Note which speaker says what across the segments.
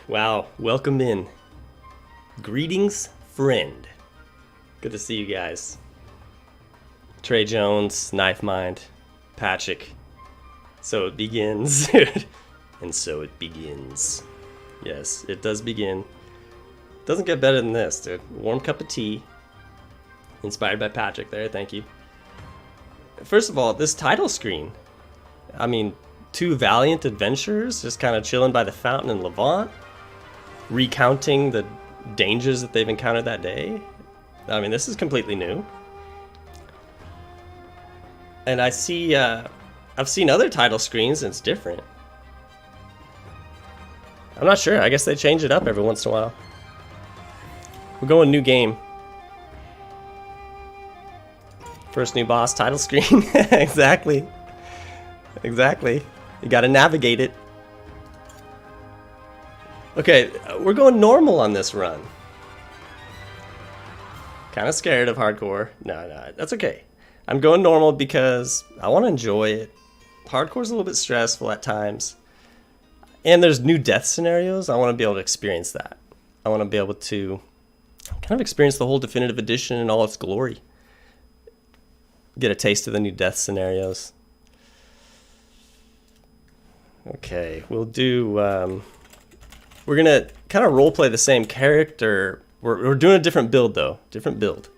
Speaker 1: Wow, welcome in. Greetings, friend. Good to see you guys. Trey Jones, Knife Mind, Patrick. So it begins. And so it begins. Yes, it does begin. Doesn't get better than this, dude. Warm cup of tea. Inspired by Patrick there, thank you. First of all, this title screen. I mean, two valiant adventurers just kind of chilling by the fountain in Levant, recounting the dangers that they've encountered that day. I mean, this is completely new. And I see, I've seen other title screens and it's different. I'm not sure. I guess they change it up every once in a while. We're going new game. First new boss title screen. Exactly. Exactly. You gotta navigate it. Okay, we're going normal on this run. Kind of scared of hardcore. No, that's okay. I'm going normal because I want to enjoy it. Hardcore's a little bit stressful at times. And there's new death scenarios. I want to be able to experience that. I want to be able to kind of experience the whole definitive edition in all its glory. Get a taste of the new death scenarios. Okay, we'll do... we're going to kind of roleplay the same character. We're doing a different build, though. Different build.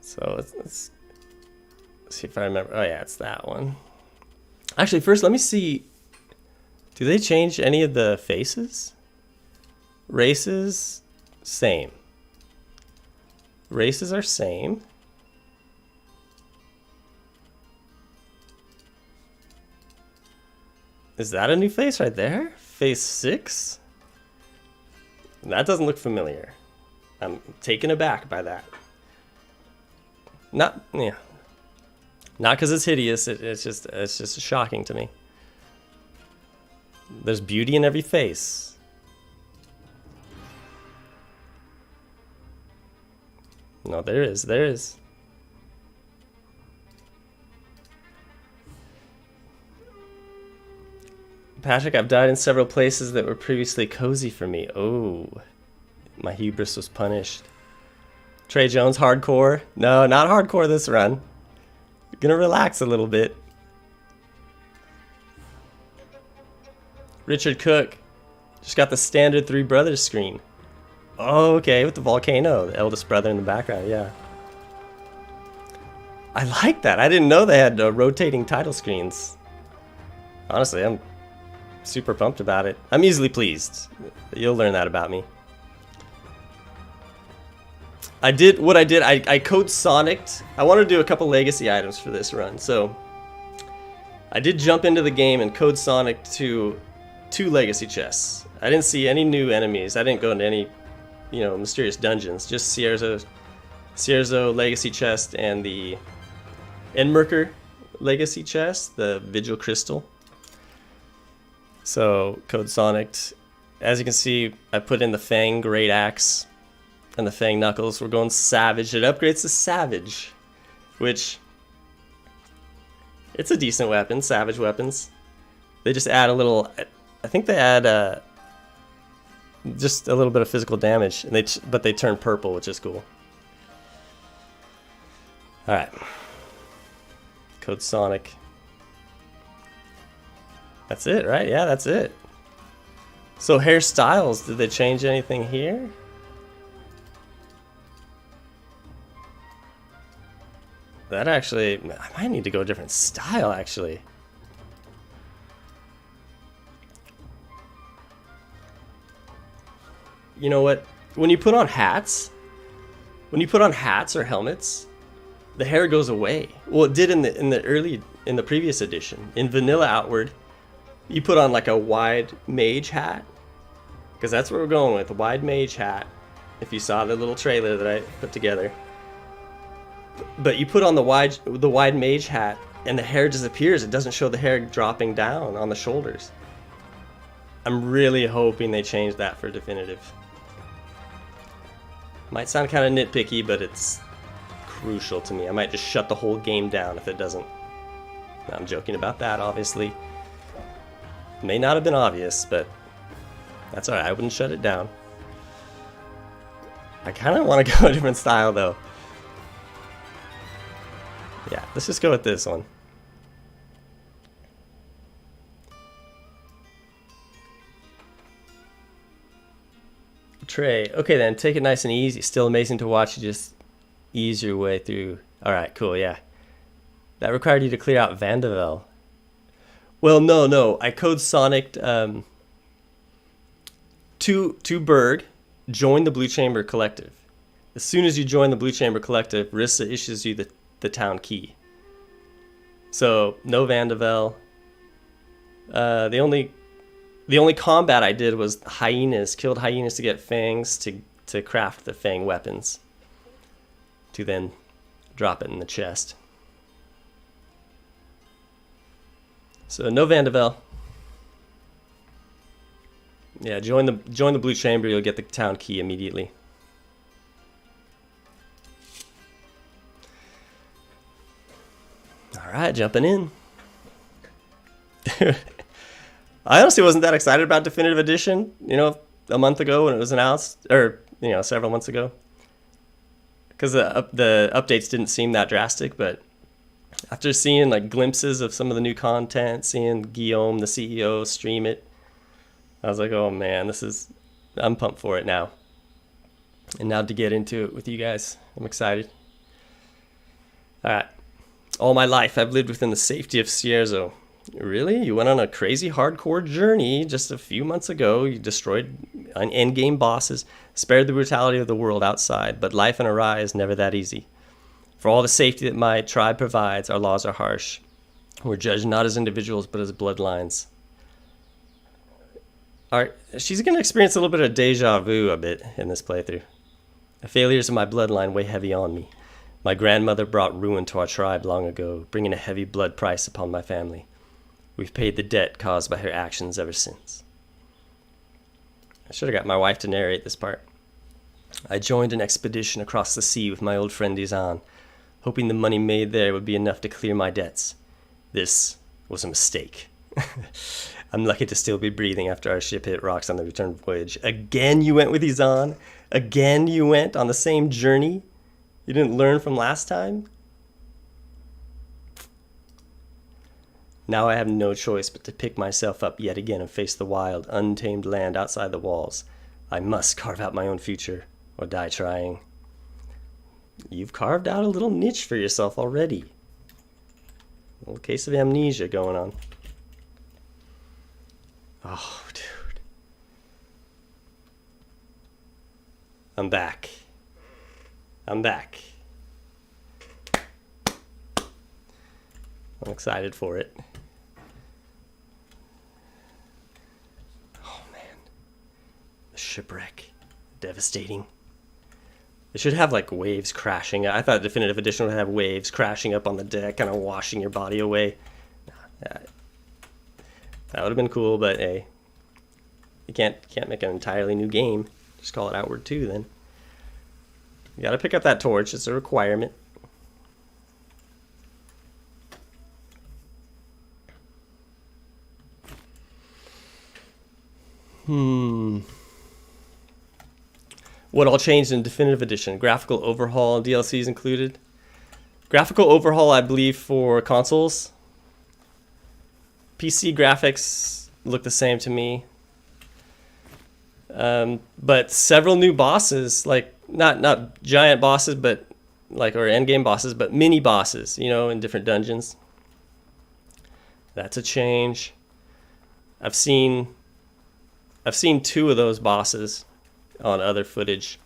Speaker 1: So let's see if I remember. Oh, yeah, it's that one. Actually, first, let me see... Do they change any of the faces? Races, same. Races are same. Is that a new face right there? Face 6? That doesn't look familiar. I'm taken aback by that. Not because it's hideous. It's just shocking to me. There's beauty in every face. No, there is. Patrick, I've died in several places that were previously cozy for me. Oh, my hubris was punished. Trey Jones, hardcore. No, not hardcore this run. Gonna relax a little bit. Richard Cook. Just got the standard Three Brothers screen. Oh, okay, with the volcano. The eldest brother in the background, yeah. I like that. I didn't know they had rotating title screens. Honestly, I'm super pumped about it. I'm easily pleased. You'll learn that about me. I code Sonic'd. I want to do a couple legacy items for this run, so I did jump into the game and code Sonic to 2 legacy chests. I didn't see any new enemies. I didn't go into any, mysterious dungeons. Just Cierzo legacy chest and the Enmerker legacy chest, the Vigil Crystal. So, code Sonic. As you can see, I put in the Fang Great Axe and the Fang Knuckles. We're going Savage. It upgrades to Savage, which it's a decent weapon, Savage weapons. They just add a little, I think they add just a little bit of physical damage, and but they turn purple, which is cool. All right, code Sonic. That's it, right? Yeah, that's it. So hairstyles, did they change anything here? That actually, I might need to go a different style, actually. You know what? When you put on hats or helmets, the hair goes away. Well, it did in the previous edition. In Vanilla Outward, you put on like a wide mage hat, because that's what we're going with, a wide mage hat. If you saw the little trailer that I put together. But you put on the wide mage hat and the hair disappears. It doesn't show the hair dropping down on the shoulders. I'm really hoping they change that for definitive. Might sound kind of nitpicky, but it's crucial to me. I might just shut the whole game down if it doesn't. I'm joking about that, obviously. May not have been obvious, but That's alright, I wouldn't shut it down. I kind of want to go a different style though. Yeah, let's just go with this one. Trey, okay then, take it nice and easy. Still amazing to watch you just ease your way through. Alright, cool, yeah. That required you to clear out Vandervel. Well, no. I code Sonic to Berg, join the Blue Chamber Collective. As soon as you join the Blue Chamber Collective, Rissa issues you the town key. So, no Vandervel. The only combat I did was hyenas. Killed hyenas to get fangs to craft the fang weapons. To then drop it in the chest. So no Vandervel. Yeah, join the Blue Chamber. You'll get the town key immediately. All right, jumping in. I honestly wasn't that excited about Definitive Edition, a month ago when it was announced, or, several months ago. Because the updates didn't seem that drastic, but after seeing like glimpses of some of the new content, seeing Guillaume, the CEO, stream it, I was like, oh man, I'm pumped for it now. And now to get into it with you guys, I'm excited. All right. All my life, I've lived within the safety of Cierzo. Really? You went on a crazy hardcore journey just a few months ago. You destroyed endgame bosses, spared the brutality of the world outside, but life in Arai is never that easy. For all the safety that my tribe provides, our laws are harsh. We're judged not as individuals, but as bloodlines. All right, she's going to experience a little bit of deja vu a bit in this playthrough. The failures of my bloodline weigh heavy on me. My grandmother brought ruin to our tribe long ago, bringing a heavy blood price upon my family. We've paid the debt caused by her actions ever since. I should have got my wife to narrate this part. I joined an expedition across the sea with my old friend Izan, hoping the money made there would be enough to clear my debts. This was a mistake. I'm lucky to still be breathing after our ship hit rocks on the return voyage. Again you went with Izan? Again you went on the same journey? You didn't learn from last time? Now I have no choice but to pick myself up yet again and face the wild, untamed land outside the walls. I must carve out my own future, or die trying. You've carved out a little niche for yourself already. A little case of amnesia going on. Oh, dude. I'm back. I'm excited for it. Oh, man. The shipwreck. Devastating. It should have like waves crashing. I thought Definitive Edition would have waves crashing up on the deck, kind of washing your body away. That would have been cool, but hey, you can't make an entirely new game. Just call it Outward 2 then. You gotta pick up that torch. It's a requirement. What all changed in Definitive Edition? Graphical overhaul and DLCs included. Graphical overhaul, I believe, for consoles. PC graphics look the same to me. But several new bosses, like not giant bosses, but like, or endgame bosses, but mini bosses, in different dungeons. That's a change. I've seen 2 of those bosses on other footage,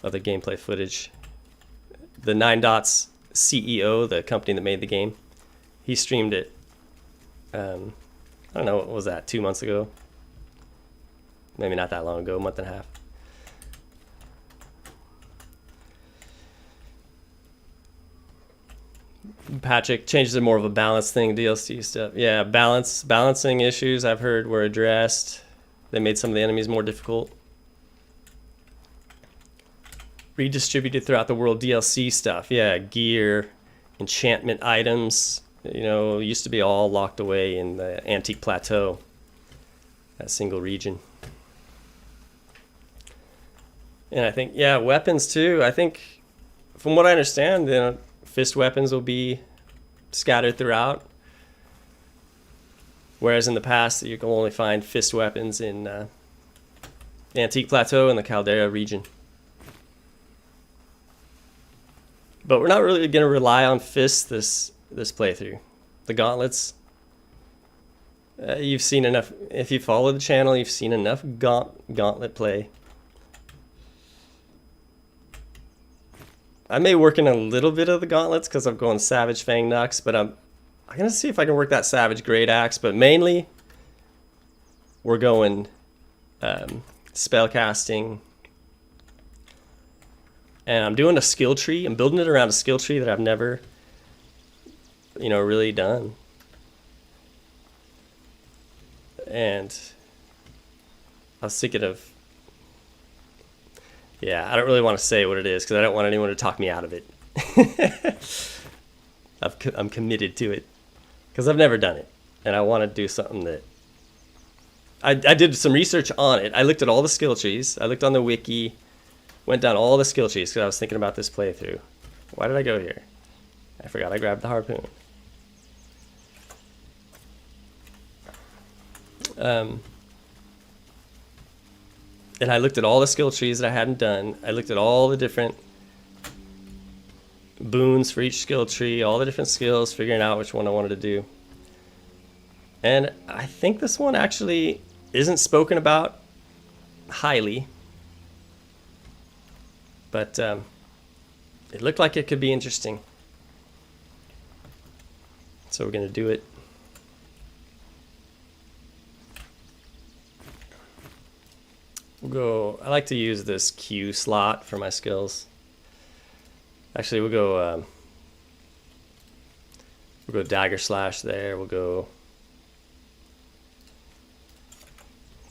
Speaker 1: other gameplay footage. The 9 Dots CEO, the company that made the game, he streamed it. I don't know, what was that, 2 months ago? Maybe not that long ago, a month and a half. Patrick changes to more of a balance thing, DLC stuff. Yeah, balancing issues I've heard were addressed. They made some of the enemies more difficult. Redistributed throughout the world DLC stuff. Yeah, gear, enchantment items. Used to be all locked away in the Antique Plateau. that single region. And I think, yeah, weapons too. I think, from what I understand, fist weapons will be scattered throughout. Whereas in the past, you can only find fist weapons in the Antique Plateau and the Caldera region. But we're not really going to rely on fists this playthrough. The gauntlets, you've seen enough. If you follow the channel, you've seen enough gauntlet play. I may work in a little bit of the gauntlets because I'm going Savage Fang Nux, but I'm going to see if I can work that Savage Great Axe. But mainly, we're going spell casting. And I'm doing a skill tree. I'm building it around a skill tree that I've never, really done. And I was thinking of, I don't really want to say what it is because I don't want anyone to talk me out of it. I'm committed to it because I've never done it. And I want to do something that... I did some research on it. I looked at all the skill trees. I looked on the wiki. Went down all the skill trees because I was thinking about this playthrough. Why did I go here? I forgot I grabbed the harpoon. And I looked at all the skill trees that I hadn't done. I looked at all the different boons for each skill tree, all the different skills, figuring out which one I wanted to do. And I think this one actually isn't spoken about highly. But it looked like it could be interesting. So we're going to do it. We'll go... I like to use this Q slot for my skills. Actually, we'll go Dagger Slash there. We'll go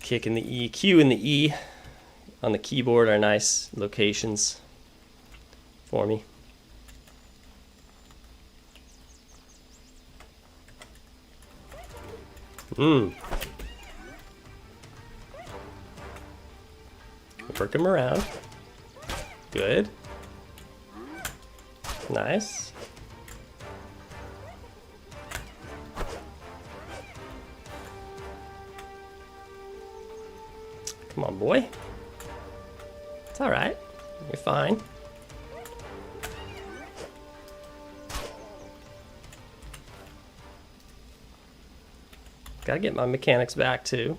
Speaker 1: Kick in the E. Q in the E. On the keyboard are nice locations for me. Work him around. Good. Nice. Come on, boy. It's all right. You're fine. Gotta get my mechanics back too.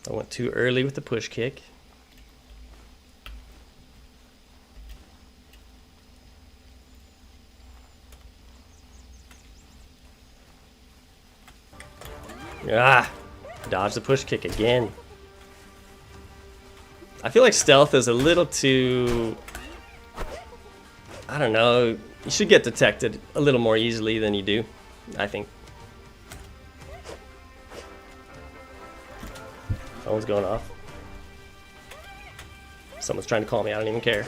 Speaker 1: I went too early with the push kick. Ah! Dodge the push kick again. I feel like stealth is a little too... I don't know. You should get detected a little more easily than you do, I think. Phone's going off. Someone's trying to call me. I don't even care.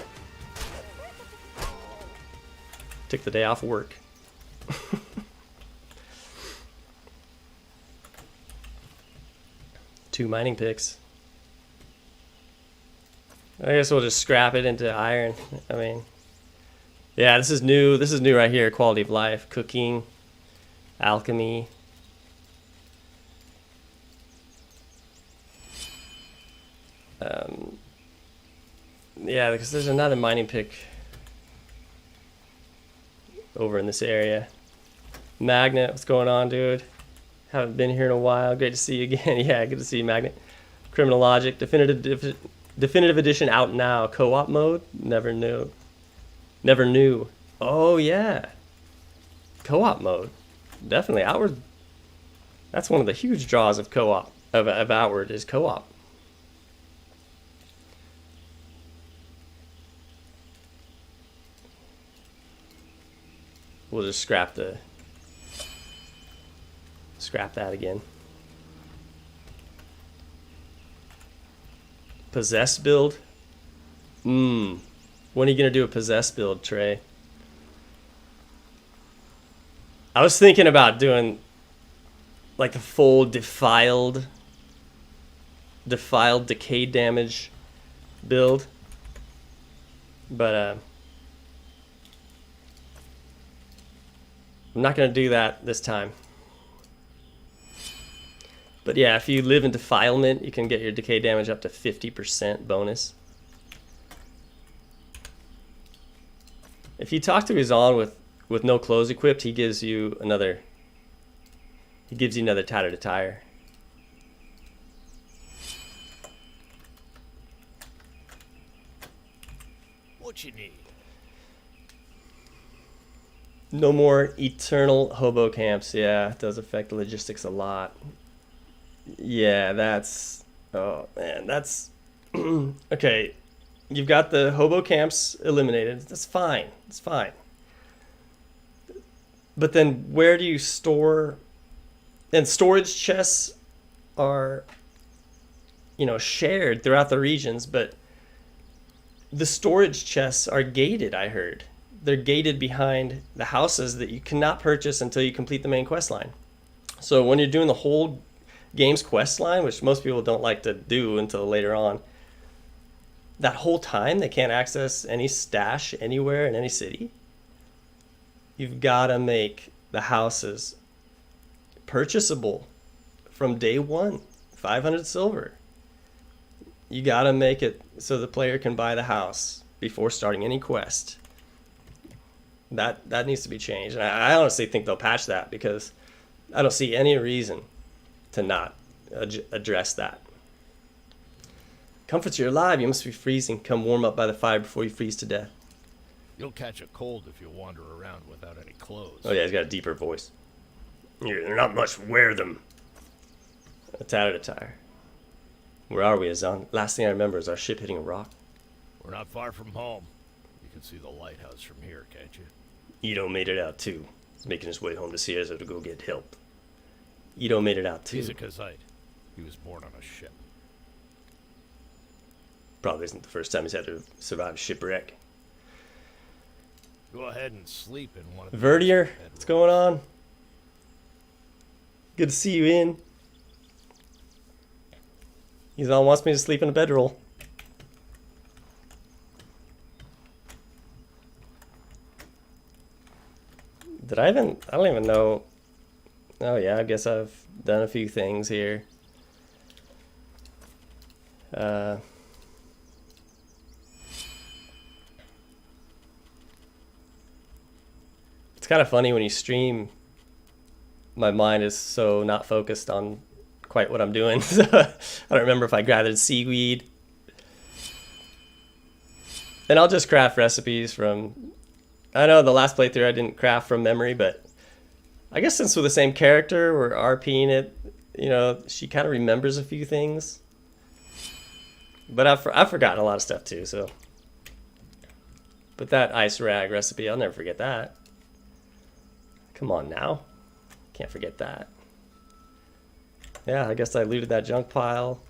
Speaker 1: Took the day off work. 2 mining picks. I guess we'll just scrap it into iron. I mean, yeah, this is new. This is new right here. Quality of life, cooking, alchemy. Yeah, because there's another mining pick over in this area. Magnet, what's going on, dude? Haven't been here in a while. Great to see you again. Yeah, good to see you, Magnet. Criminal Logic, Definitive Edition out now. Co-op mode? Never knew. Never knew. Oh, yeah. Co-op mode. Definitely. Outward. That's one of the huge draws of co-op, of Outward, is co-op. We'll just scrap that again. Possessed build? When are you gonna do a possessed build, Trey? I was thinking about doing like the full defiled decay damage build, but I'm not gonna do that this time. But yeah, if you live in defilement, you can get your decay damage up to 50% bonus. If you talk to Uzan with no clothes equipped, he gives you another tattered attire.
Speaker 2: What you need?
Speaker 1: No more eternal hobo camps. Yeah, it does affect the logistics a lot. Yeah, that's... Oh, man, that's... Okay, you've got the hobo camps eliminated. That's fine. It's fine. But then where do you store... And storage chests are, you know, shared throughout the regions, but the storage chests are gated, I heard. They're gated behind the houses that you cannot purchase until you complete the main quest line. So when you're doing the whole game's quest line, which most people don't like to do until later on, that whole time they can't access any stash anywhere in any city. You've got to make the houses purchasable from day one. 500 silver. You got to make it so the player can buy the house before starting any quest. That needs to be changed. And I honestly think they'll patch that, because I don't see any reason to not address that. Comforts, you're alive. You must be freezing. Come warm up by the fire before you freeze to death.
Speaker 2: You'll catch a cold if you wander around without any clothes.
Speaker 1: Oh yeah, he's got a deeper voice. You're not much wear them. A tattered attire. Where are we, Azan? Last thing I remember is our ship hitting a rock.
Speaker 2: We're not far from home. You can see the lighthouse from here, can't you?
Speaker 1: Ito made it out too. He's making his way home to Sierra to go get help. Ito made it out too.
Speaker 2: He's a Kazite. He was born on a ship.
Speaker 1: Probably isn't the first time he's had to survive shipwreck.
Speaker 2: Go ahead and sleep in one of the
Speaker 1: Vertier, what's going on? Good to see you in. Uzan wants me to sleep in a bedroll. I don't even know. Oh yeah, I guess I've done a few things here. It's kind of funny when you stream. My mind is so not focused on quite what I'm doing. So I don't remember if I gathered seaweed. And I'll just craft recipes from... I know the last playthrough I didn't craft from memory, but I guess since we're the same character, we're RPing it, you know, she kind of remembers a few things. But I've forgotten a lot of stuff too, so... But that ice rag recipe, I'll never forget that. Come on now. Can't forget that. Yeah, I guess I looted that junk pile.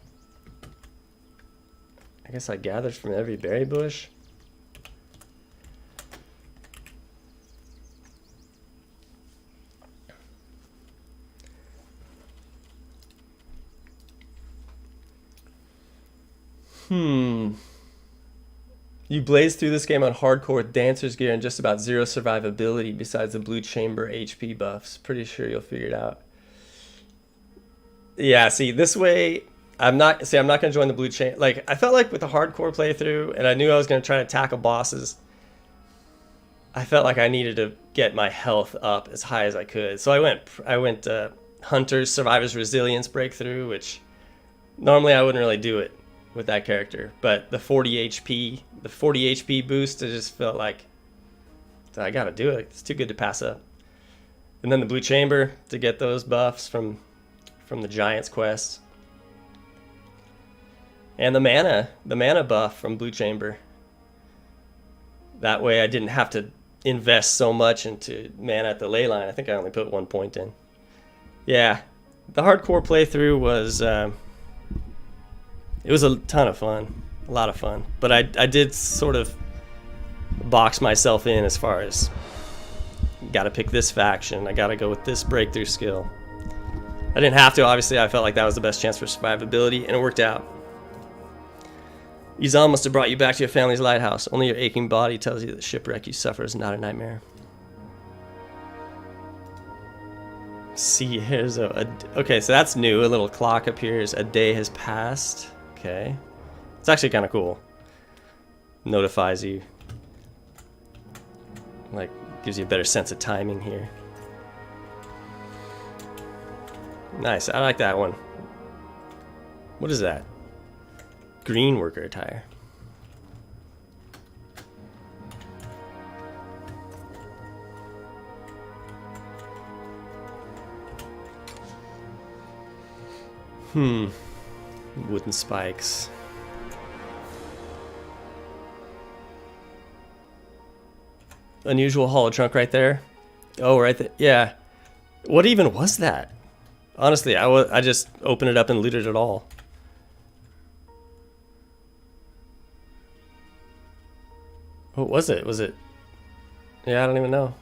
Speaker 1: I guess I gathered from every berry bush. You blaze through this game on hardcore with dancer's gear and just about zero survivability besides the blue chamber HP buffs. Pretty sure you'll figure it out. Yeah, see, this way, I'm not going to join the blue chain. Like, I felt like with the hardcore playthrough, and I knew I was going to try to tackle bosses, I felt like I needed to get my health up as high as I could. So I went Hunter's Survivor's Resilience Breakthrough, which normally I wouldn't really do it with that character, but the 40 HP boost, I just felt like I gotta do it. It's too good to pass up. And then the blue chamber to get those buffs from the Giants quest, and the mana buff from blue chamber. That way I didn't have to invest so much into mana at the ley line. I think I only put 1 point in. Yeah, the hardcore playthrough was it was a ton of fun, a lot of fun. But I did sort of box myself in as far as Gotta pick this faction. I gotta go with this breakthrough skill. I didn't have to, obviously. I felt like that was the best chance for survivability, and it worked out. Izan must have brought you back to your family's lighthouse. Only your aching body tells you that the shipwreck you suffer is not a nightmare. See, here's okay, so that's new. A little clock appears. A day has passed. Okay. It's actually kind of cool. Notifies you. Like, gives you a better sense of timing here. Nice, I like that one. What is that? Green worker attire. Wooden spikes. Unusual hollow trunk right there. Oh, right there. Yeah. What even was that? Honestly, I just opened it up and looted it all. What was it? Was it? Yeah, I don't even know.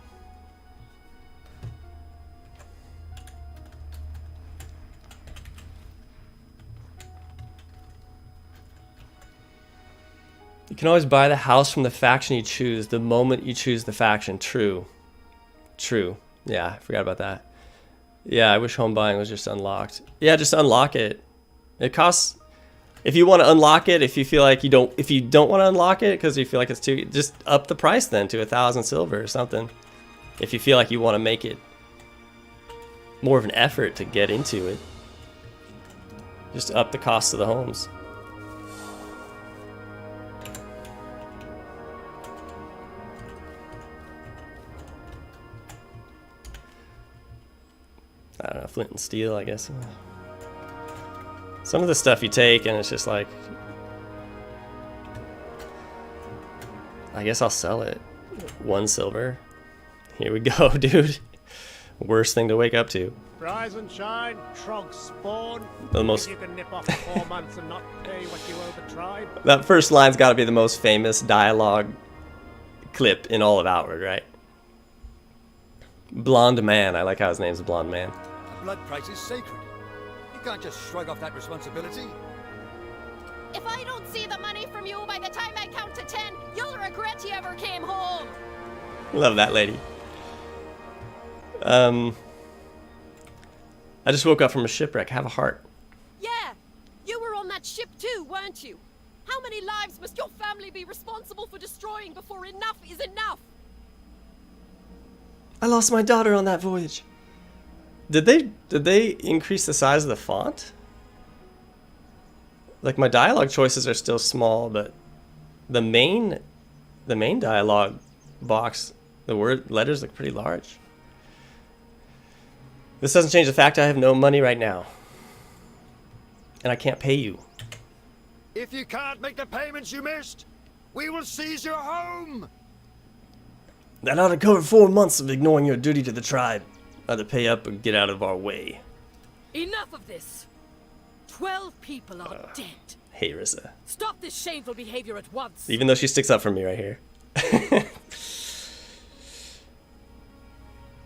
Speaker 1: You can always buy the house from the faction you choose the moment you choose the faction. True. True. Yeah, I forgot about that. Yeah, I wish home buying was just unlocked. Yeah, just unlock it. It costs, if you want to unlock it, if you feel like you don't, if you don't want to unlock it because you feel like it's too, just up the price then to 1,000 silver or something. If you feel like you want to make it more of an effort to get into it, just up the cost of the homes. I don't know, flint and steel, I guess. Some of the stuff you take and it's just like, I guess I'll sell it. 1 silver. Here we go, dude. Worst thing to wake up to.
Speaker 3: Rise and shine, trog spawn.
Speaker 1: The most.
Speaker 3: You can nip off 4 months and not pay what you owe the tribe.
Speaker 1: That first line's got to be the most famous dialogue clip in all of Outward, right? Blonde man. I like how his name's Blonde Man.
Speaker 4: The blood price is sacred. You can't just shrug off that responsibility.
Speaker 5: If I don't see the money from you by the time I count to 10, you'll regret you ever came home.
Speaker 1: Love that lady. I just woke up from a shipwreck. Have a heart.
Speaker 5: Yeah, you were on that ship too, weren't you? How many lives must your family be responsible for destroying before enough is enough?
Speaker 1: I lost my daughter on that voyage. Did they increase the size of the font? Like, my dialogue choices are still small, but the main dialogue box, the word letters look pretty large. This doesn't change the fact I have no money right now. And I can't pay you.
Speaker 4: If you can't make the payments you missed, we will seize your home.
Speaker 1: That ought to cover 4 months of ignoring your duty to the tribe. Either pay up or get out of our way.
Speaker 5: Enough of this. 12 people are dead.
Speaker 1: Hey, Rissa.
Speaker 5: Stop this shameful behavior at once.
Speaker 1: Even though she sticks up for me right here.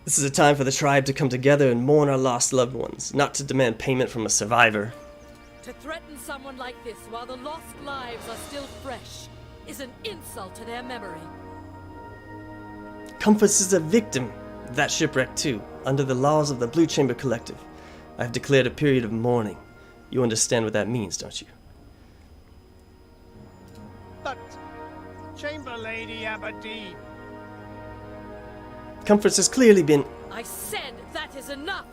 Speaker 1: This is a time for the tribe to come together and mourn our lost loved ones, not to demand payment from a survivor.
Speaker 5: To threaten someone like this while the lost lives are still fresh is an insult to their memory.
Speaker 1: Comforts is a victim of that shipwreck too, under the laws of the Blue Chamber Collective. I have declared a period of mourning. You understand what that means, don't you?
Speaker 3: But, Chamber Lady Aberdeen.
Speaker 1: Comforts has clearly been...
Speaker 5: I said that is enough!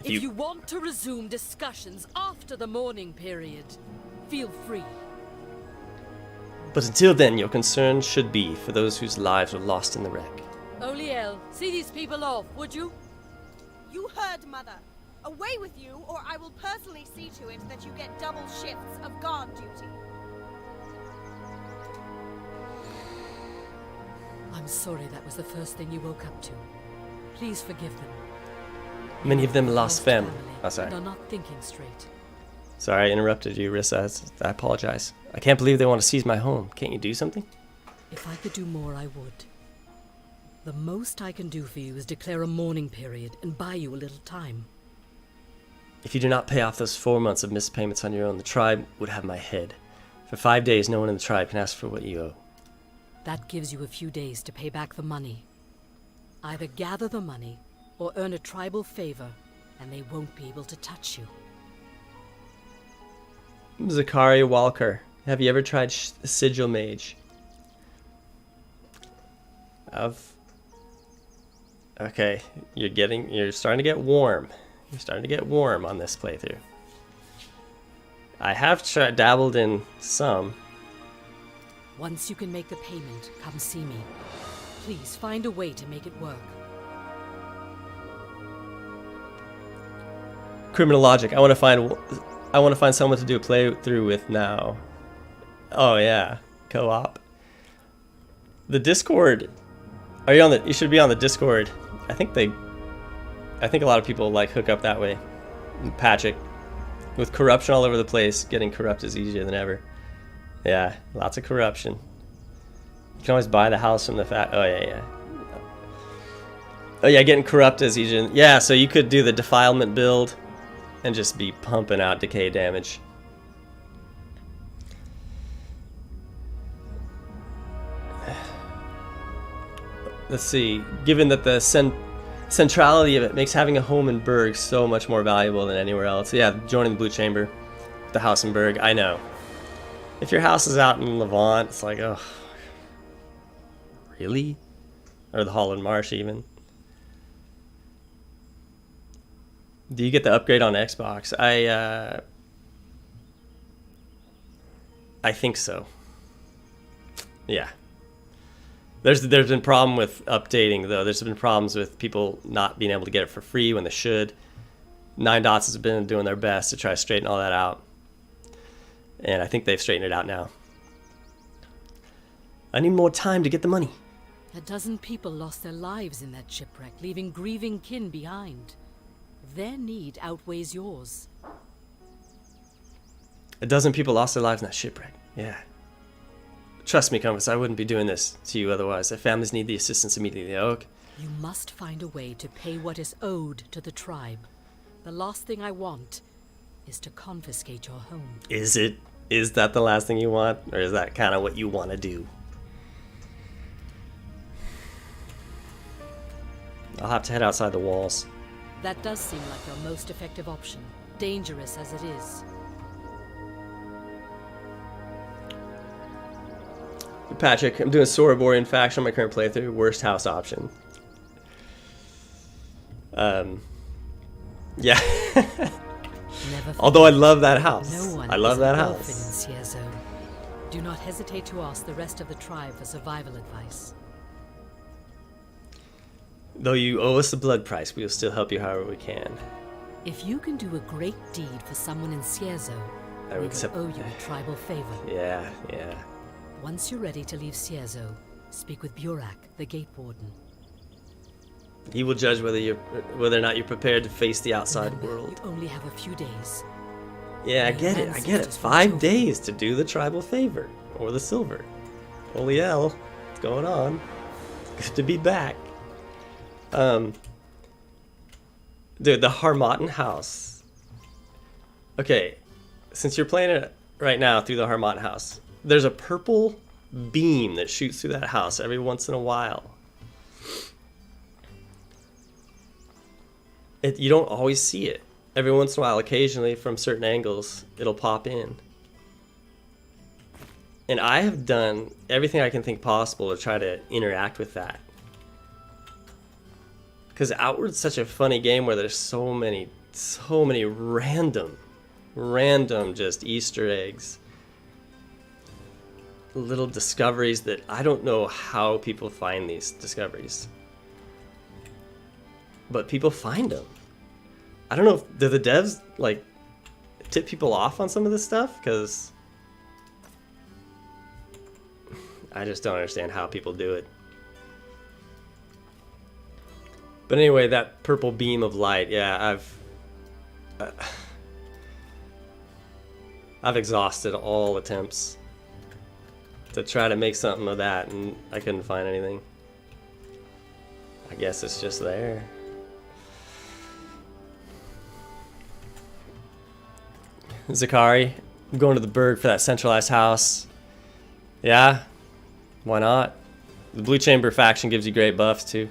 Speaker 5: If you want to resume discussions after the mourning period, feel free.
Speaker 1: But until then, your concern should be for those whose lives were lost in the wreck.
Speaker 5: Oliel, see these people off, would you?
Speaker 6: You heard, Mother. Away with you, or I will personally see to it that you get double shifts of guard duty.
Speaker 5: I'm sorry that was the first thing you woke up to. Please forgive them.
Speaker 1: Many of them lost family. Oh,
Speaker 5: And
Speaker 1: sorry.
Speaker 5: are not thinking straight.
Speaker 1: Sorry, I interrupted you, Rissa. I apologize. I can't believe they want to seize my home. Can't you do something?
Speaker 5: If I could do more, I would. The most I can do for you is declare a mourning period and buy you a little time.
Speaker 1: If you do not pay off those 4 months of missed payments on your own, the tribe would have my head. For 5 days, no one in the tribe can ask for what you owe.
Speaker 5: That gives you a few days to pay back the money. Either gather the money or earn a tribal favor, and they won't be able to touch you.
Speaker 1: Zakaria Walker, have you ever tried Sigil Mage? Okay, you're starting to get warm. You're starting to get warm on this playthrough. I have dabbled in some.
Speaker 5: Once you can make the payment, come see me. Please find a way to make it work.
Speaker 1: Criminal Logic. I want to find someone to do a playthrough with now. Oh yeah, co-op. The Discord. Are you on the? You should be on the Discord. I think a lot of people like hook up that way. Patrick, with corruption all over the place, getting corrupt is easier than ever. Yeah, lots of corruption. You can always buy the house from the Oh yeah. Oh yeah, getting corrupt is easier. Yeah, so you could do the defilement build and just be pumping out decay damage. Let's see. Given that the centrality of it makes having a home in Berg so much more valuable than anywhere else. Yeah, joining the Blue Chamber, the house in Berg. I know. If your house is out in Levant, it's like, oh, really? Or the Holland Marsh, even. Do you get the upgrade on Xbox? I think so. Yeah. There's been a problem with updating, though. There's been problems with people not being able to get it for free when they should. Nine Dots has been doing their best to try to straighten all that out. And I think they've straightened it out now. I need more time to get the money.
Speaker 5: A dozen people lost their lives in that shipwreck, leaving grieving kin behind. Their need outweighs yours.
Speaker 1: A dozen people lost their lives in that shipwreck. Yeah. Trust me, Compass, I wouldn't be doing this to you otherwise. Their families need the assistance immediately. Okay.
Speaker 5: You must find a way to pay what is owed to the tribe. The last thing I want is to confiscate your home.
Speaker 1: Is it? Is that the last thing you want? Or is that kind of what you want to do? I'll have to head outside the walls.
Speaker 5: That does seem like your most effective option, dangerous as it is.
Speaker 1: Patrick, I'm doing Soroborian faction on my current playthrough. Worst house option. Yeah. Although I love that house.
Speaker 5: No one
Speaker 1: I love that
Speaker 5: is
Speaker 1: house.
Speaker 5: in Cierzo. Do not hesitate to ask the rest of the tribe for survival advice.
Speaker 1: Though you owe us the blood price, we will still help you however we can.
Speaker 5: If you can do a great deed for someone in Cierzo,
Speaker 1: I
Speaker 5: we
Speaker 1: would accept.
Speaker 5: will owe you a tribal favor.
Speaker 1: Yeah.
Speaker 5: Once you're ready to leave Cierzo, speak with Burak, the Gate Warden.
Speaker 1: He will judge whether or not you're prepared to face the outside
Speaker 5: Remember,
Speaker 1: world.
Speaker 5: you only have a few days.
Speaker 1: Yeah, I
Speaker 5: Your
Speaker 1: get it.
Speaker 5: ancestors
Speaker 1: 5
Speaker 5: were
Speaker 1: days to do the tribal favor. Or the silver. Holy hell. What's going on? It's good to be back. Dude, the Harmatan house. Okay, since you're playing it right now through the Harmatan house, there's a purple beam that shoots through that house every once in a while. You don't always see it. Every once in a while, occasionally from certain angles, it'll pop in. And I have done everything I can think possible to try to interact with that. Because Outward's such a funny game where there's so many random just Easter eggs. Little discoveries that I don't know how people find these discoveries. But people find them. I don't know if do the devs like tip people off on some of this stuff, because I just don't understand how people do it. But anyway, that purple beam of light, yeah, I've exhausted all attempts to try to make something of that, and I couldn't find anything. I guess it's just there. Zakari, I'm going to the Berg for that centralized house. Yeah, why not? The Blue Chamber faction gives you great buffs too.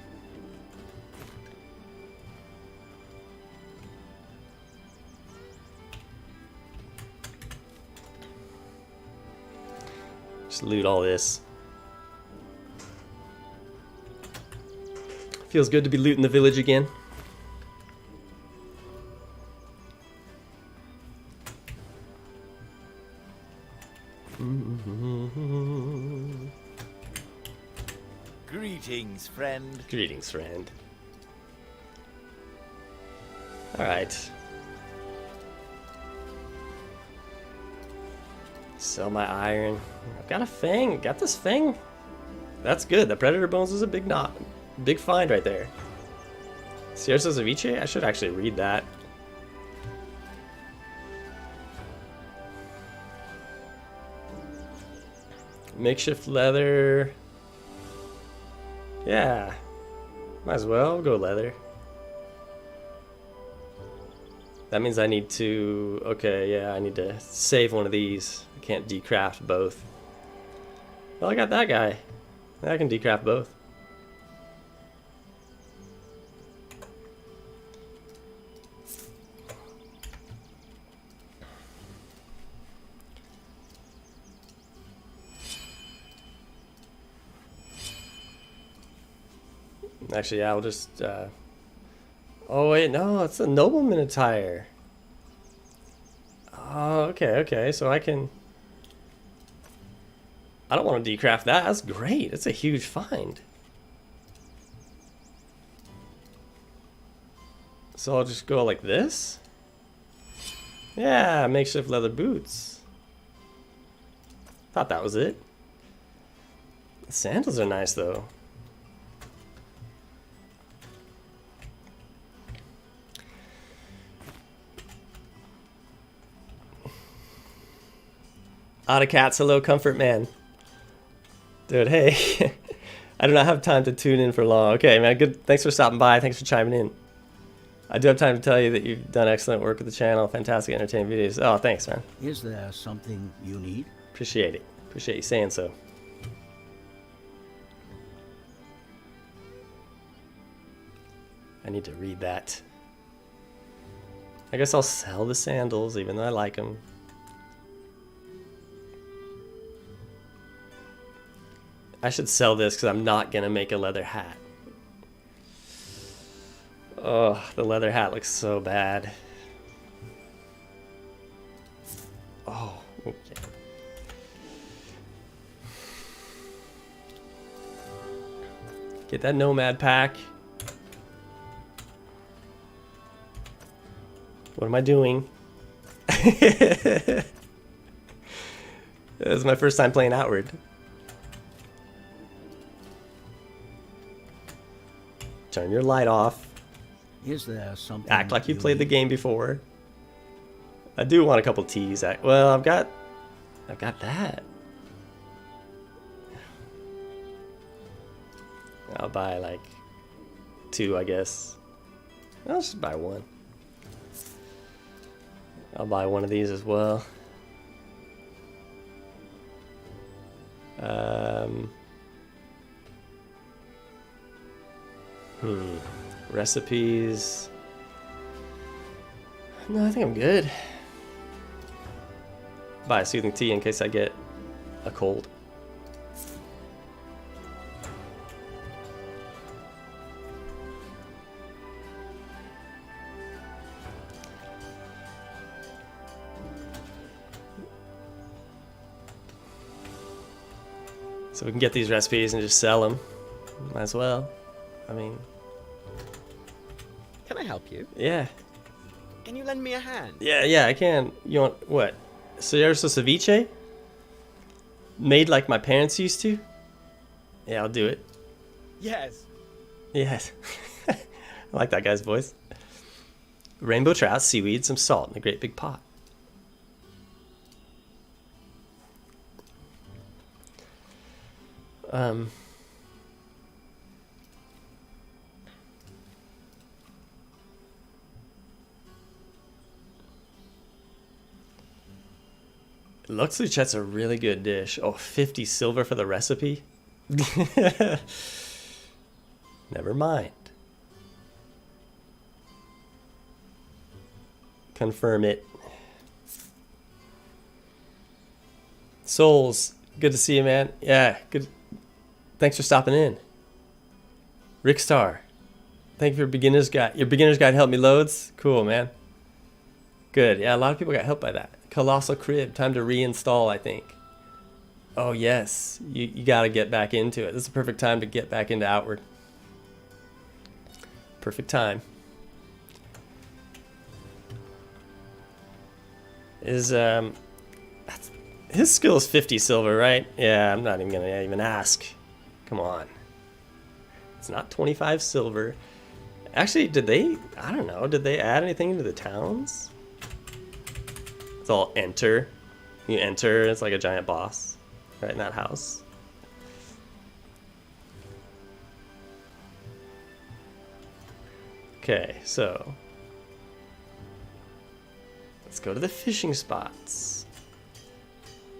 Speaker 1: Just loot all this. Feels good to be looting the village again.
Speaker 7: Greetings, friend.
Speaker 1: Greetings, friend. Alright. Sell my iron. I've got a fang. Got this fang. That's good. The predator bones is a big find right there. Cierzo Ceviche? I should actually read that. Makeshift leather. Yeah. Might as well go leather. That means I need to... Okay, yeah, I need to save one of these. I can't decraft both. Well, I got that guy. I can decraft both. Actually, yeah, I'll just... Oh, wait, no, it's a nobleman attire. Oh, okay, so I can... I don't want to decraft that. That's great. It's a huge find. So I'll just go like this? Yeah, makeshift leather boots. Thought that was it. The sandals are nice, though. Otta Cats, hello, Comfort Man. Dude, hey. I do not have time to tune in for long. Okay, man, good. Thanks for stopping by. Thanks for chiming in. I do have time to tell you that you've done excellent work with the channel. Fantastic, entertaining videos. Oh, thanks, man.
Speaker 8: Is there something you need?
Speaker 1: Appreciate it. Appreciate you saying so. I need to read that. I guess I'll sell the sandals, even though I like them. I should sell this because I'm not going to make a leather hat. Oh, the leather hat looks so bad. Oh, okay. Get that nomad pack. What am I doing? This is my first time playing Outward. Turn your light off.
Speaker 8: Is there something?
Speaker 1: Act like you played the game before. I do want a couple teas. Well, I've got that. I'll buy like 2, I guess. I'll just buy 1. I'll buy one of these as well. Recipes. No, I think I'm good. Buy a soothing tea in case I get a cold. So we can get these recipes and just sell them. Might as well. I mean...
Speaker 9: Can I help you?
Speaker 1: Yeah.
Speaker 9: Can you lend me a hand?
Speaker 1: Yeah, I can. You want what? Cierzo Ceviche? Made like my parents used to? Yeah, I'll do it.
Speaker 9: Yes.
Speaker 1: Yes. I like that guy's voice. Rainbow trout, seaweed, some salt in a great big pot. Looks like that's a really good dish. Oh, 50 silver for the recipe? Never mind. Confirm it. Souls, good to see you, man. Yeah, good. Thanks for stopping in. Rickstar, thank you for beginner's guide. Your beginner's guide helped me loads. Cool, man. Good. Yeah, a lot of people got helped by that. Colossal Crib, time to reinstall, I think. Oh yes, you got to get back into it. This is a perfect time to get back into Outward. Perfect time. Is his skill is 50 silver, right? Yeah, I'm not even gonna even ask. Come on. It's not 25 silver. Actually, did they? I don't know. Did they add anything into the towns? It's all enter. You enter. It's like a giant boss, right in that house. Okay, so let's go to the fishing spots.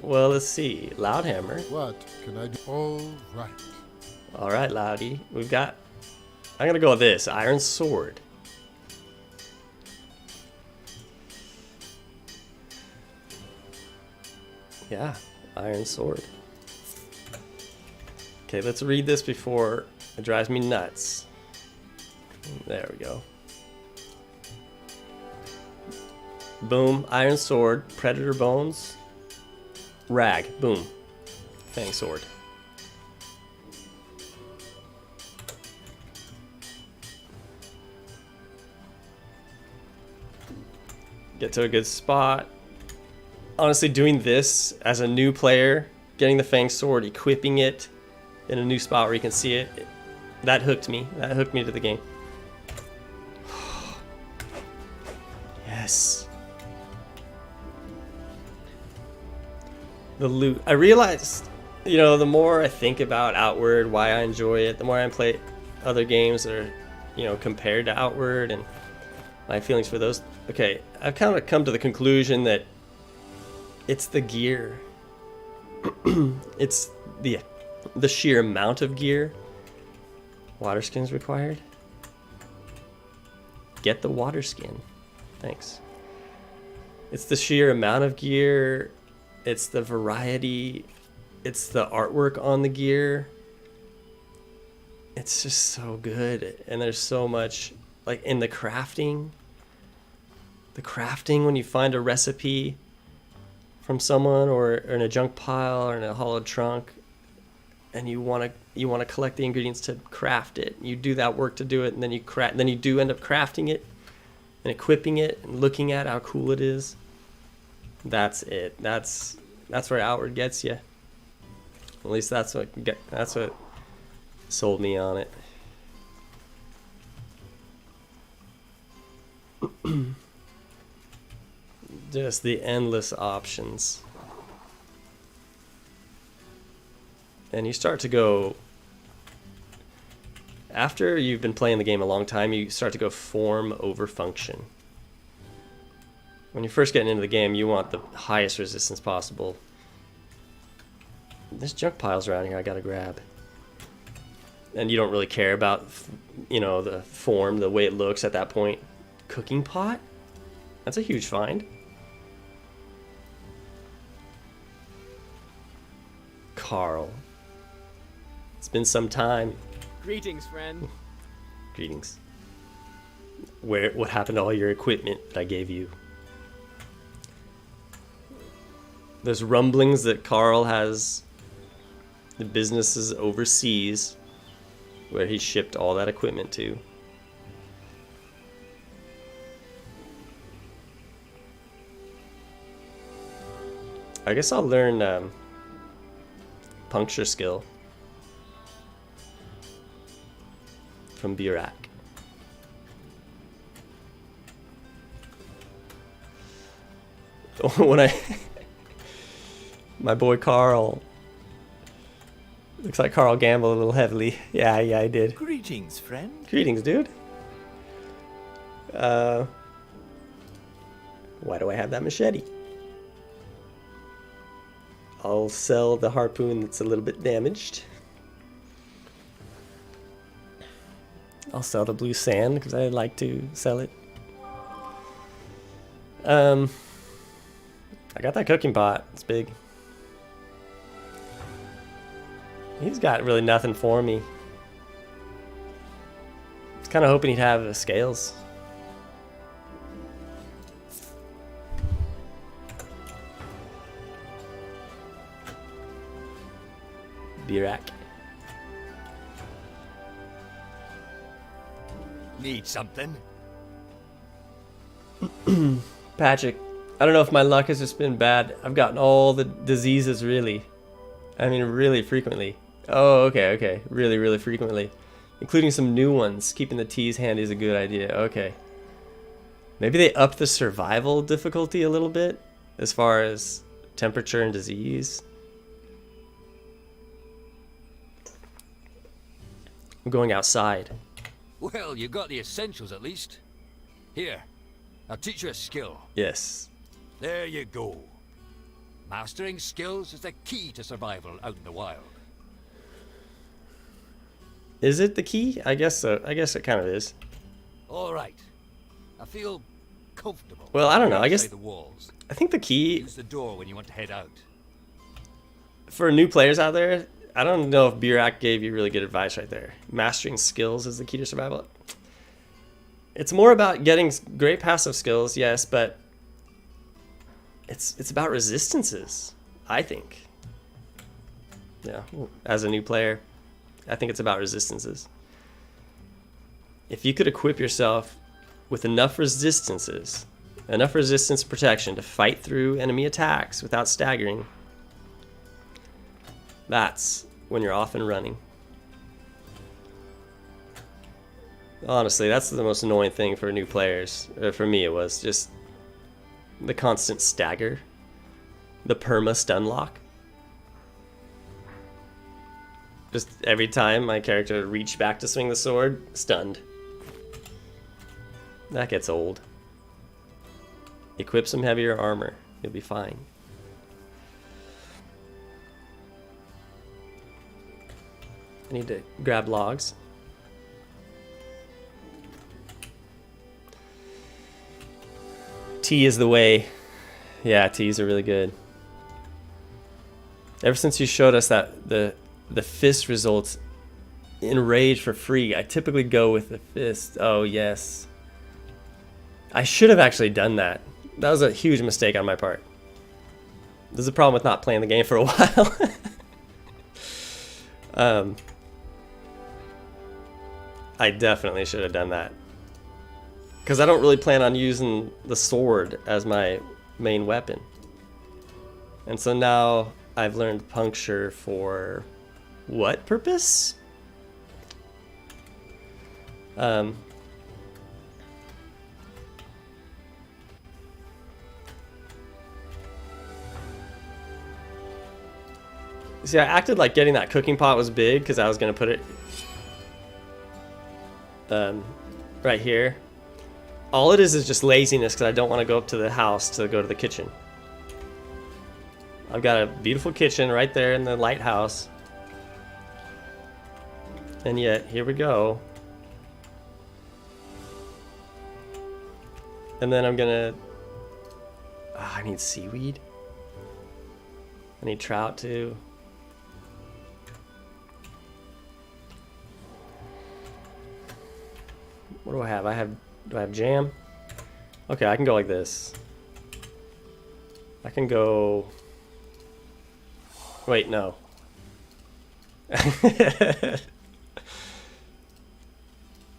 Speaker 1: Well, let's see. Loudhammer.
Speaker 7: What can I do? All right.
Speaker 1: All right, Loudy. We've got... I'm going to go with this. Iron Sword. Yeah, Iron Sword. Okay, let's read this before it drives me nuts. There we go. Boom. Iron Sword. Predator Bones. Rag. Boom. Fang Sword. Get to a good spot. Honestly, doing this as a new player, getting the Fang Sword, equipping it in a new spot where you can see it, that hooked me. That hooked me to the game. Yes. The loot. I realized, you know, the more I think about Outward, why I enjoy it, the more I play other games that are, you know, compared to Outward and my feelings for those. Okay, I've kind of come to the conclusion that it's the gear. It's the sheer amount of gear. Water skins required. Get the water skin. Thanks. It's the sheer amount of gear. It's the variety. It's the artwork on the gear. It's just so good. And there's so much, like, in the crafting. The crafting, when you find a recipe from someone or in a junk pile or in a hollowed trunk, and you want to collect the ingredients to craft it. You do that work to do it, and then you do end up crafting it and equipping it and looking at how cool it is. That's it. That's where Outward gets you. At least that's what sold me on it. Just the endless options. And you start to go, after you've been playing the game a long time, you start to go form over function. When you're first getting into the game, you want the highest resistance possible. There's junk piles around here I gotta grab. And you don't really care about, you know, the form, the way it looks at that point. Cooking pot? That's a huge find. Carl. It's been some time.
Speaker 9: Greetings, friend.
Speaker 1: Greetings. What happened to all your equipment that I gave you? There's rumblings that Carl has the businesses overseas where he shipped all that equipment to. I guess I'll learn puncture skill from Burak. When my boy Carl, looks like Carl gambled a little heavily. Yeah, I did.
Speaker 2: Greetings, friend.
Speaker 1: Greetings, dude. Why do I have that machete? I'll sell the harpoon that's a little bit damaged. I'll sell the blue sand because I like to sell it. I got that cooking pot. It's big. He's got really nothing for me. I was kind of hoping he'd have the scales. Birak.
Speaker 4: Need something?
Speaker 1: Patrick, I don't know if my luck has just been bad. I've gotten all the diseases really. I mean, really frequently. Oh, okay. Really, really frequently. Including some new ones. Keeping the teas handy is a good idea. Okay. Maybe they upped the survival difficulty a little bit as far as temperature and disease. I'm going outside.
Speaker 10: Well, you got the essentials at least. Here, I'll teach you a skill.
Speaker 1: Yes.
Speaker 10: There you go. Mastering skills is the key to survival out in the wild.
Speaker 1: Is it the key? I guess so. I guess it kind of is.
Speaker 10: All right. I feel comfortable.
Speaker 1: Well, I don't know. I guess
Speaker 10: outside the walls.
Speaker 1: I think the key
Speaker 10: Use the door when you want to head out.
Speaker 1: for new players out there, I don't know if Birak gave you really good advice right there. Mastering skills is the key to survival. It's more about getting great passive skills, yes, but it's about resistances, I think. Yeah, as a new player, I think it's about resistances. If you could equip yourself with enough resistances, enough resistance protection to fight through enemy attacks without staggering, that's when you're off and running. Honestly, that's the most annoying thing for new players. For me, it was just the constant stagger, the perma stun lock. Just every time my character reached back to swing the sword, stunned. That gets old. Equip some heavier armor. You'll be fine. I need to grab logs. Tea is the way. Yeah, teas are really good. Ever since you showed us that the fist results in rage for free, I typically go with the fist. Oh, yes. I should have actually done that. That was a huge mistake on my part. There's a problem with not playing the game for a while. I definitely should have done that. Because I don't really plan on using the sword as my main weapon. And so now I've learned puncture for what purpose? See, I acted like getting that cooking pot was big because I was going to put it right here. All it is just laziness because I don't want to go up to the house to go to the kitchen. I've got a beautiful kitchen right there in the lighthouse. And yet, here we go. And then I'm gonna... Oh, I need seaweed. I need trout too. What do I have? Do I have jam? Okay, I can go like this. I can go... Wait, no.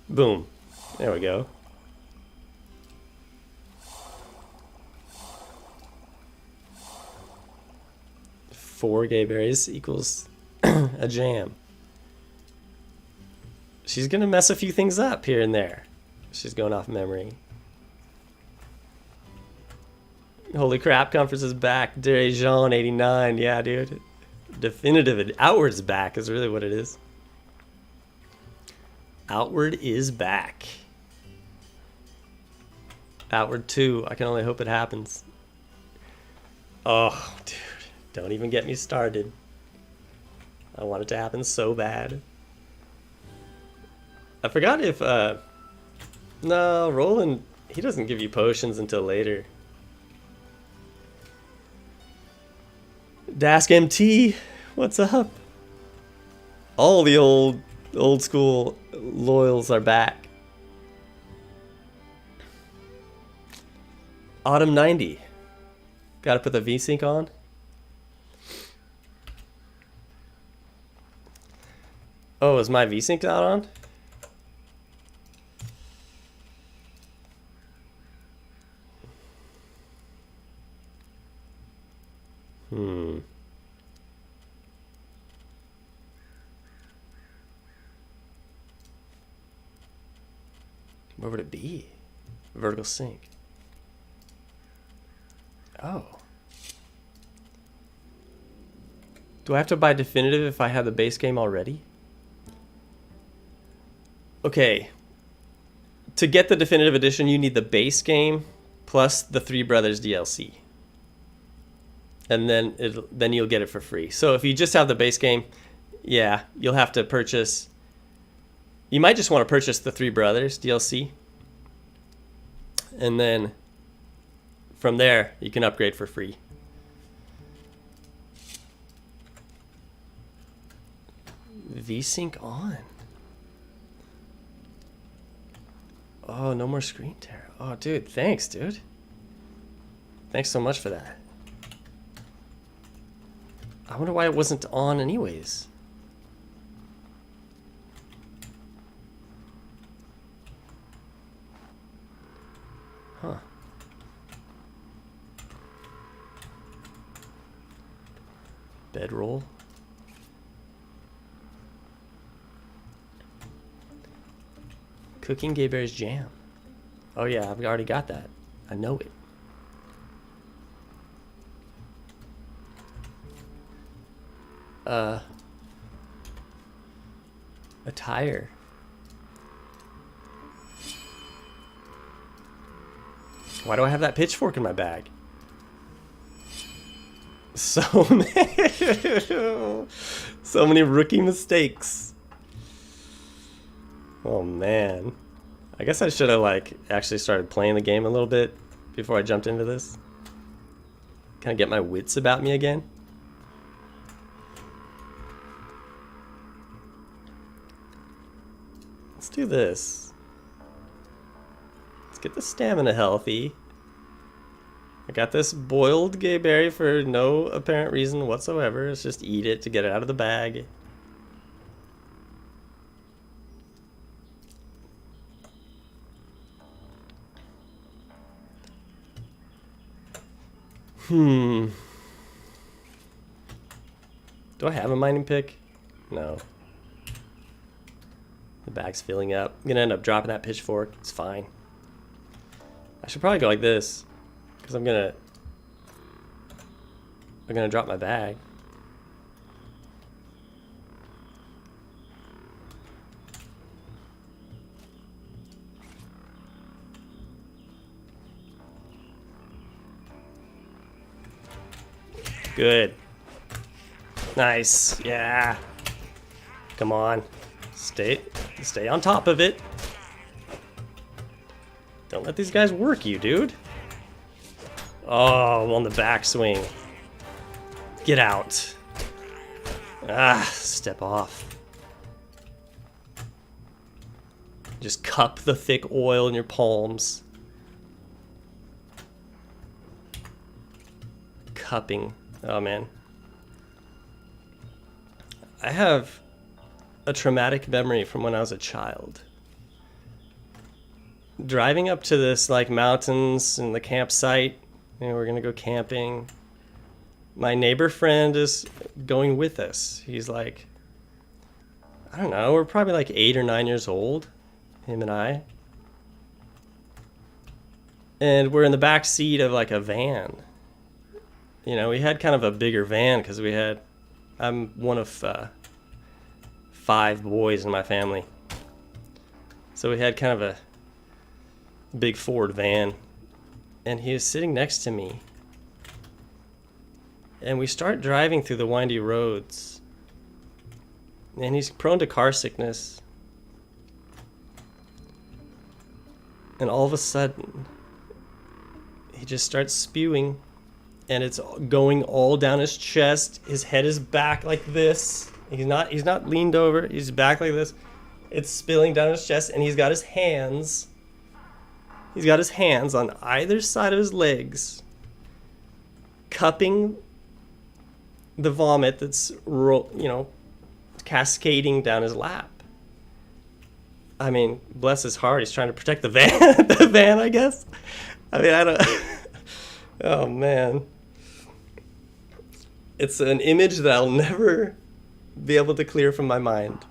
Speaker 1: Boom. There we go. 4 gay berries equals a jam. She's gonna mess a few things up here and there. She's going off memory. Holy crap, conference is back. Derejean 89, yeah, dude. Definitive. Outward's back is really what it is. Outward is back. Outward 2. I can only hope it happens. Oh, dude. Don't even get me started. I want it to happen so bad. I forgot if, no, Roland, he doesn't give you potions until later. Dask MT, what's up? All the old school loyals are back. Autumn 90. Gotta put the VSync on. Oh, is my VSync not on? Where would it be? Vertical sync. Oh. Do I have to buy definitive if I have the base game already? Okay. To get the definitive edition, you need the base game plus the Three Brothers DLC. And then you'll get it for free. So if you just have the base game, yeah, you'll have to purchase. You might just want to purchase the Three Brothers DLC. And then from there, you can upgrade for free. VSync on. Oh, no more screen tear. Oh, dude, thanks, dude. Thanks so much for that. I wonder why it wasn't on anyways. Huh. Bedroll. Cooking Gayberry's jam. Oh yeah, I've already got that. I know it. Attire. Why do I have that pitchfork in my bag? So many rookie mistakes. Oh man. I guess I should have like actually started playing the game a little bit before I jumped into this. Kind of get my wits about me again. Let's do this. Let's get the stamina healthy. I got this boiled gayberry for no apparent reason whatsoever. Let's just eat it to get it out of the bag. Do I have a mining pick? No. The bag's filling up. I'm gonna end up dropping that pitchfork. It's fine. I should probably go like this, because I'm gonna drop my bag. Good. Nice. Yeah. Come on. Stay on top of it. Don't let these guys work you, dude. Oh, I'm on the backswing. Get out. Ah, step off. Just cup the thick oil in your palms. Cupping. Oh, man. I have a traumatic memory from when I was a child. Driving up to this, like, mountains and the campsite. You know, we're gonna go camping. My neighbor friend is going with us. He's like, I don't know, we're probably like 8 or 9 years old, him and I. And we're in the back seat of like a van. You know, we had kind of a bigger van because I'm one of 5 boys in my family. So we had kind of a big Ford van. And he was sitting next to me. And we start driving through the windy roads. And he's prone to car sickness. And all of a sudden, he just starts spewing. And it's going all down his chest. His head is back like this. He's not leaned over. He's back like this. It's spilling down his chest, and he's got his hands. He's got his hands on either side of his legs, cupping the vomit that's, cascading down his lap. I mean, bless his heart, he's trying to protect the van. The van, I guess. I mean, I don't. Oh man, it's an image that I'll never be able to clear from my mind.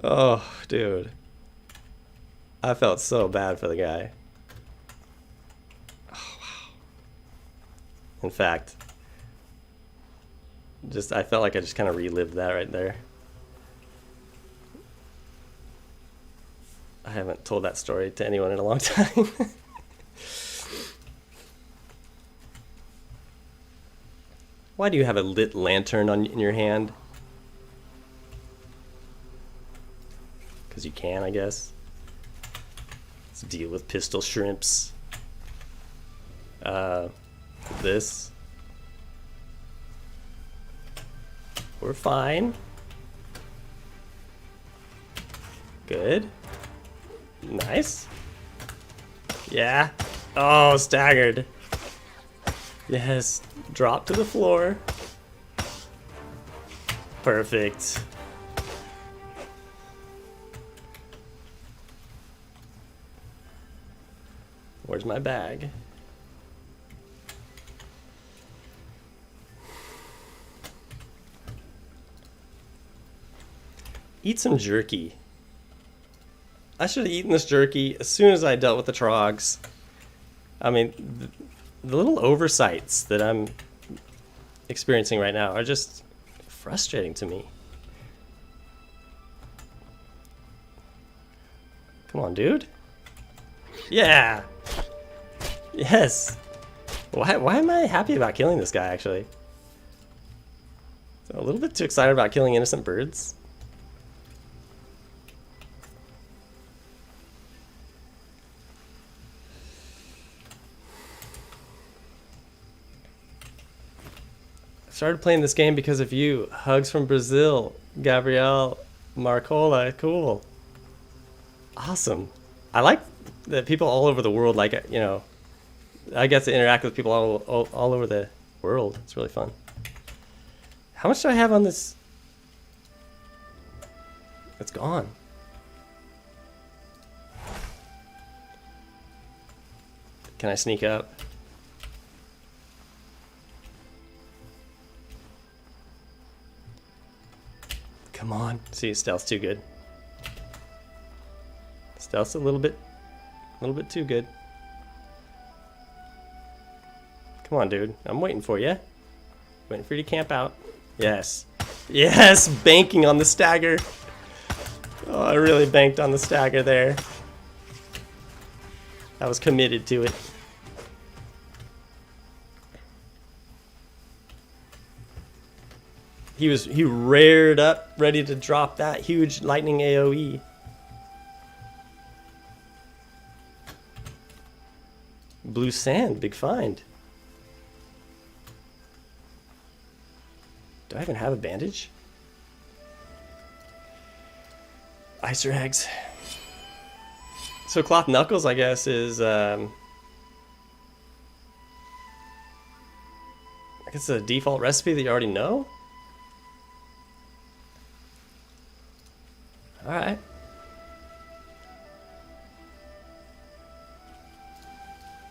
Speaker 1: Oh, dude. I felt so bad for the guy. Oh, wow. In fact, I felt like I just kind of relived that right there. I haven't told that story to anyone in a long time. Why do you have a lit lantern in your hand? Because you can, I guess. Let's deal with pistol shrimps. This. We're fine. Good. Nice. Yeah. Oh, staggered. Yes. Drop to the floor. Perfect. Where's my bag? Eat some jerky. I should have eaten this jerky as soon as I dealt with the trogs. I mean, the little oversights that I'm experiencing right now are just frustrating to me. Come on, dude. Yeah. Yes. Why am I happy about killing this guy, actually? So a little bit too excited about killing innocent birds. I started playing this game because of you. Hugs from Brazil. Gabriel Marcola. Cool. Awesome. I like that people all over the world, like, you know, I get to interact with people all over the world. It's really fun. How much do I have on this? It's gone. Can I sneak up? Come on. See, stealth's too good. Stealth's a little bit too good. Come on, dude. I'm waiting for you. Waiting for you to camp out. Yes. Yes! Banking on the stagger. Oh, I really banked on the stagger there. I was committed to it. He reared up, ready to drop that huge lightning AoE. Blue sand, big find. Do I even have a bandage? Ice rags. So cloth knuckles, I guess, is I guess a default recipe that you already know. All right.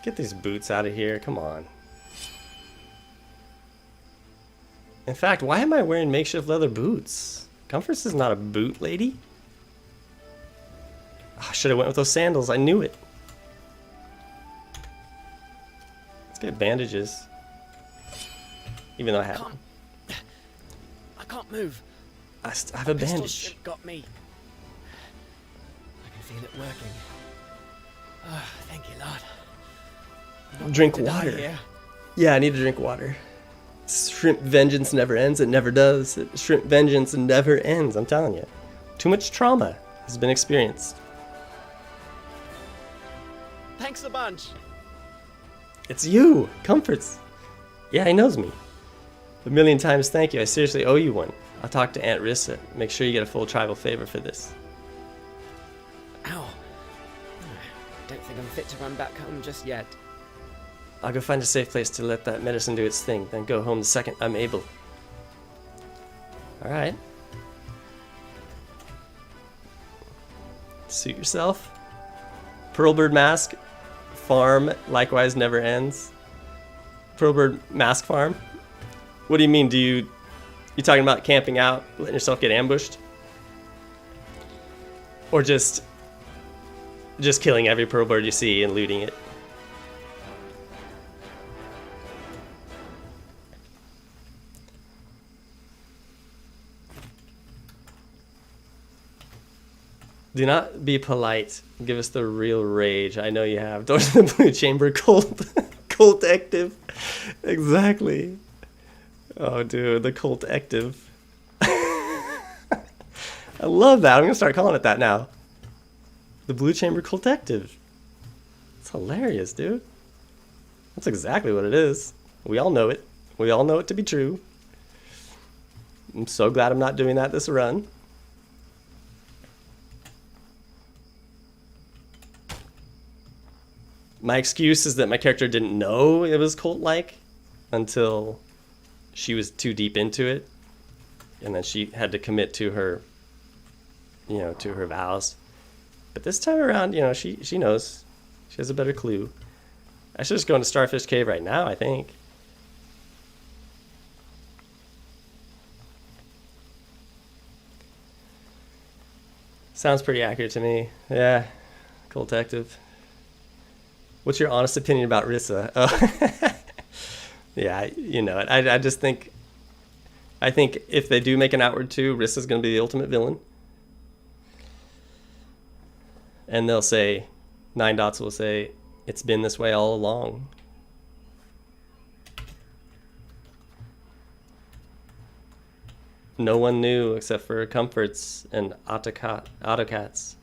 Speaker 1: Get these boots out of here. Come on. In fact, why am I wearing makeshift leather boots? Comforts is not a boot lady. Oh, I should have went with those sandals. I knew it. Let's get bandages. Even though I have...
Speaker 9: I can't move.
Speaker 1: I have a bandage.
Speaker 9: Ship got me. I can feel it working. Oh, thank you, Lord.
Speaker 1: Drink water. Yeah, I need to drink water. Shrimp vengeance never ends. It never does. Shrimp vengeance never ends. I'm telling you. Too much trauma has been experienced.
Speaker 9: Thanks a bunch.
Speaker 1: It's you, Comforts. Yeah, he knows me. A million times thank you. I seriously owe you one. I'll talk to Aunt Rissa. Make sure you get a full tribal favor for this.
Speaker 9: Ow. Don't think I'm fit to run back home just yet.
Speaker 1: I'll go find a safe place to let that medicine do its thing, then go home the second I'm able. Alright. Suit yourself. Pearlbird Mask Farm likewise never ends. Pearlbird Mask Farm? What do you mean? You talking about camping out, letting yourself get ambushed? Or just killing every pearl bird you see and looting it? Do not be polite. Give us the real rage. I know you have. Doors to the Blue Chamber cult. Cult active. Exactly. Oh, dude, the cult active. I love that. I'm going to start calling it that now. The Blue Chamber cult active. It's hilarious, dude. That's exactly what it is. We all know it. We all know it to be true. I'm so glad I'm not doing that this run. My excuse is that my character didn't know it was cult-like until she was too deep into it, and then she had to commit to her, to her vows. But this time around, she knows. She has a better clue. I should just go into Starfish Cave right now, I think. Sounds pretty accurate to me. Yeah, cult active. What's your honest opinion about Rissa? Oh. Yeah, you know it. I just think... I think if they do make an Outward 2, Rissa's going to be the ultimate villain. And they'll say... Nine Dots will say, it's been this way all along. No one knew except for Comforts and Autocats.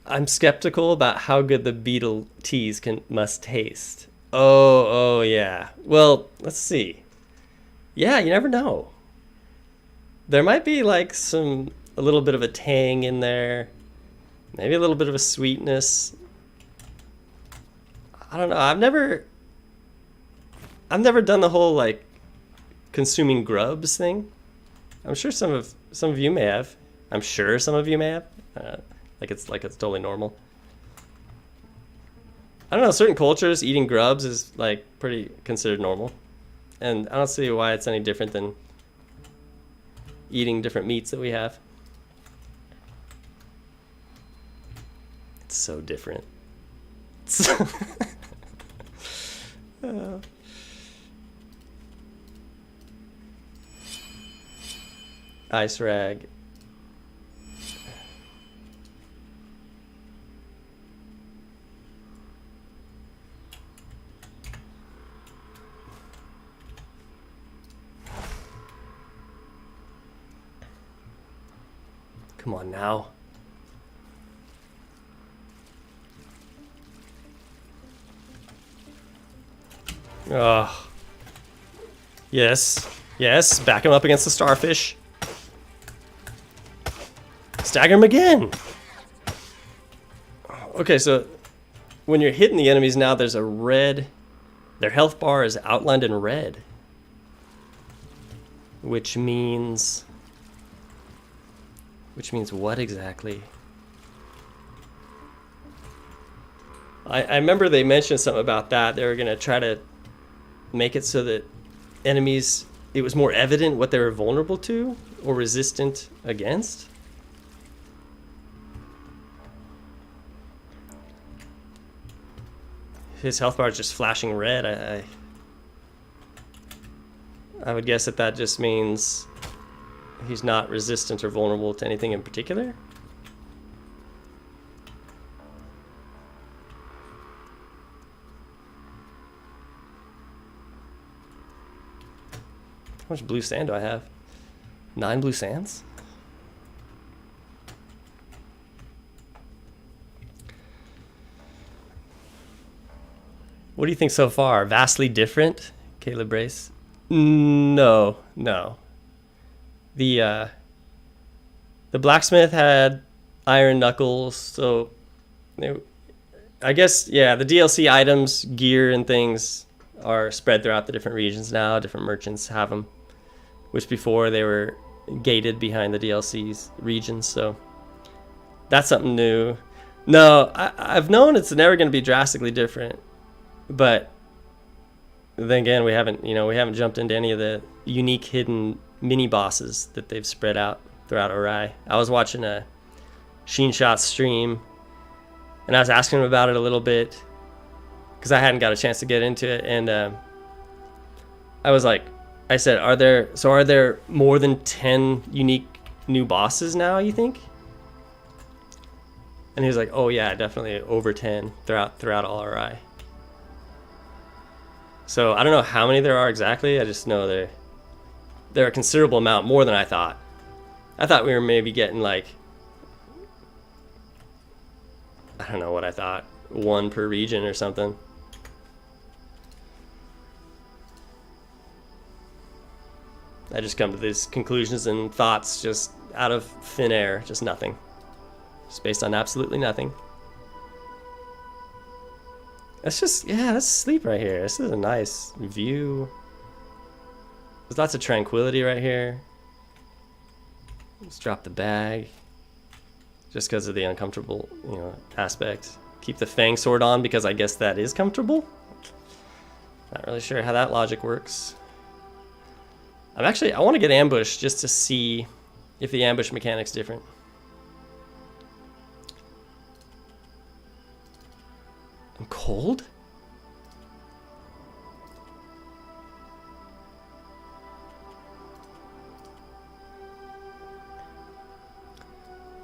Speaker 1: I'm skeptical about how good the beetle teas must taste. Oh yeah. Well, let's see. Yeah, you never know. There might be like a little bit of a tang in there. Maybe a little bit of a sweetness. I don't know. I've never done the whole like consuming grubs thing. I'm sure some of you may have. I'm sure some of you may have. Like it's totally normal. I don't know, certain cultures eating grubs is like pretty considered normal. And I don't see why it's any different than eating different meats that we have. It's so different. Ice rag. Come on now. Oh. Yes. Yes. Back him up against the starfish. Stagger him again. Okay, so when you're hitting the enemies now, there's a red... Their health bar is outlined in red. Which means... Which means what exactly? I remember they mentioned something about that. They were going to try to make it so that enemies, it was more evident what they were vulnerable to or resistant against. His health bar is just flashing red. I would guess that just means he's not resistant or vulnerable to anything in particular. much blue sand do I have? 9 blue sands? What do you think so far? Vastly different, Caleb Brace? No. The blacksmith had iron knuckles, so I guess, yeah, the DLC items, gear, and things are spread throughout the different regions now. Different merchants have them, which before they were gated behind the DLC's regions, so that's something new. No, I've known it's never going to be drastically different, but then again, we haven't jumped into any of the unique hidden mini bosses that they've spread out throughout Ori. I was watching a Sheen Shot stream, and I was asking him about it a little bit because I hadn't got a chance to get into it, and I said, are there more than 10 unique new bosses now, you think? And he was like, oh yeah, definitely over 10 throughout all Ori. So I don't know how many there are exactly. I just know there are a considerable amount, more than I thought. I thought we were maybe getting like, I don't know what I thought, 1 per region or something. I just come to these conclusions and thoughts just out of thin air, just nothing. Just based on absolutely nothing. Let's sleep right here. This is a nice view. There's lots of tranquility right here. Let's drop the bag. Just because of the uncomfortable, aspect. Keep the Fang Sword on because I guess that is comfortable. Not really sure how that logic works. I want to get ambushed just to see if the ambush mechanic's different. I'm cold?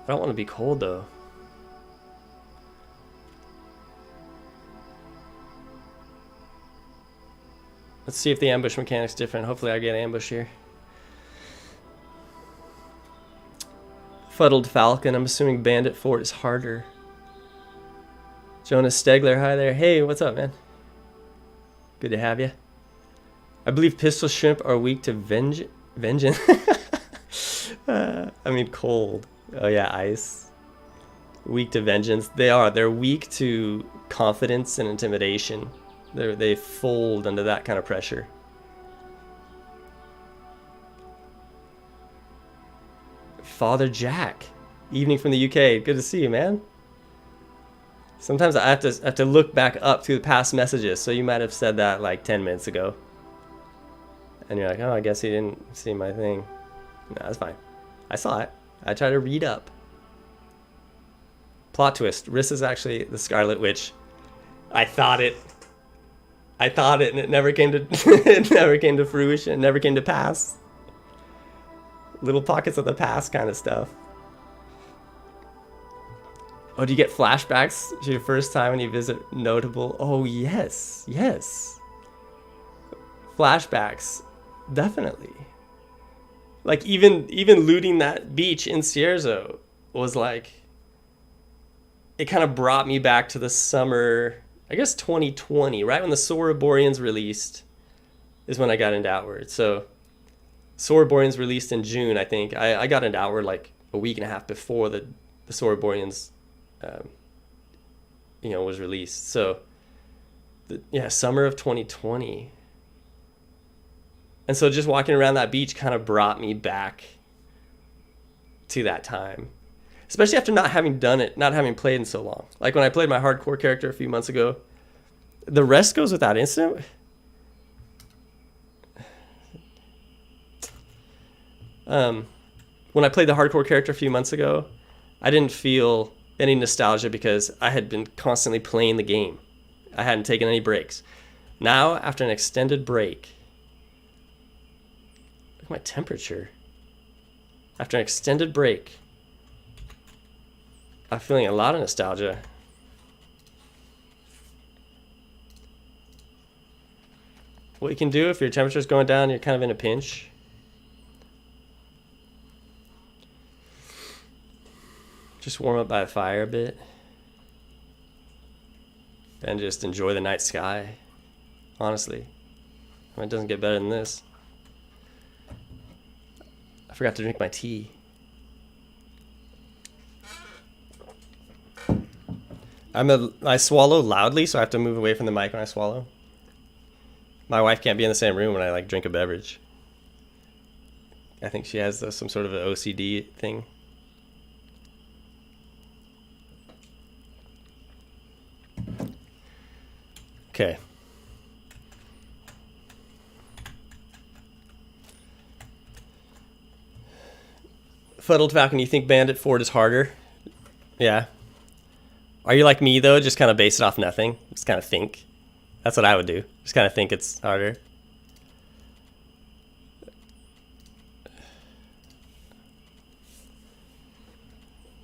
Speaker 1: I don't want to be cold though. Let's see if the ambush mechanic's different. Hopefully I get ambush here. Fuddled Falcon. I'm assuming Bandit Fort is harder. Jonas Stegler, hi there. Hey, what's up, man? Good to have you. I believe pistol shrimp are weak to vengeance. Cold. Oh yeah, ice. Weak to vengeance. They are. They're weak to confidence and intimidation. They fold under that kind of pressure. Father Jack. Evening from the UK. Good to see you, man. Sometimes I have to look back up through the past messages, so you might have said that like 10 minutes ago. And you're like, oh, I guess he didn't see my thing. No, that's fine. I saw it. I try to read up. Plot twist. Riss is actually the Scarlet Witch. I thought it, and it never came to it never came to fruition. It never came to pass. Little pockets of the past kind of stuff. Oh, do you get flashbacks to your first time when you visit notable? Oh, yes. Flashbacks. Definitely. Like, even looting that beach in Cierzo was like... It kind of brought me back to the summer, I guess 2020, right when the Sauroborians released is when I got into Outward. So, Sauroborians released in June, I think. I got into Outward like a week and a half before the Sauroborians... was released. So, summer of 2020. And so just walking around that beach kind of brought me back to that time. Especially after not having done it, not having played in so long. Like when I played my hardcore character a few months ago, the rest goes without incident. When I played the hardcore character a few months ago, I didn't feel any nostalgia because I had been constantly playing the game. I hadn't taken any breaks. Now, after an extended break, look at my temperature. After an extended break, I'm feeling a lot of nostalgia. What you can do if your temperature's going down, you're kind of in a pinch. Just warm up by a fire a bit. And just enjoy the night sky. Honestly. I mean, it doesn't get better than this. I forgot to drink my tea. I swallow loudly, so I have to move away from the mic when I swallow. My wife can't be in the same room when I like drink a beverage. I think she has some sort of an OCD thing. Okay. Fuddled Falcon, you think Bandit Ford is harder? Yeah. Are you like me, though? Just kind of base it off nothing? Just kind of think? That's what I would do. Just kind of think it's harder.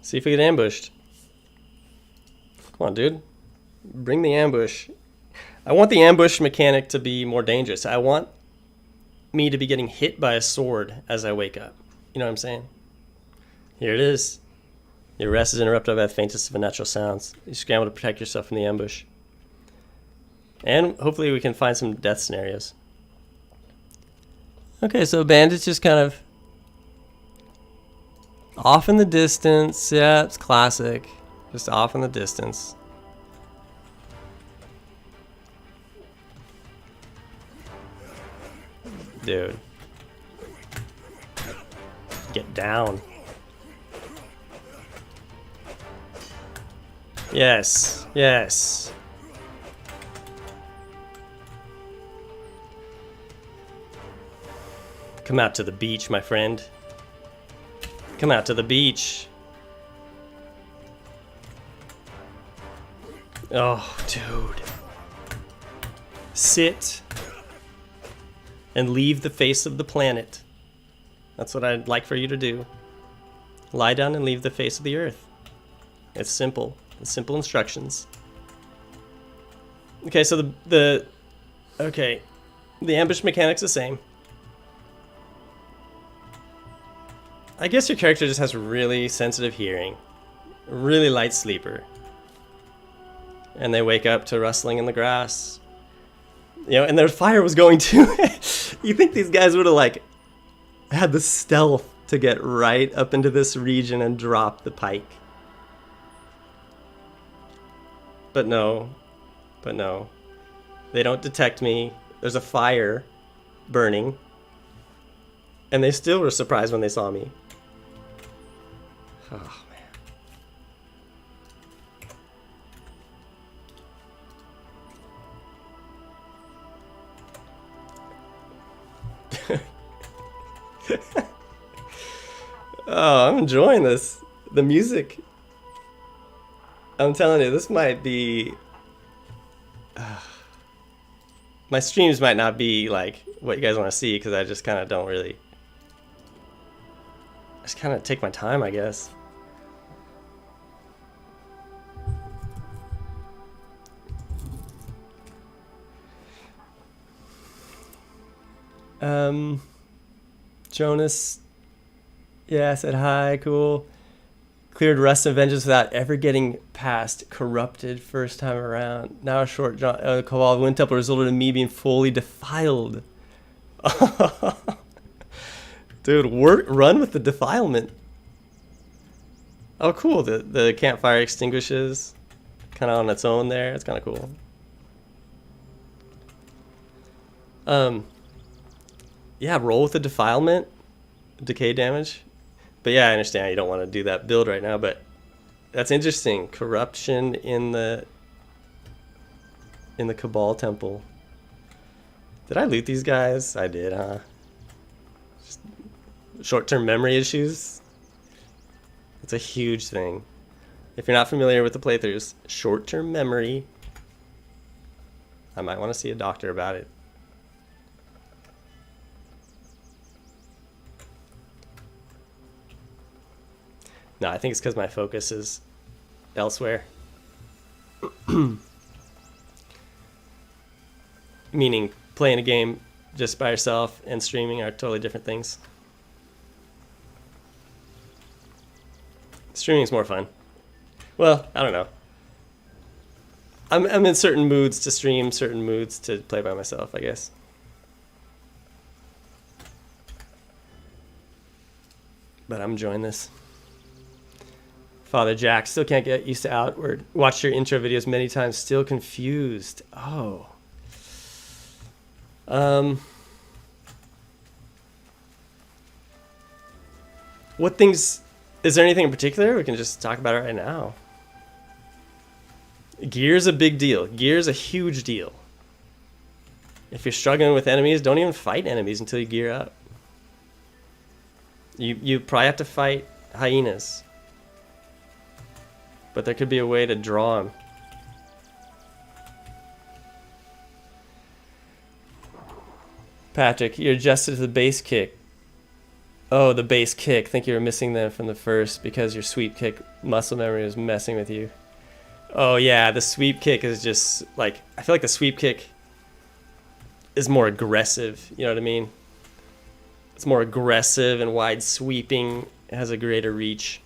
Speaker 1: See if we get ambushed. Come on, dude. Bring the ambush. I want the ambush mechanic to be more dangerous. I want me to be getting hit by a sword as I wake up. You know what I'm saying? Here it is. Your rest is interrupted by the faintest of unnatural sounds. You scramble to protect yourself from the ambush. And hopefully we can find some death scenarios. Okay, so Bandit's just kind of off in the distance. Yeah, it's classic. Just off in the distance. Dude. Get down. Yes, yes. Come out to the beach, my friend. Come out to the beach. Oh, dude. Sit and leave the face of the planet. That's what I'd like for you to do. Lie down and leave the face of the earth. It's simple. It's simple instructions. Okay, so the ambush mechanic's the same. I guess your character just has really sensitive hearing. Really light sleeper. And they wake up to rustling in the grass. You know, and their fire was going too. You think these guys would have like had the stealth to get right up into this region and drop the pike. But no. But no. They don't detect me. There's a fire burning. And they still were surprised when they saw me. Oh, man. Oh, I'm enjoying this. The music. I'm telling you, this might be... my streams might not be like what you guys want to see because I just kind of don't really... I just kind of take my time, I guess. Jonas, yeah, said hi, cool. Cleared Rust and Vengeance without ever getting past Corrupted first time around. Now a short Cabal Wind Temple resulted in me being fully defiled. Dude, run with the defilement. Oh, cool. The campfire extinguishes kind of on its own there. It's kind of cool. Yeah, roll with the defilement, decay damage. But yeah, I understand you don't want to do that build right now, but that's interesting. Corruption in the Cabal Temple. Did I loot these guys? I did, huh? Just short-term memory issues. It's a huge thing. If you're not familiar with the playthroughs, short-term memory. I might want to see a doctor about it. No, I think it's because my focus is elsewhere. Meaning playing a game just by yourself and streaming are totally different things. Streaming's more fun. Well, I don't know. I'm in certain moods to stream, certain moods to play by myself, I guess. But I'm enjoying this. Father Jack, still can't get used to Outward. Watched your intro videos many times, still confused. Oh. What things... Is there anything in particular? We can just talk about it right now. Gear's a big deal. Gear's a huge deal. If you're struggling with enemies, don't even fight enemies until you gear up. You probably have to fight hyenas. But there could be a way to draw them. Patrick, you're adjusted to the base kick. Oh, the base kick. Think you were missing them from the first because your sweep kick muscle memory was messing with you. Oh yeah, the sweep kick is just like, I feel like the sweep kick is more aggressive, you know what I mean? It's more aggressive and wide sweeping. It has a greater reach.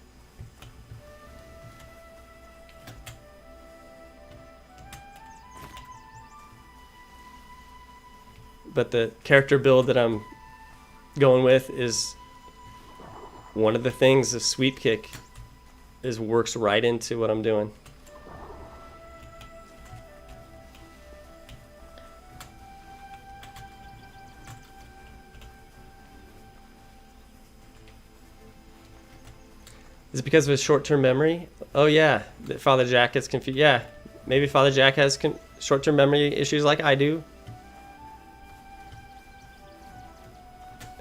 Speaker 1: But the character build that I'm going with is one of the things. The sweep kick works right into what I'm doing. Is it because of his short-term memory? Oh yeah, that Father Jack gets confused. Yeah, maybe Father Jack has short-term memory issues like I do.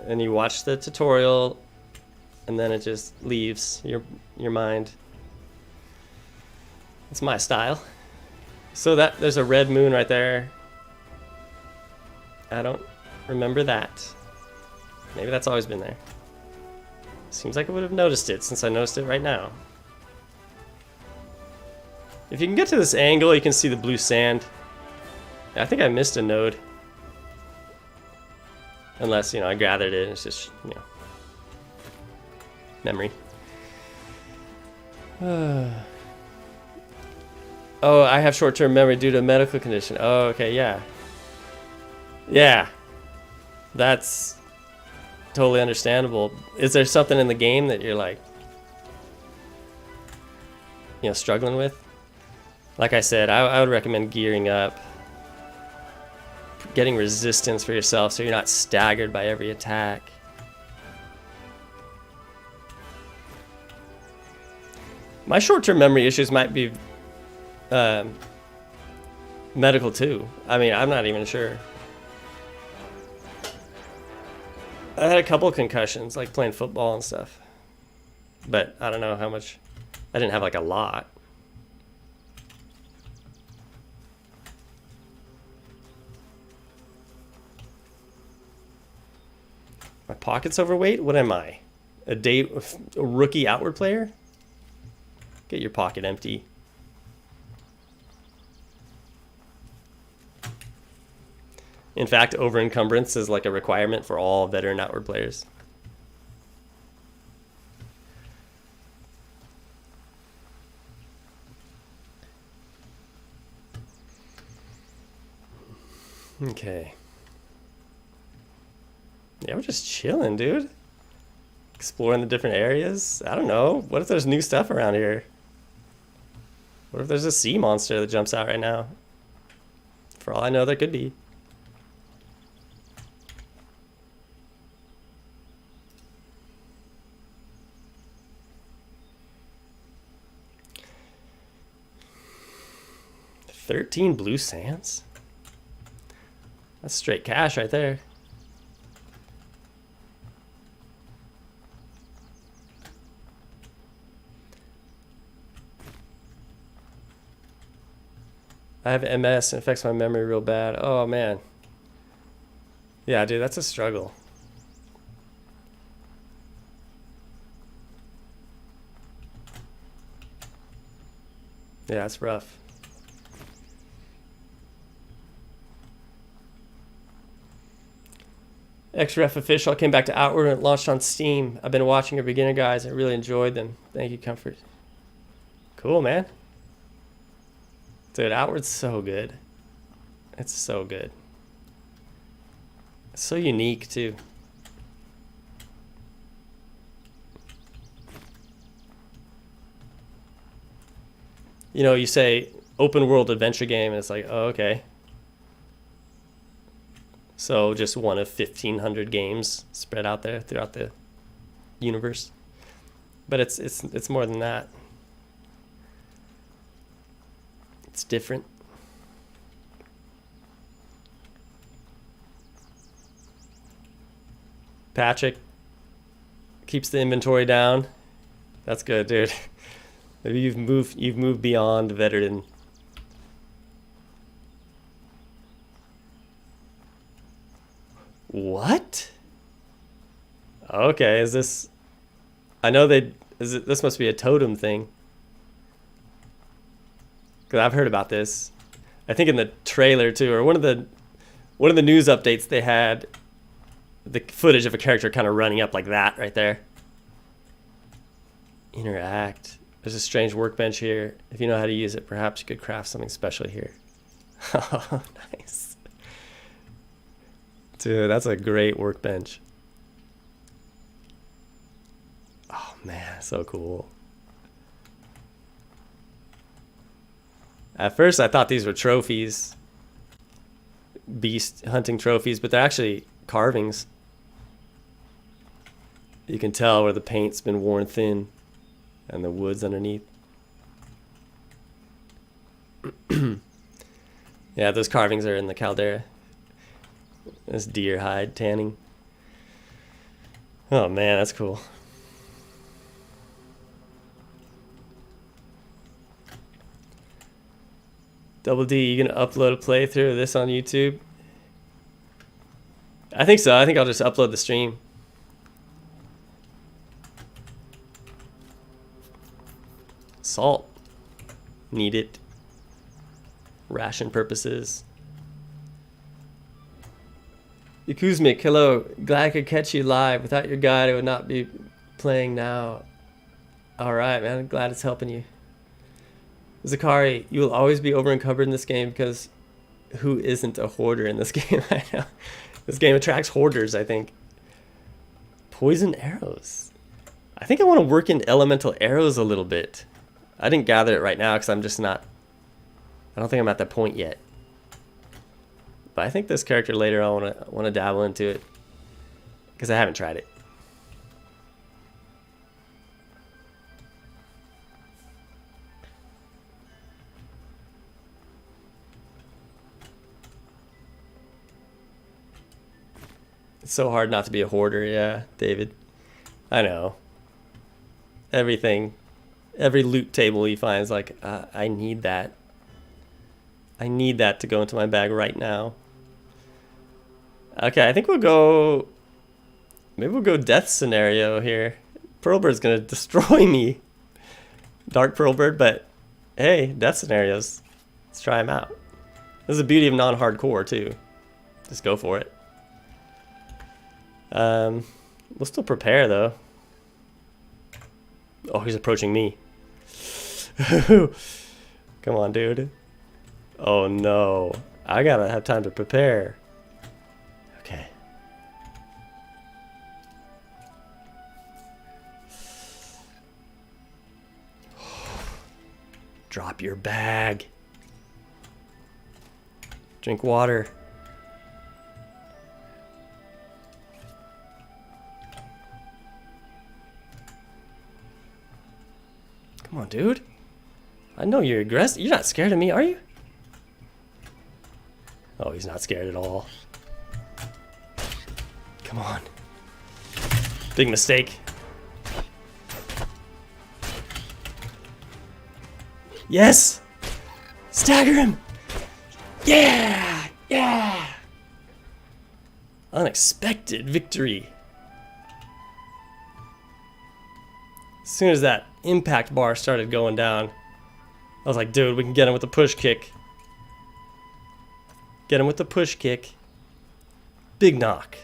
Speaker 1: And you watch the tutorial, and then it just leaves your mind. It's my style. So there's a red moon right there. I don't remember that. Maybe that's always been there. Seems like I would have noticed it since I noticed it right now. If you can get to this angle, you can see the blue sand. I think I missed a node. Unless, I gathered it. It's just, memory. Oh, I have short-term memory due to a medical condition. Oh, okay, yeah. Yeah. That's totally understandable. Is there something in the game that you're like, struggling with? Like I said, I would recommend gearing up. Getting resistance for yourself so you're not staggered by every attack. My short-term memory issues might be medical too. I mean, I'm not even sure. I had a couple of concussions, like playing football and stuff. But I don't know how much. I didn't have like a lot. My pocket's overweight? What am I? A rookie Outward player? Get your pocket empty. In fact, over-encumbrance is like a requirement for all veteran Outward players. Okay. Yeah, we're just chilling, dude. Exploring the different areas. I don't know. What if there's new stuff around here? What if there's a sea monster that jumps out right now? For all I know, there could be. $13 blue sands? That's straight cash right there. I have MS and it affects my memory real bad. Oh man. Yeah, dude, that's a struggle. Yeah, it's rough. XREF official. I came back to Outward and it launched on Steam. I've been watching your beginner guys. I really enjoyed them. Thank you, Comfort. Cool, man. Dude, Outward's so good. It's so good. It's so unique, too. You know, you say open world adventure game, and it's like, oh, okay. So just one of 1,500 games spread out there throughout the universe. But it's more than that. It's different. Patrick keeps the inventory down. That's good, dude. Maybe you've moved beyond veteran. What? Okay, is this? I know this must be a totem thing. Cause I've heard about this. I think in the trailer too, or one of the news updates they had the footage of a character kind of running up like that right there. Interact. There's a strange workbench here. If you know how to use it, perhaps you could craft something special here. Oh, nice. Dude, that's a great workbench. Oh man, so cool. At first I thought these were trophies. Beast hunting trophies, but they're actually carvings. You can tell where the paint's been worn thin and the wood's underneath. Yeah, those carvings are in the caldera. This deer hide tanning. Oh man, that's cool. Double D, you gonna upload a playthrough of this on YouTube? I think so. I think I'll just upload the stream. Salt. Need it. Ration purposes. Yakuzmik, hello. Glad I could catch you live. Without your guide, I would not be playing now. Alright, man. I'm glad it's helping you. Zakari, you will always be over encumbered in this game because who isn't a hoarder in this game? I know. This game attracts hoarders, I think. Poison arrows. I think I want to work in elemental arrows a little bit. I didn't gather it right now because I'm just not... I don't think I'm at that point yet. But I think this character later I want to dabble into it because I haven't tried it. It's so hard not to be a hoarder, yeah, David. I know. Everything, every loot table he finds, like, I need that. I need that to go into my bag right now. Okay, I think we'll go... Maybe we'll go death scenario here. Pearlbird's gonna destroy me. Dark Pearlbird, but hey, death scenarios. Let's try them out. This is the beauty of non-hardcore, too. Just go for it. We'll still prepare, though. Oh, he's approaching me. Come on, dude. Oh, no. I gotta have time to prepare. Okay. Drop your bag. Drink water. Come on, dude. I know you're aggressive. You're not scared of me, are you? Oh, he's not scared at all. Come on. Big mistake. Yes! Stagger him! Yeah! Yeah! Unexpected victory. As soon as that impact bar started going down, I was like, dude, we can get him with the push kick. Get him with the push kick. Big knock.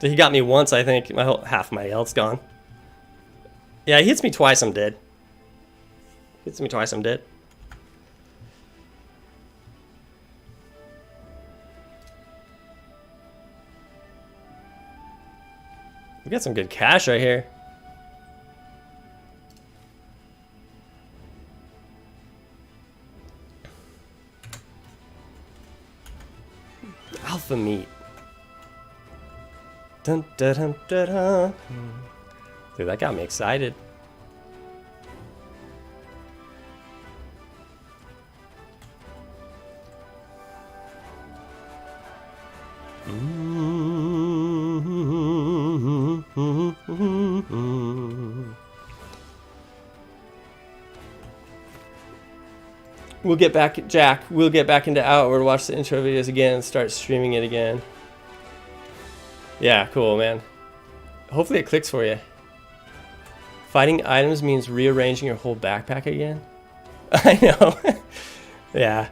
Speaker 1: He got me once, I think. My whole half my health's gone. Yeah, he hits me twice, I'm dead. Hits me twice, I'm dead. We got some good cash right here. Alpha meat. Dun, dun, dun, dun, dun. Dude, that got me excited. We'll get back, Jack. We'll get back into Outward, watch the intro videos again, and start streaming it again. Yeah, cool, man. Hopefully it clicks for you. Fighting items means rearranging your whole backpack again. I know. Yeah.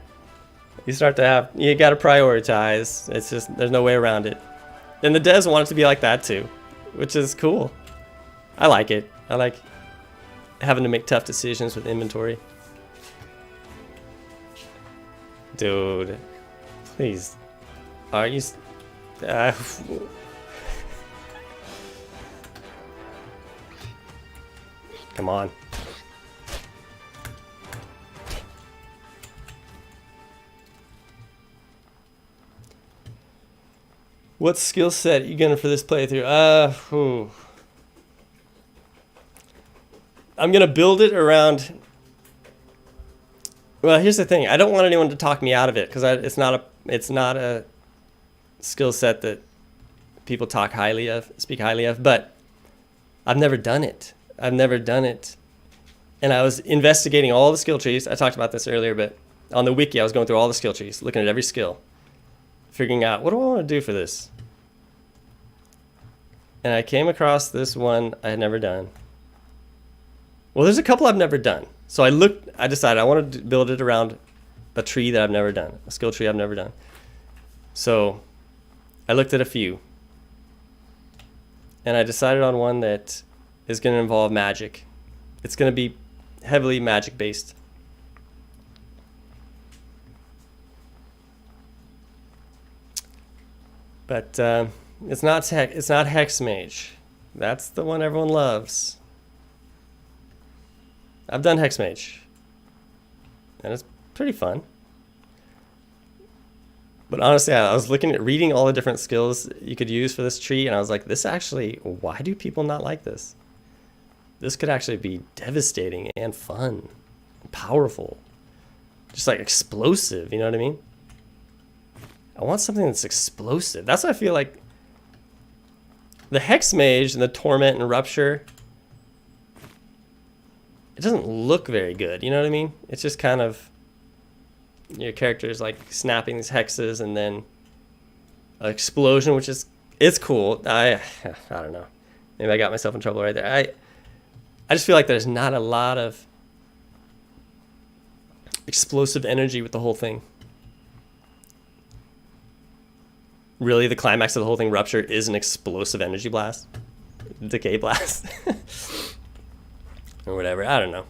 Speaker 1: You start to have, you gotta prioritize. It's just, there's no way around it. And the devs want it to be like that too, which is cool. I like it. I like having to make tough decisions with inventory. Dude, please. Are you... Come on. What skill set are you gonna for this playthrough? I'm gonna build it around... Well, here's the thing. I don't want anyone to talk me out of it because it's not a skill set that people speak highly of. But I've never done it. And I was investigating all the skill trees. I talked about this earlier, but on the wiki, I was going through all the skill trees, looking at every skill, figuring out what do I want to do for this. And I came across this one I had never done. Well, there's a couple I've never done. So I decided I wanted to build it around a tree that I've never done, a skill tree I've never done. So I looked at a few. And I decided on one that is going to involve magic. It's going to be heavily magic based. But it's not Hex Mage. That's the one everyone loves. I've done Hex Mage, and it's pretty fun. But honestly, I was reading all the different skills you could use for this tree, and I was like, this actually, why do people not like this? This could actually be devastating and fun, and powerful, just like explosive, you know what I mean? I want something that's explosive. That's what I feel like. The Hex Mage and the Torment and Rupture, it doesn't look very good, you know what I mean? It's just kind of your character is like snapping these hexes and then an explosion, which is it's cool. I don't know. Maybe I got myself in trouble right there. I just feel like there's not a lot of explosive energy with the whole thing. Really, the climax of the whole thing, Rupture, is an explosive energy blast. Decay blast. Or whatever. I don't know.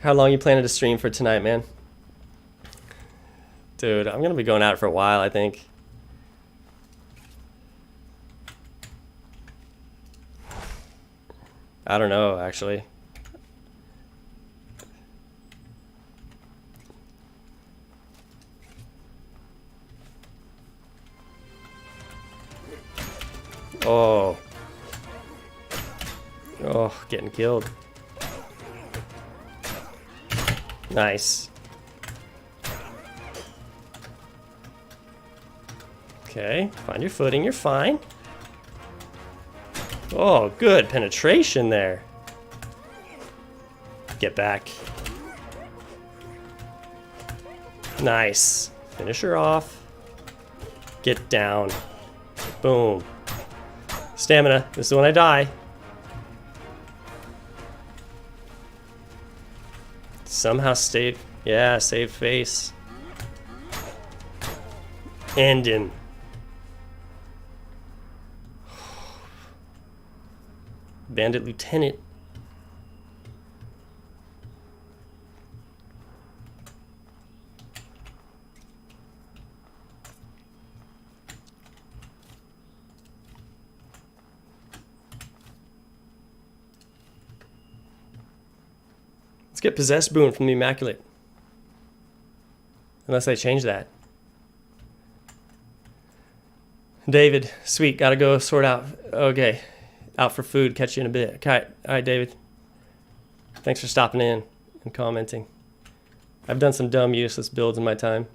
Speaker 1: How long you planning to stream for tonight, man? Dude, I'm going to be going out for a while, I think. I don't know, actually. Oh. Oh, getting killed. Nice. Okay, find your footing, you're fine. Oh, good penetration there. Get back. Nice. Finish her off. Get down. Boom. Stamina. This is when I die. Somehow stayed. Yeah, save face. Ending. Bandit Lieutenant. Let's get Possessed Boon from the Immaculate. Unless I change that. David, sweet, gotta go sort out. Okay, out for food, catch you in a bit. Okay, all right, David. Thanks for stopping in and commenting. I've done some dumb, useless builds in my time.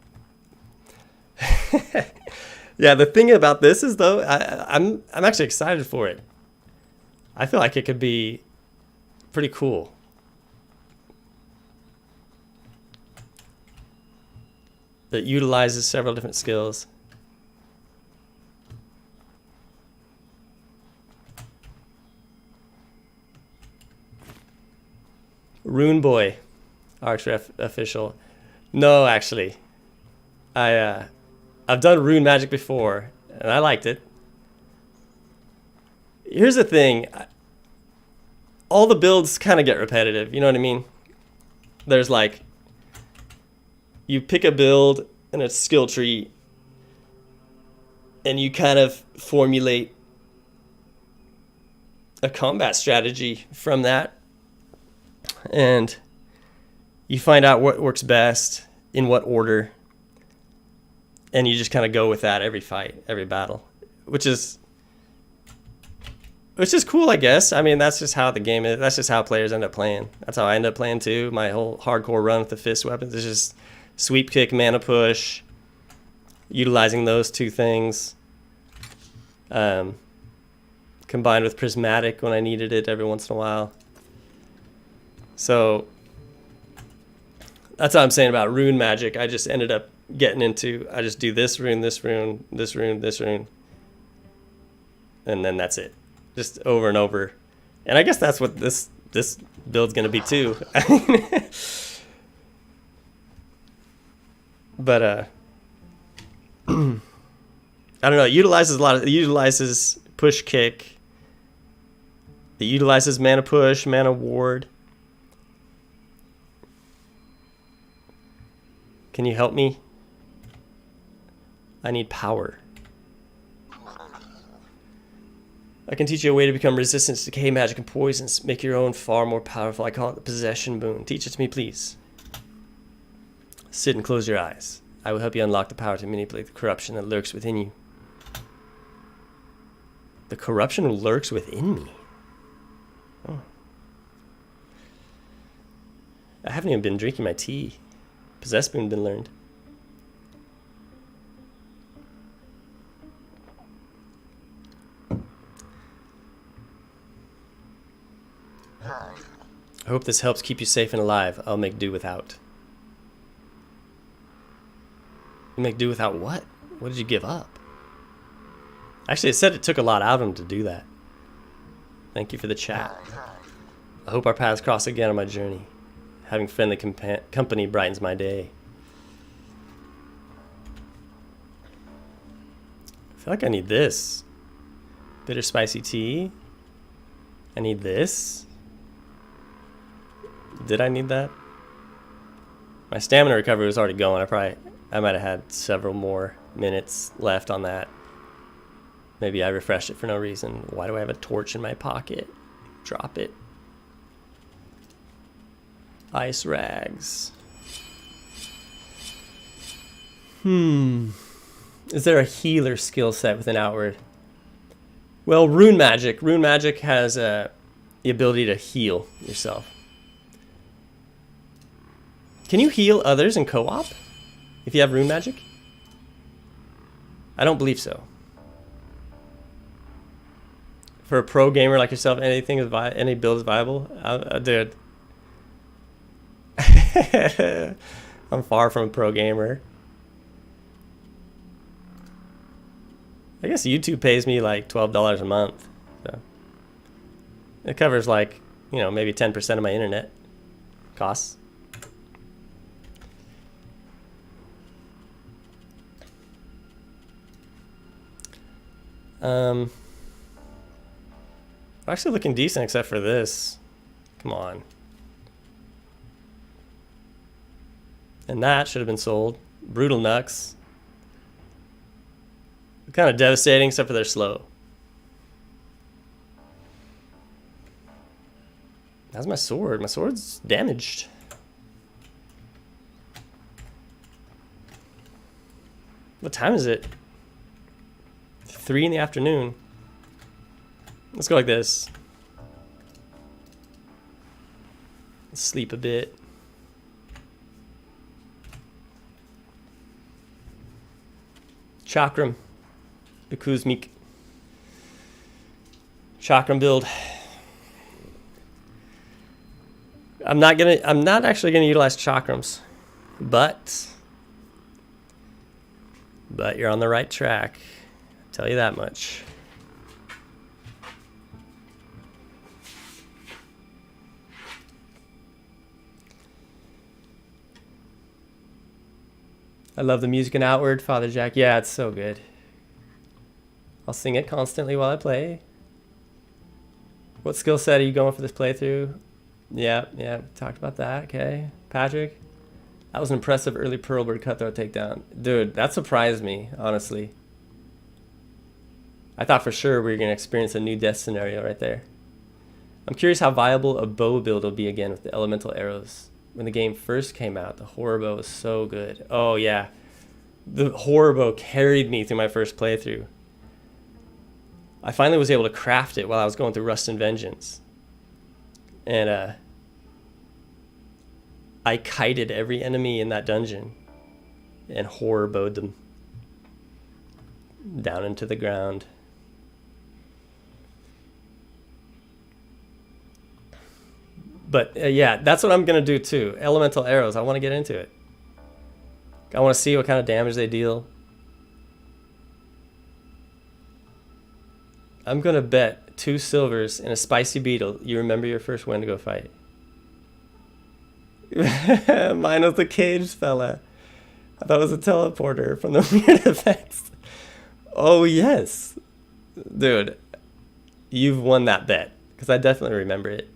Speaker 1: Yeah, the thing about this is, though, I'm actually excited for it. I feel like it could be pretty cool. That utilizes several different skills. Rune Boy, Archref official. No, actually, I've done rune magic before, and I liked it. Here's the thing: all the builds kind of get repetitive. You know what I mean? There's like, you pick a build and a skill tree, and you kind of formulate a combat strategy from that. And you find out what works best, in what order, and you just kind of go with that every fight, every battle, which is cool, I guess. I mean, that's just how the game is. That's just how players end up playing. That's how I end up playing too. My whole hardcore run with the fist weapons is just sweep kick, mana push, utilizing those two things, combined with prismatic when I needed it every once in a while. So that's what I'm saying about rune magic. I just ended up getting into, I just do this rune, this rune, this rune, this rune, and then that's it, just over and over. And I guess that's what this build's gonna be too. But I don't know. It utilizes push kick. It utilizes mana push, mana ward. Can you help me? I need power. I can teach you a way to become resistant to decay, magic, and poisons. Make your own far more powerful. I call it the possession boon. Teach it to me, please. Sit and close your eyes. I will help you unlock the power to manipulate the corruption that lurks within you. The corruption lurks within me. Oh. I haven't even been drinking my tea. Possessed boon been learned. I hope this helps keep you safe and alive. I'll make do without. You make do without what? What did you give up? Actually, it said it took a lot out of him to do that. Thank you for the chat. I hope our paths cross again on my journey. Having friendly company brightens my day. I feel like I need this. Bitter spicy tea. I need this. Did I need that? My stamina recovery was already going. I might have had several more minutes left on that. Maybe I refreshed it for no reason. Why do I have a torch in my pocket? Drop it. Ice rags. Is there a healer skill set within Outward? Well, rune magic. Rune magic has the ability to heal yourself. Can you heal others in co-op if you have rune magic? I don't believe so. For a pro gamer like yourself, any build is viable. Dude, I'm far from a pro gamer. I guess YouTube pays me like $12 a month, so it covers like, maybe 10% of my internet costs. Actually looking decent except for this. Come on. And that should have been sold. Brutal Nux. Kind of devastating except for they're slow. How's my sword? My sword's damaged. What time is it? 3 in the afternoon. Let's go like this. Sleep a bit. Chakram. Kuzmik. Chakram build. I'm not actually gonna utilize chakrams, but you're on the right track. I'll tell you that much. I love the music in Outward, Father Jack. Yeah, it's so good. I'll sing it constantly while I play. What skill set are you going for this playthrough? Yeah, talked about that. Okay. Patrick? That was an impressive early Pearlbird cutthroat takedown. Dude, that surprised me, honestly. I thought for sure we were going to experience a new death scenario right there. I'm curious how viable a bow build will be again with the elemental arrows. When the game first came out, the horror bow was so good. Oh, yeah. The horror bow carried me through my first playthrough. I finally was able to craft it while I was going through Rust and Vengeance. And I kited every enemy in that dungeon and horror bowed them down into the ground. But yeah, that's what I'm going to do too. Elemental arrows, I want to get into it. I want to see what kind of damage they deal. I'm going to bet 2 silvers and a spicy beetle. You remember your first Wendigo fight. Mine was the caged fella. I thought it was a teleporter from the weird effects. Oh, yes. Dude, you've won that bet. Because I definitely remember it.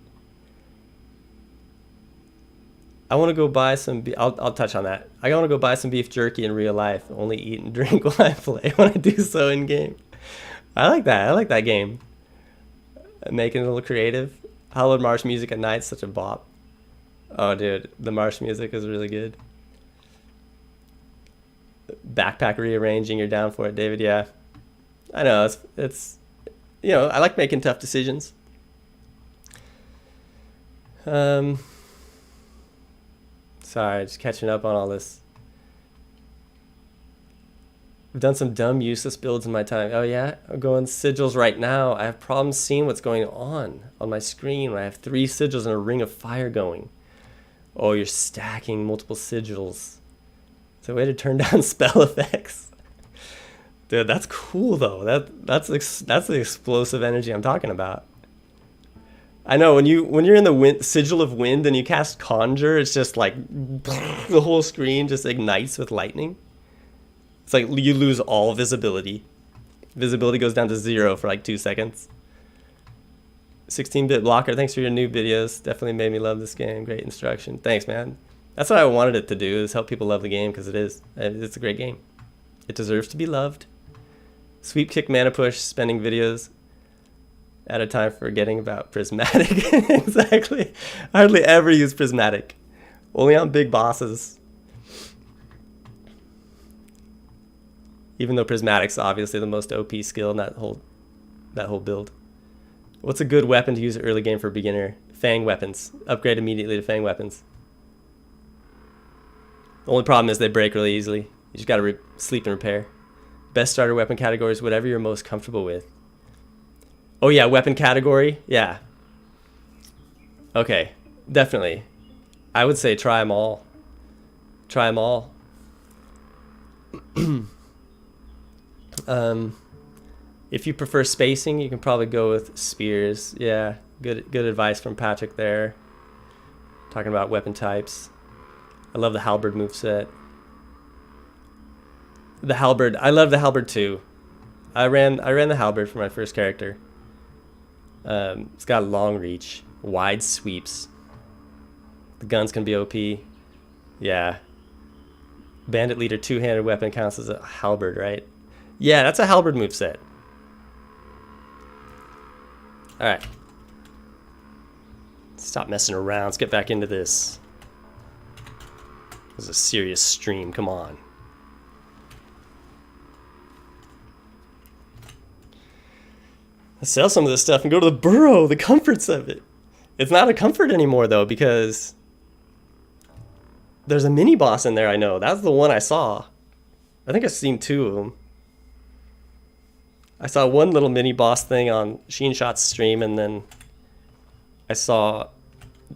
Speaker 1: I want to go buy some... I'll touch on that. I want to go buy some beef jerky in real life. Only eat and drink while I play when I do so in game. I like that. I like that game. Making it a little creative. Hallowed Marsh music at night, such a bop. Oh, dude. The Marsh music is really good. Backpack rearranging. You're down for it, David. Yeah. I know. It's you know, I like making tough decisions. Sorry, just catching up on all this. I've done some dumb, useless builds in my time. Oh yeah? I'm going sigils right now. I have problems seeing what's going on my screen when I have 3 sigils and a ring of fire going. Oh, you're stacking multiple sigils. It's a way to turn down spell effects. Dude, that's cool though. That's the explosive energy I'm talking about. I know when you're in the sigil of wind and you cast conjure, it's just like the whole screen just ignites with lightning. It's like you lose all visibility. Visibility goes down to 0 for like 2 seconds. 16-bit blocker, thanks for your new videos. Definitely made me love this game. Great instruction. Thanks, man. That's what I wanted it to do, is help people love the game, because it is. It's a great game. It deserves to be loved. Sweep kick mana push, spending videos at a time forgetting about prismatic. Exactly. I hardly ever use prismatic. Only on big bosses. Even though prismatic's obviously the most OP skill in that whole build. What's a good weapon to use early game for a beginner? Fang weapons. Upgrade immediately to Fang weapons. The only problem is they break really easily. You just gotta sleep and repair. Best starter weapon categories, whatever you're most comfortable with. Oh yeah, weapon category? Yeah. Okay, definitely. I would say try them all. Try them all. If you prefer spacing, you can probably go with spears. Yeah, good advice from Patrick there. Talking about weapon types. I love the halberd moveset. The halberd, I love the halberd too. I ran the halberd for my first character. It's got long reach, wide sweeps. The guns can be OP. Yeah. Bandit leader two-handed weapon counts as a halberd, right? Yeah, that's a halberd moveset. Alright. Stop messing around. Let's get back into this. This is a serious stream. Come on. Let's sell some of this stuff and go to the burrow. The comforts of it. It's not a comfort anymore, though, because there's a mini boss in there, I know. That's the one I saw. I think I've seen 2 of them. I saw one little mini boss thing on Sheen Shot's stream, and then I saw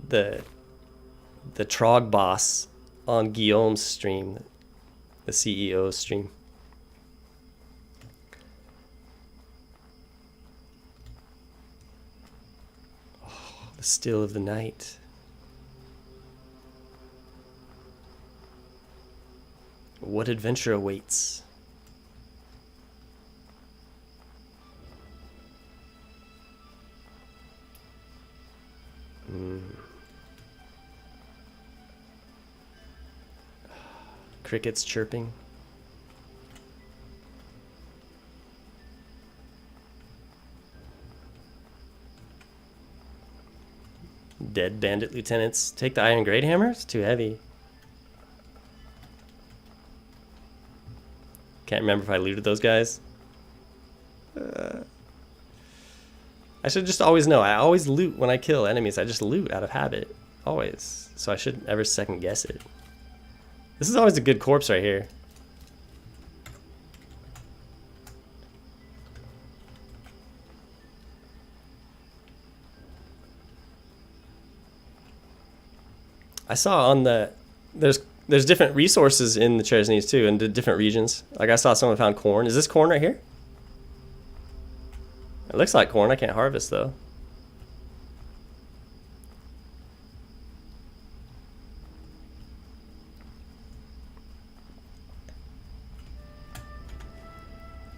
Speaker 1: the Trog boss on Guillaume's stream, the CEO's stream. Oh, the still of the night. What adventure awaits? Crickets chirping. Dead bandit lieutenants. Take the iron great hammer? It's too heavy. Can't remember if I looted those guys. I should just always know. I always loot when I kill enemies. I just loot out of habit. Always. So I shouldn't ever second guess it. This is always a good corpse right here. I saw on the... There's different resources in the Chersnees too, in the different regions. Like I saw someone found corn. Is this corn right here? It looks like corn. I can't harvest though.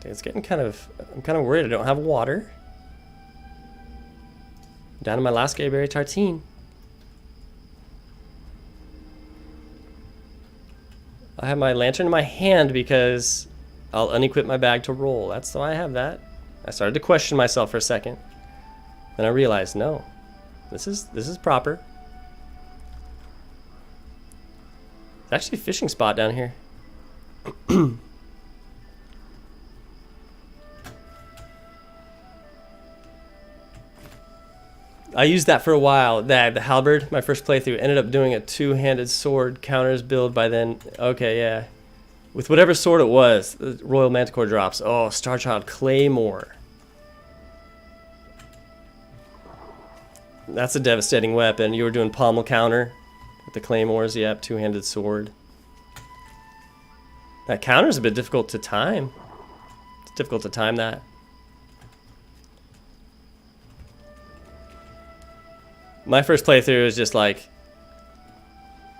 Speaker 1: Dude, it's getting kind of... I'm kind of worried I don't have water. Down to my last Gaberry Tartine. I have my lantern in my hand because I'll unequip my bag to roll. That's why I have that. I started to question myself for a second. Then I realized, no, this is proper. It's actually a fishing spot down here. I used that for a while. The halberd, my first playthrough, ended up doing a two-handed sword counters build by then. Okay, yeah. With whatever sword it was, the Royal Manticore drops. Oh, Starchild Claymore. That's a devastating weapon. You were doing pommel counter with the Claymores. Yep, two-handed sword. That counter's a bit difficult to time. It's difficult to time that. My first playthrough is just like,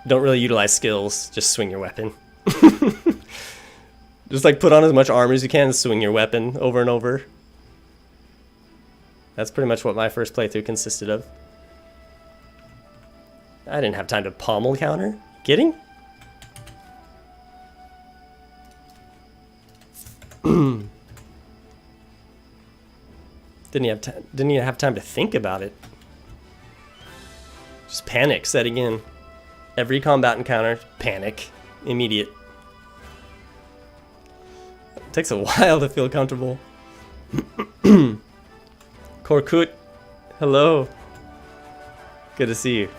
Speaker 1: don't really utilize skills, just swing your weapon. Just like put on as much armor as you can and swing your weapon over and over. That's pretty much what my first playthrough consisted of. I didn't have time to pommel counter. Kidding? Didn't even have time to think about it. Just panic setting in. Every combat encounter, panic. Immediate. It takes a while to feel comfortable. Korkut, hello. Good to see you.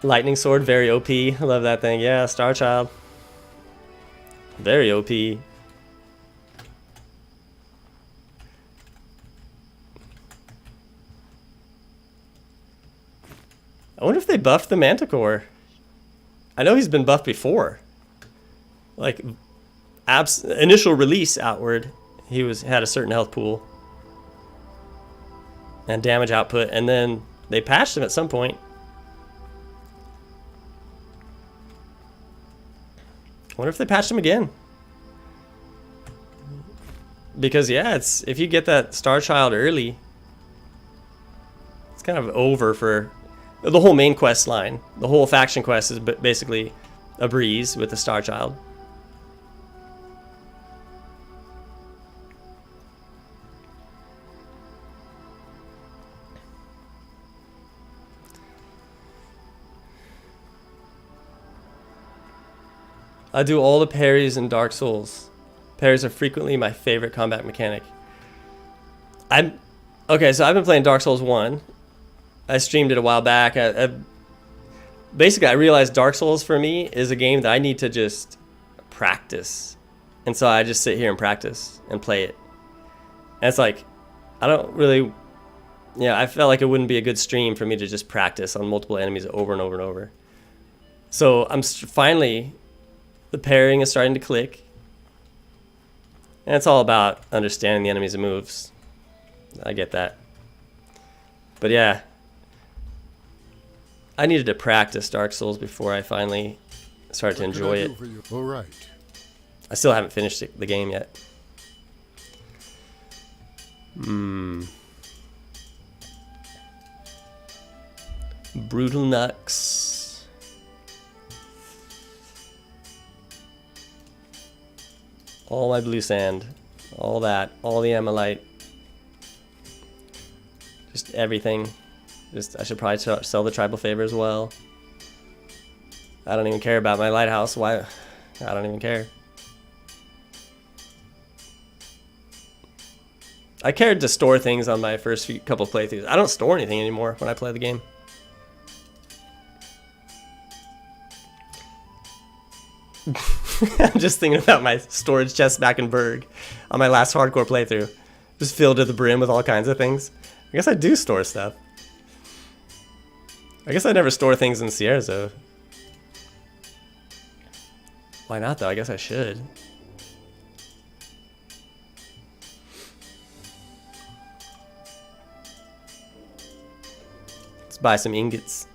Speaker 1: Lightning sword, very OP. I love that thing. Yeah, Starchild. Very OP. I wonder if they buffed the Manticore. I know he's been buffed before. Like, initial release outward, he had a certain health pool and damage output, and then they patched him at some point. I wonder if they patched him again. Because yeah, it's if you get that Star Child early, it's kind of over for the whole main quest line. The whole faction quest is basically a breeze with the Star Child. I do all the parries in Dark Souls. Parries are frequently my favorite combat mechanic. Okay, so I've been playing Dark Souls 1. I streamed it a while back. Basically, I realized Dark Souls for me is a game that I need to just practice. And so I just sit here and practice and play it. And it's like, I don't really... Yeah, I felt like it wouldn't be a good stream for me to just practice on multiple enemies over and over and over. So I'm finally... The parrying is starting to click. And it's all about understanding the enemy's moves. I get that. But yeah. I needed to practice Dark Souls before I finally started to enjoy it.
Speaker 7: All right.
Speaker 1: I still haven't finished the game yet. Brutal Nux. All my blue sand, all that, all the Amalite, just everything. I should probably sell the tribal favor as well. I don't even care about my lighthouse. Why? I don't even care. I cared to store things on my first couple playthroughs. I don't store anything anymore when I play the game. I'm just thinking about my storage chest back in Berg on my last hardcore playthrough. Just filled to the brim with all kinds of things. I guess I do store stuff. I guess I never store things in Sierra Zone. Why not though? I guess I should. Let's buy some ingots.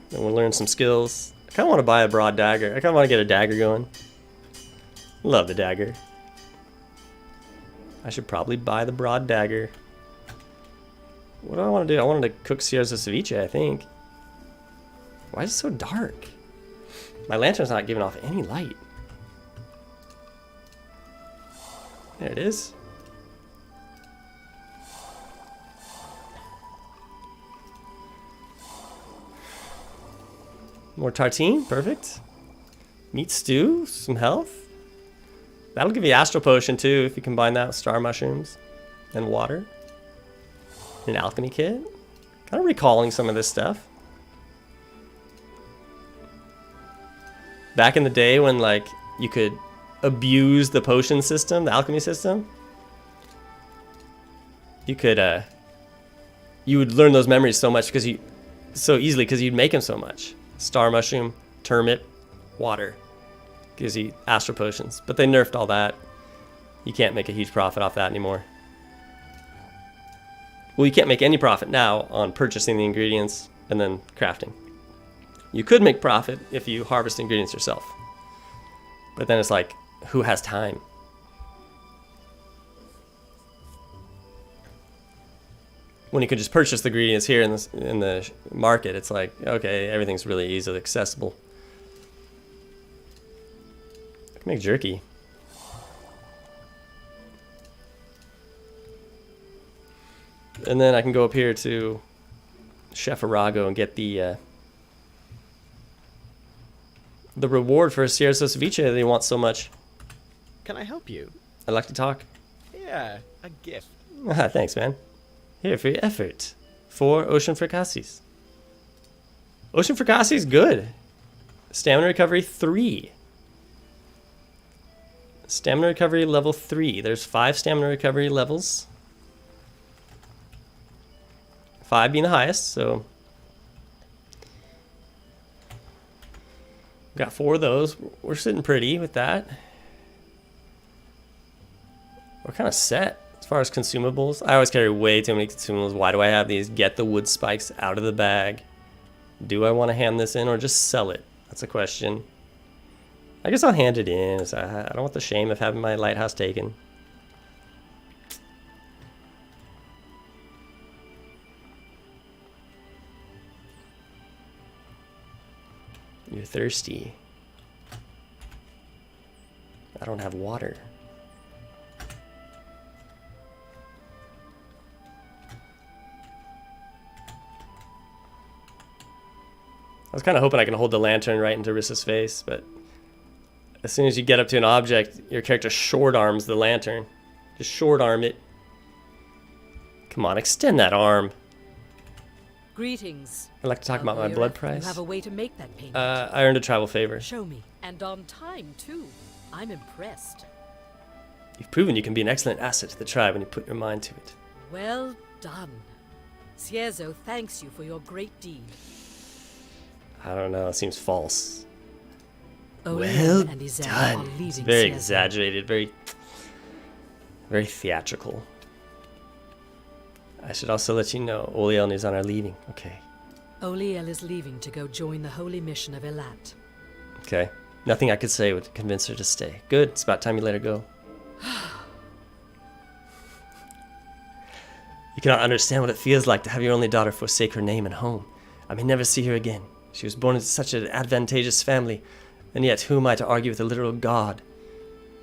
Speaker 1: Then we'll learn some skills. I kind of want to buy a broad dagger. I kind of want to get a dagger going. Love the dagger. I should probably buy the broad dagger. What do I want to do? I wanted to cook Sierra's ceviche, I think. Why is it so dark? My lantern's not giving off any light. There it is. More tartine, perfect. Meat stew, some health. That'll give you astral potion too if you combine that with star mushrooms and water. An alchemy kit. Kind of recalling some of this stuff. Back in the day when like you could abuse the potion system, the alchemy system, you could you would learn those memories so much so easily because you'd make them so much. Star mushroom, turnip, water. Gives you astral potions. But they nerfed all that. You can't make a huge profit off that anymore. Well, you can't make any profit now on purchasing the ingredients and then crafting. You could make profit if you harvest ingredients yourself. But then it's like, who has time? When you could just purchase the ingredients here in the market, it's like, okay, everything's really easily accessible. I can make jerky. And then I can go up here to Chef Arago and get the reward for Sierra ceviche that he wants so much.
Speaker 3: Can I help you?
Speaker 1: I'd like to talk.
Speaker 3: Yeah, a gift.
Speaker 1: Ah, thanks, man. Here for your effort. 4 ocean fricassees. Ocean fricassee's good. Stamina recovery 3. Stamina recovery level 3. There's 5 stamina recovery levels. 5 being the highest, so got 4 of those. We're sitting pretty with that. We're kind of set as far as consumables. I always carry way too many consumables. Why do I have these? Get the wood spikes out of the bag. Do I want to hand this in or just sell it? That's a question. I guess I'll hand it in. I don't want the shame of having my lighthouse taken. You're thirsty. I don't have water. I was kind of hoping I can hold the lantern right into Rissa's face, but as soon as you get up to an object, your character short arms the lantern. Just short arm it. Come on, extend that arm.
Speaker 5: Greetings.
Speaker 1: I'd like to talk about my blood price.
Speaker 5: You have a way to make that payment.
Speaker 1: I earned a travel favor.
Speaker 5: Show me. And on time, too. I'm impressed.
Speaker 1: You've proven you can be an excellent asset to the tribe when you put your mind to it.
Speaker 5: Well done. Cierzo thanks you for your great deed.
Speaker 1: I don't know, it seems false.
Speaker 5: Well
Speaker 1: done. It's very exaggerated, very theatrical. I should also let you know, Oliel and Izan are leaving. Okay.
Speaker 5: Oliel is leaving to go join the holy mission of Elat.
Speaker 1: Okay. Nothing I could say would convince her to stay. Good. It's about time you let her go. You cannot understand what it feels like to have your only daughter forsake her name and home. I may never see her again. She was born into such an advantageous family, and yet who am I to argue with a literal god?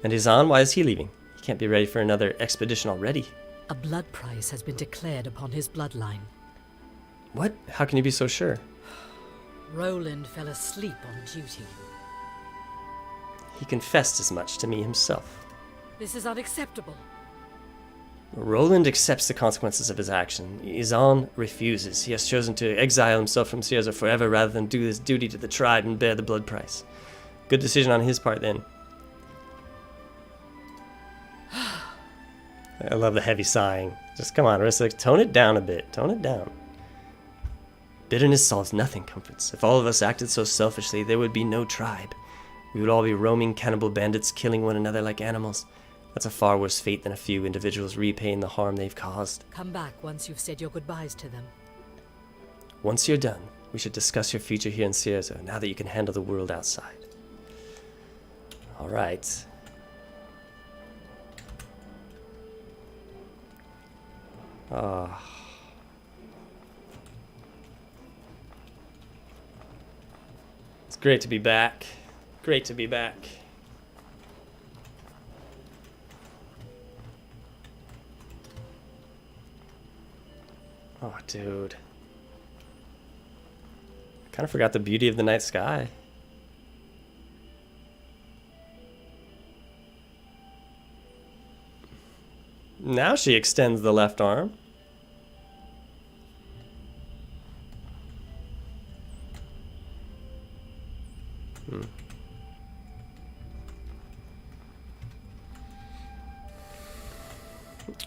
Speaker 1: And Izan, why is he leaving? He can't be ready for another expedition already.
Speaker 5: A blood price has been declared upon his bloodline.
Speaker 1: What? How can you be so sure?
Speaker 5: Roland fell asleep on duty.
Speaker 1: He confessed as much to me himself.
Speaker 5: This is unacceptable.
Speaker 1: Roland accepts the consequences of his action. Izan refuses. He has chosen to exile himself from Cierzo forever rather than do his duty to the tribe and bear the blood price. Good decision on his part, then. I love the heavy sighing. Just come on, Rissa, tone it down a bit. Tone it down. Bitterness solves nothing, Comforts. If all of us acted so selfishly, there would be no tribe. We would all be roaming cannibal bandits, killing one another like animals. That's a far worse fate than a few individuals repaying the harm they've caused.
Speaker 5: Come back once you've said your goodbyes to them.
Speaker 1: Once you're done, we should discuss your future here in Cierzo, now that you can handle the world outside. All right. It's great to be back. Great to be back. Oh, dude. I kind of forgot the beauty of the night sky. Now she extends the left arm.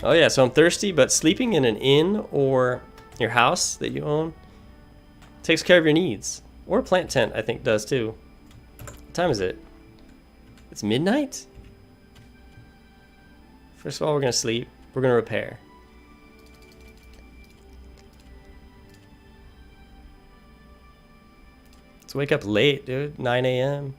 Speaker 1: Oh yeah, so I'm thirsty, but sleeping in an inn or your house that you own takes care of your needs. Or a plant tent, I think, does too. What time is it? It's midnight? First of all, we're gonna sleep. We're gonna repair. Let's wake up late, dude. 9 a.m.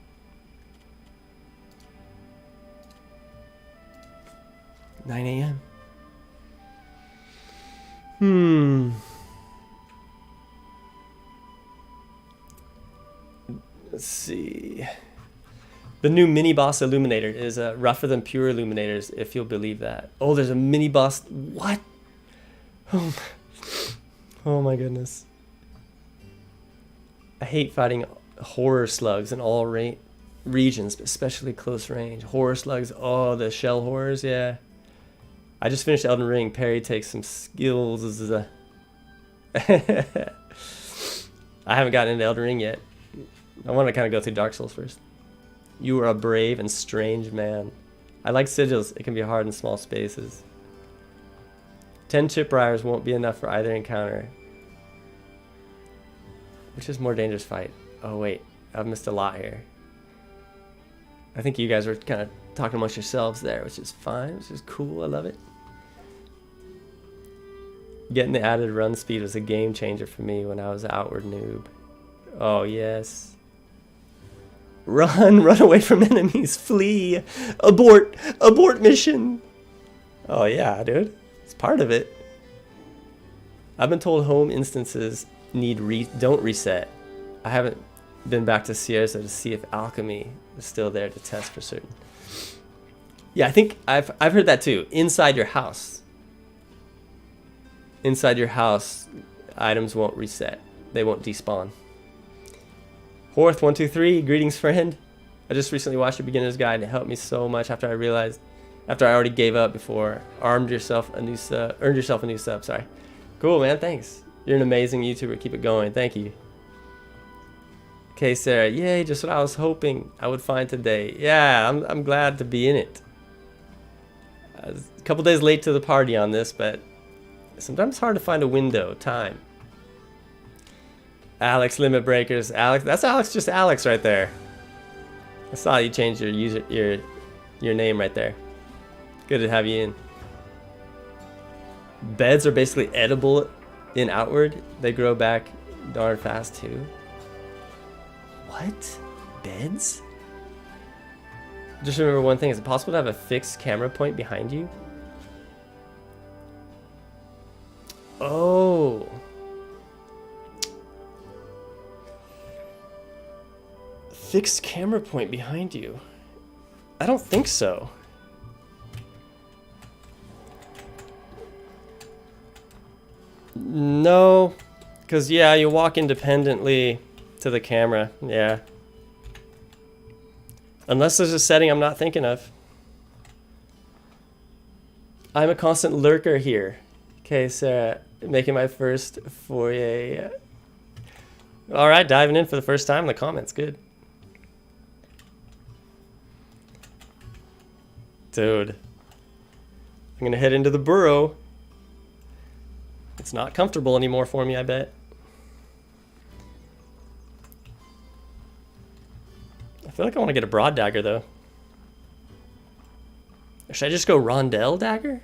Speaker 1: Let's see. The new mini boss illuminator is rougher than pure illuminators, if you'll believe that. Oh, there's a mini boss. What? Oh my goodness. I hate fighting horror slugs in all regions, but especially close range. Horror slugs, oh, the shell horrors, yeah. I just finished Elden Ring. Perry takes some skills. I haven't gotten into Elden Ring yet. I want to kind of go through Dark Souls first. You are a brave and strange man. I like sigils. It can be hard in small spaces. 10 chipwires won't be enough for either encounter. Which is more dangerous fight? Oh wait, I've missed a lot here. I think you guys were kind of talking amongst yourselves there, which is fine, which is cool. I love it. Getting the added run speed was a game changer for me when I was an outward noob. Oh yes. Run, run away from enemies, flee, abort, abort mission. Oh yeah, dude, it's part of it. I've been told home instances don't reset. I haven't been back to Sierra to see if alchemy is still there to test for certain. Yeah, I think I've heard that too. Inside your house. Inside your house, items won't reset. They won't despawn. Horth123, greetings friend. I just recently watched a beginner's guide and it helped me so much after I already gave up before. Earned yourself a new sub, sorry. Cool, man, thanks. You're an amazing YouTuber, keep it going, thank you. Okay, Sarah, yay, just what I was hoping I would find today. Yeah, I'm glad to be in it. I was a couple days late to the party on this, but sometimes it's hard to find a window, time. Alex Limit Breakers, Alex, that's Alex, just Alex right there. I saw you change your name right there. Good to have you in. Beds are basically edible in Outward. They grow back darn fast too. What? Beds? Just remember one thing, is it possible to have a fixed camera point behind you? Oh. Fixed camera point behind you? I don't think so. No, because yeah, you walk independently to the camera, yeah. Unless there's a setting I'm not thinking of. I'm a constant lurker here. Okay, Sarah, making my first foray. Alright, diving in for the first time in the comments, good. Dude. I'm gonna head into the burrow. It's not comfortable anymore for me, I bet. I feel like I want to get a broad dagger, though. Or should I just go rondelle dagger?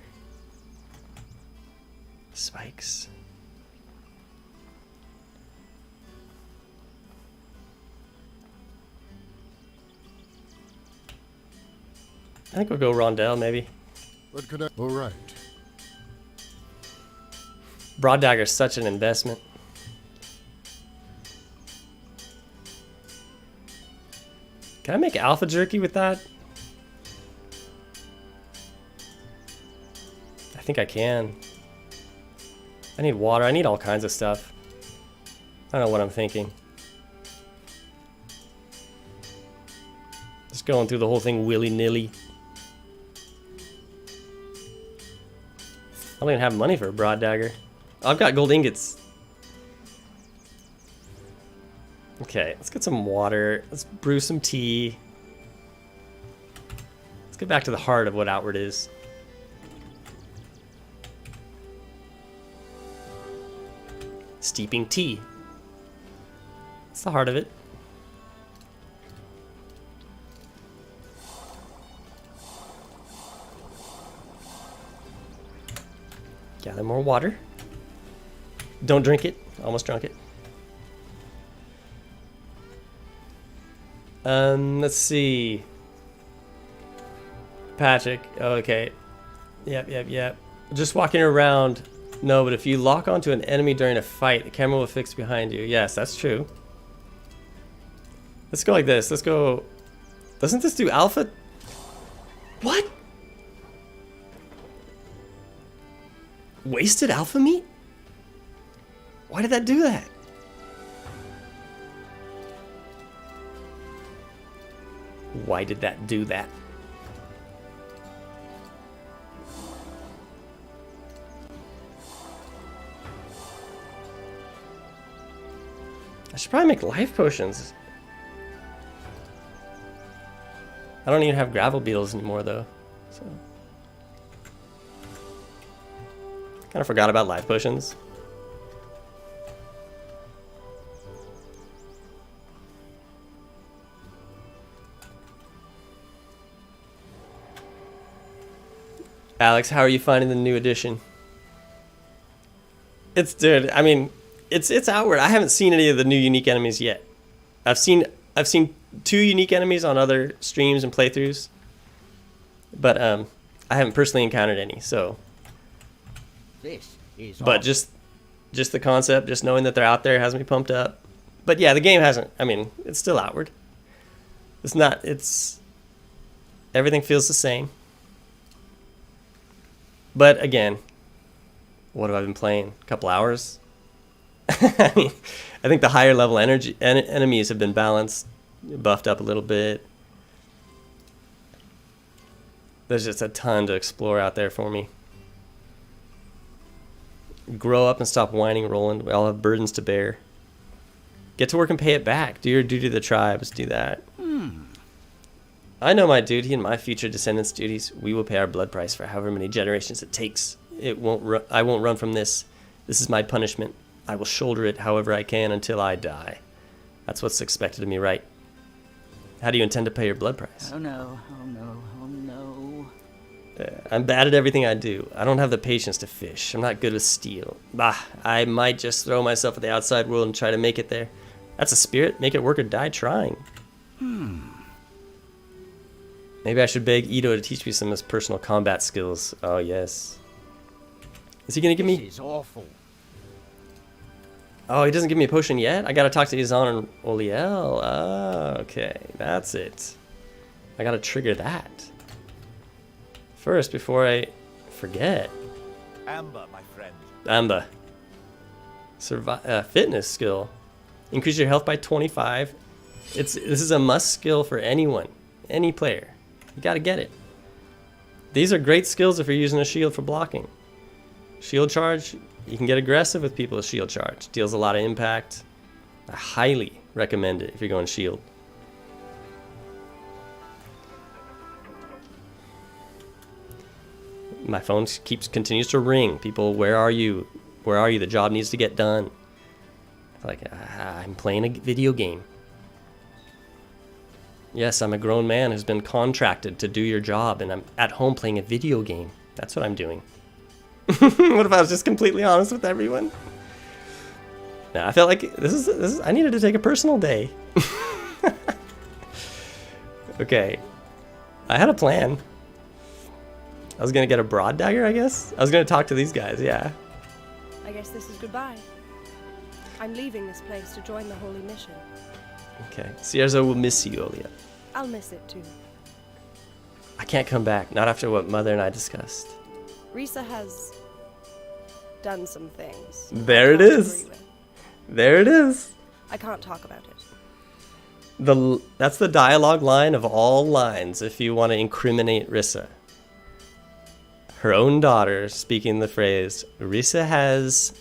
Speaker 1: Spikes. I think we'll go rondelle, maybe.
Speaker 7: What could I... All right.
Speaker 1: Broad dagger is such an investment. Can I make alpha jerky with that? I think I can. I need water. I need all kinds of stuff. I don't know what I'm thinking. Just going through the whole thing willy-nilly. I don't even have money for a broad dagger. I've got gold ingots. Okay, let's get some water. Let's brew some tea. Let's get back to the heart of what Outward is. Steeping tea. That's the heart of it. Gather more water. Don't drink it. Almost drunk it. Let's see. Patrick. Okay. Yep. Just walking around. No, but if you lock onto an enemy during a fight, the camera will fix behind you. Yes, that's true. Let's go like this. Let's go. Doesn't this do alpha? What? Wasted alpha meat? Why did that do that? Why did that do that? I should probably make life potions. I don't even have gravel beetles anymore though, so. Kind of forgot about life potions. Alex, how are you finding the new edition? Dude, I mean, it's Outward. I haven't seen any of the new unique enemies yet. I've seen I've seen 2 unique enemies on other streams and playthroughs, but I haven't personally encountered any. So,
Speaker 8: This is
Speaker 1: but
Speaker 8: awful.
Speaker 1: just the concept, just knowing that they're out there has me pumped up. But yeah, the game hasn't. I mean, it's still outward. It's not. It's everything feels the same. But again, what have I been playing? A couple hours. I mean, I think the higher level enemies have been balanced, buffed up a little bit. There's just a ton to explore out there for me. Grow up and stop whining, Roland. We all have burdens to bear. Get to work and pay it back. Do your duty to the tribes. Do that. I know my duty and my future descendants' duties. We will pay our blood price for however many generations it takes. I won't run from this. This is my punishment. I will shoulder it however I can until I die. That's what's expected of me, right? How do you intend to pay your blood price?
Speaker 8: Oh no, oh no, oh no.
Speaker 1: I'm bad at everything I do. I don't have the patience to fish. I'm not good with steel. Bah, I might just throw myself at the outside world and try to make it there. That's a spirit. Make it work or die trying. Maybe I should beg Ito to teach me some of his personal combat skills. Oh, yes. Is he going to give me...
Speaker 8: This is awful.
Speaker 1: Oh, he doesn't give me a potion yet? I gotta talk to Izan and Oliel. Oh, okay. That's it. I gotta trigger that. First, before I forget.
Speaker 2: Amber, my friend.
Speaker 1: Amba. Fitness skill. Increase your health by 25. This is a must skill for anyone. Any player. You gotta get it. These are great skills if you're using a shield for blocking. Shield charge. You can get aggressive with people with shield charge. Deals a lot of impact. I highly recommend it if you're going shield. My phone continues to ring. People, where are you? Where are you? The job needs to get done. Like, I'm playing a video game. Yes, I'm a grown man who's been contracted to do your job, and I'm at home playing a video game. That's what I'm doing. What if I was just completely honest with everyone? Nah, I felt like this is I needed to take a personal day. Okay. I had a plan. I was gonna get a broad dagger, I guess? I was gonna talk to these guys, yeah.
Speaker 6: I guess this is goodbye. I'm leaving this place to join the Holy Mission.
Speaker 1: Okay. Cierzo will miss you, Olia.
Speaker 6: I'll miss it too.
Speaker 1: I can't come back, not after what Mother and I discussed.
Speaker 6: Risa has done some things.
Speaker 1: There
Speaker 6: I
Speaker 1: it
Speaker 6: can't
Speaker 1: is.
Speaker 6: agree with.
Speaker 1: There it is.
Speaker 6: I can't talk about it.
Speaker 1: That's the dialogue line of all lines if you want to incriminate Risa. Her own daughter speaking the phrase, Risa has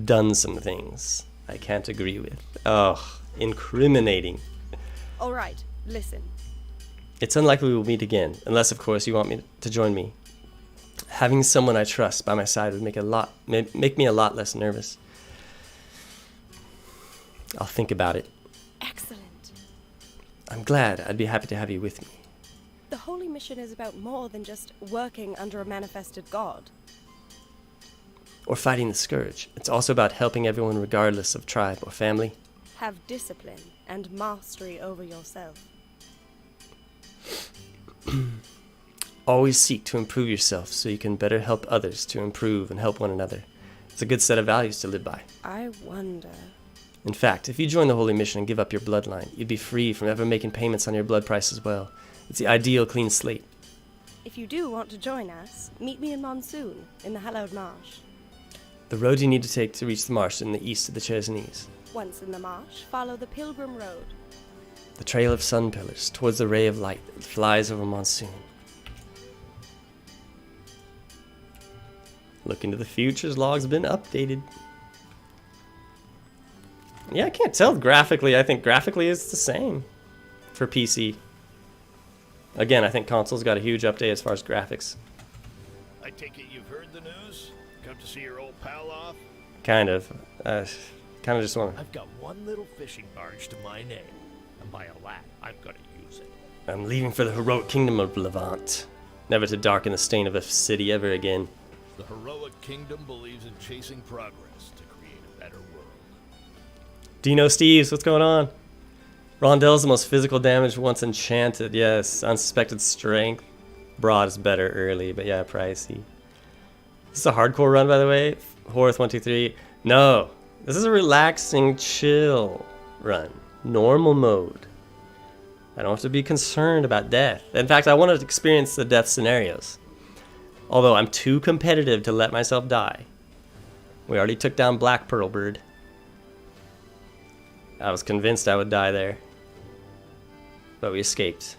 Speaker 1: done some things I can't agree with. Oh, incriminating.
Speaker 6: All right, listen.
Speaker 1: It's unlikely we will meet again, unless, of course, you want me to join me. Having someone I trust by my side would make me a lot less nervous. I'll think about it.
Speaker 6: Excellent.
Speaker 1: I'm glad. I'd be happy to have you with me.
Speaker 6: The Holy Mission is about more than just working under a manifested god.
Speaker 1: Or fighting the scourge. It's also about helping everyone regardless of tribe or family.
Speaker 6: Have discipline and mastery over yourself.
Speaker 1: Always seek to improve yourself so you can better help others to improve and help one another. It's a good set of values to live by.
Speaker 6: I wonder...
Speaker 1: In fact, if you join the Holy Mission and give up your bloodline, you'd be free from ever making payments on your blood price as well. It's the ideal clean slate.
Speaker 6: If you do want to join us, meet me in Monsoon, in the Hallowed Marsh.
Speaker 1: The road you need to take to reach the marsh in the east of the Chesnese.
Speaker 6: Once in the marsh, follow the Pilgrim Road.
Speaker 1: The trail of sun pillars towards the ray of light that flies over Monsoon. Look into the future's log's been updated. Yeah, I can't tell graphically. I think graphically it's the same for PC. Again, I think console's got a huge update as far as graphics.
Speaker 2: I take it you've heard the news? Come to see your old pal off?
Speaker 1: Kind of. Kind of just want to...
Speaker 2: I've got one little fishing barge to my name, and by a lad, I'm gonna use it.
Speaker 1: I'm leaving for the heroic kingdom of Levant. Never to darken the stain of a city ever again.
Speaker 2: The heroic kingdom believes in chasing progress to create a better world.
Speaker 1: Dino Steves, what's going on? Rondell is the most physical damage once enchanted. Yes, unsuspected strength. Broad is better early, but yeah, pricey. This is a hardcore run, by the way. Horth 123. No, this is a relaxing, chill run. Normal mode. I don't have to be concerned about death. In fact, I want to experience the death scenarios. Although I'm too competitive to let myself die. We already took down Black Pearl Bird. I was convinced I would die there. But we escaped.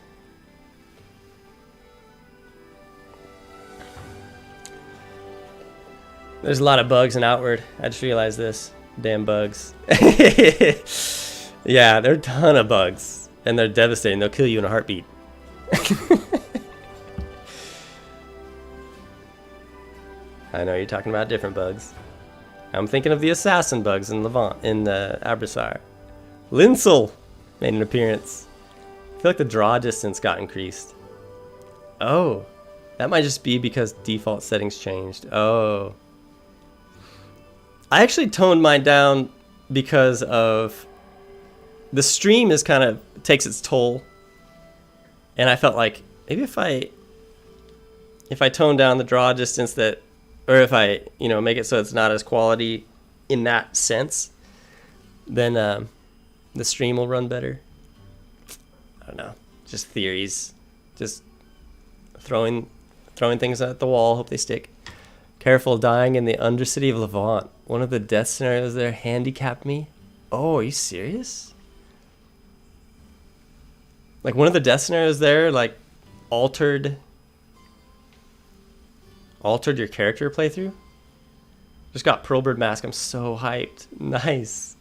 Speaker 1: There's a lot of bugs in Outward. I just realized this. Damn bugs. Yeah, there are a ton of bugs. And they're devastating. They'll kill you in a heartbeat. I know you're talking about different bugs. I'm thinking of the assassin bugs in Levant, in Abrasar. Linsel made an appearance. I feel like the draw distance got increased. Oh, that might just be because default settings changed. Oh. I actually toned mine down because of the stream is kind of takes its toll. And I felt like maybe if I tone down the draw distance or if I, make it so it's not as quality in that sense, then the stream will run better. I don't know. Just theories. Just throwing things at the wall, hope they stick. Careful dying in the Undercity of Levant. One of the death scenarios there handicapped me. Oh, are you serious? Like one of the death scenarios there, like altered your character playthrough? Just got Pearlbird Mask. I'm so hyped. Nice.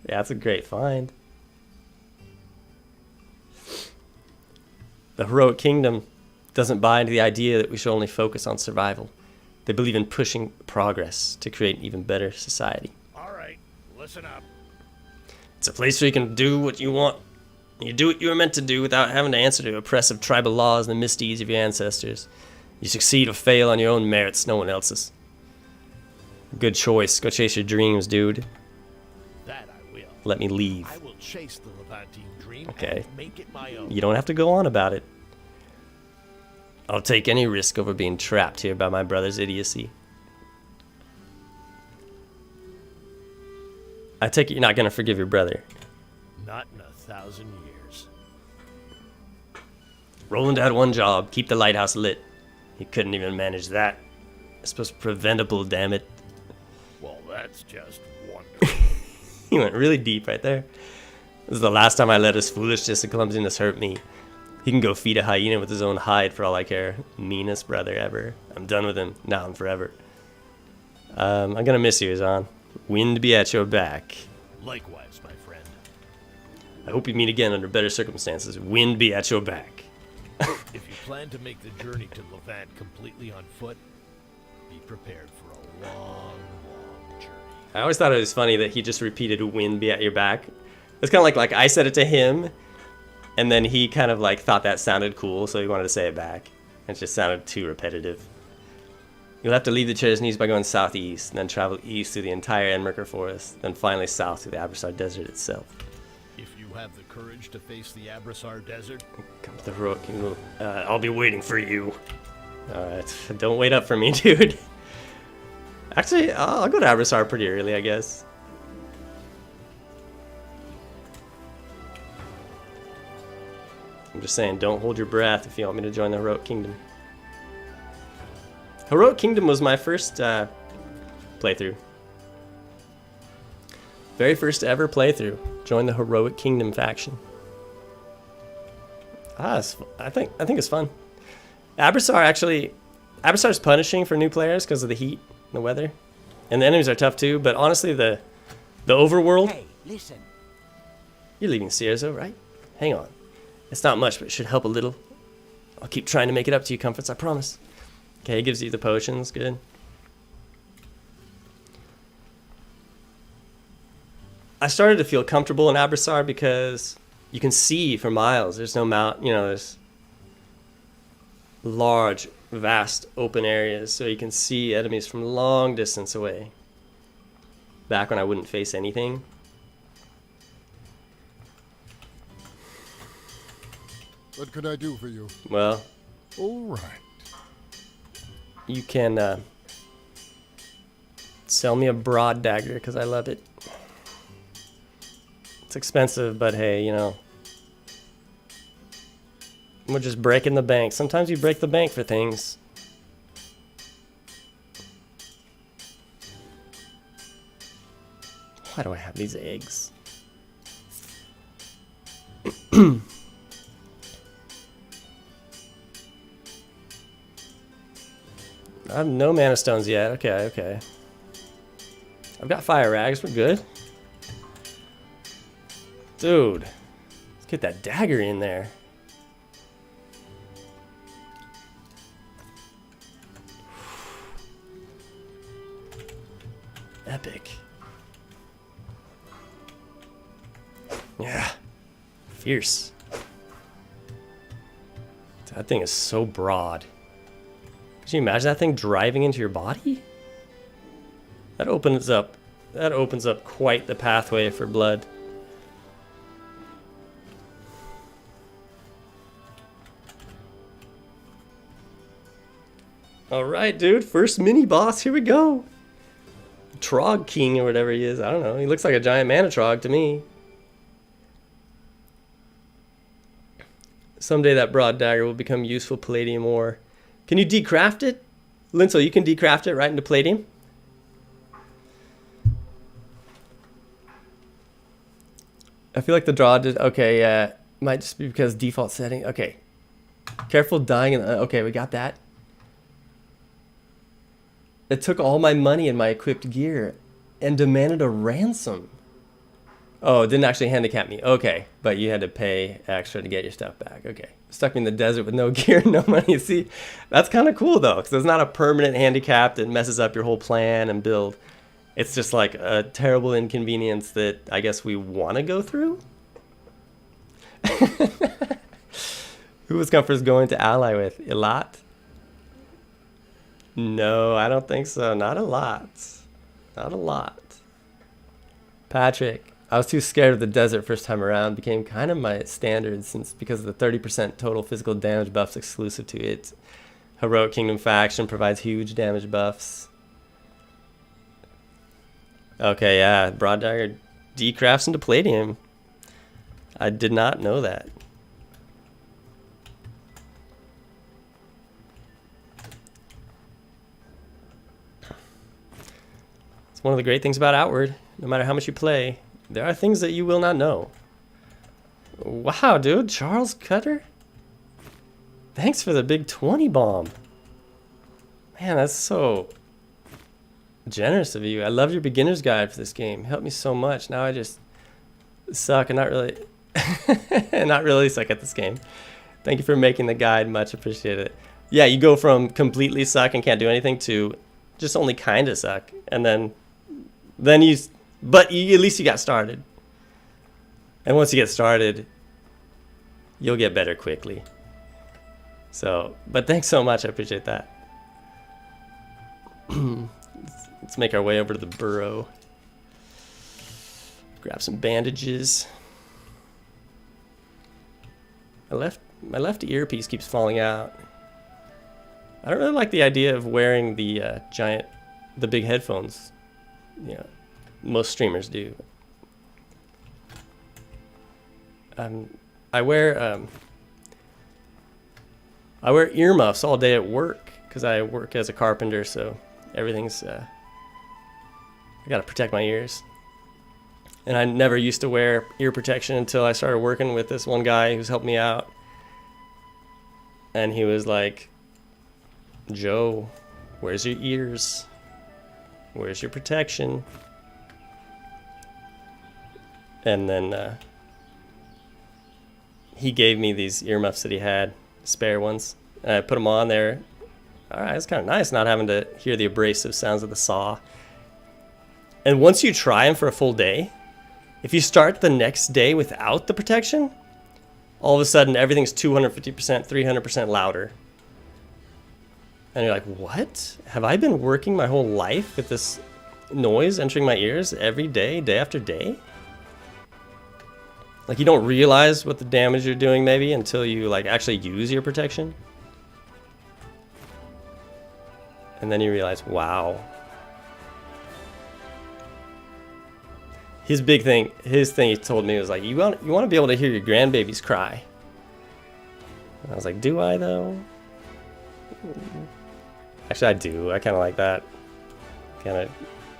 Speaker 1: Yeah, that's a great find. The Heroic Kingdom doesn't buy into the idea that we should only focus on survival. They believe in pushing progress to create an even better society.
Speaker 2: All right, listen up.
Speaker 1: It's a place where you can do what you want. You do what you were meant to do without having to answer to oppressive tribal laws and the misdeeds of your ancestors. You succeed or fail on your own merits, no one else's. Good choice. Go chase your dreams, dude.
Speaker 2: That I will.
Speaker 1: Let me leave.
Speaker 2: I will chase the Levantine dream
Speaker 1: Okay.
Speaker 2: and make it my own.
Speaker 1: You don't have to go on about it. I'll take any risk over being trapped here by my brother's idiocy. I take it you're not going to forgive your brother.
Speaker 2: Not in 1,000 years.
Speaker 1: Roland had one job, keep the lighthouse lit. He couldn't even manage that. It's supposed preventable, damn it.
Speaker 2: Well, that's just wonderful.
Speaker 1: He went really deep right there. This is the last time I let his foolishness and clumsiness hurt me. He can go feed a hyena with his own hide for all I care. Meanest brother ever. I'm done with him, now and forever. I'm gonna miss you, Zahn. Wind be at your back.
Speaker 2: Likewise, my friend.
Speaker 1: I hope you meet again under better circumstances. Wind be at your back.
Speaker 2: If you plan to make the journey to Levant completely on foot, be prepared for a long, long journey.
Speaker 1: I always thought it was funny that he just repeated "wind be at your back." It's kind of like I said it to him, and then he kind of like thought that sounded cool, so he wanted to say it back. It just sounded too repetitive. You'll have to leave the Chersnees by going southeast, and then travel east through the entire Enmerker Forest, then finally south through the Abrasar Desert itself.
Speaker 2: If you have the courage to face the Abrasar Desert,
Speaker 1: come to the Heroic Kingdom. I'll be waiting for you. Alright, don't wait up for me, dude. Actually, I'll go to Abrasar pretty early, I guess. I'm just saying, don't hold your breath if you want me to join the Heroic Kingdom. Heroic Kingdom was my first playthrough. Very first ever playthrough. Join the Heroic Kingdom faction. I think it's fun. Abrasar's punishing for new players because of the heat and the weather. And the enemies are tough too, but honestly the overworld.
Speaker 8: Hey, listen.
Speaker 1: You're leaving Cierzo, right? Hang on. It's not much, but it should help a little. I'll keep trying to make it up to you, Comforts, I promise. Okay, it gives you the potions, good. I started to feel comfortable in Abrasar because you can see for miles. There's no there's large, vast open areas, so you can see enemies from long distance away. Back when I wouldn't face anything.
Speaker 7: What can I do for you?
Speaker 1: Well,
Speaker 7: All right.
Speaker 1: you can sell me a broad dagger because I love it. It's expensive, but hey, you know, we're just breaking the bank. Sometimes you break the bank for things. Why do I have these eggs? I have no mana stones yet. Okay. I've got fire rags. We're good. Dude, let's get that dagger in there. Epic. Yeah. Fierce. That thing is so broad. Could you imagine that thing driving into your body? That opens up quite the pathway for blood. Alright, dude. First mini boss. Here we go. Trog King or whatever he is. I don't know. He looks like a giant mana trog to me. Someday that broad dagger will become useful palladium ore. Can you decraft it? Linsel, you can decraft it right into palladium? I feel like the draw did... Okay, yeah. Might just be because default setting. Okay. Careful dying in the... Okay, we got that. It took all my money and my equipped gear and demanded a ransom. Oh, it didn't actually handicap me. Okay, but you had to pay extra to get your stuff back. Okay. Stuck me in the desert with no gear, no money. See, that's kind of cool, though, because it's not a permanent handicap that messes up your whole plan and build. It's just like a terrible inconvenience that I guess we want to go through. Who was Comfort's going to ally with? Elat? No, I don't think so. Not a lot. Not a lot. Patrick. I was too scared of the desert first time around. Became kind of my standard because of the 30% total physical damage buffs exclusive to it. Heroic Kingdom faction provides huge damage buffs. Okay, yeah. Broad Dagger decrafts into palladium. I did not know that. It's one of the great things about Outward. No matter how much you play, there are things that you will not know. Wow, dude. Charles Cutter? Thanks for the big 20 bomb. Man, that's so generous of you. I love your beginner's guide for this game. It helped me so much. Now I just suck and not really not really suck at this game. Thank you for making the guide. Much appreciated. Yeah, you go from completely suck and can't do anything to just only kind of suck. And then at least you got started. And once you get started, you'll get better quickly. So, but thanks so much. I appreciate that. Let's make our way over to the burrow. Grab some bandages. My left earpiece keeps falling out. I don't really like the idea of wearing the big headphones. Yeah, most streamers do. I wear earmuffs all day at work because I work as a carpenter, so everything's I gotta protect my ears. And I never used to wear ear protection until I started working with this one guy who's helped me out. And he was like, Joe, where's your ears? Where's your protection? And then he gave me these earmuffs that he had, spare ones. And I put them on there. All right, it's kind of nice not having to hear the abrasive sounds of the saw. And once you try them for a full day, if you start the next day without the protection, all of a sudden everything's 250%, 300% louder. And you're like, what? Have I been working my whole life with this noise entering my ears every day, day after day? Like, you don't realize what the damage you're doing maybe until you like actually use your protection. And then you realize, wow. His thing he told me was like, you want to be able to hear your grandbabies cry. And I was like, do I though? Actually, I do. I kind of like that. Kind of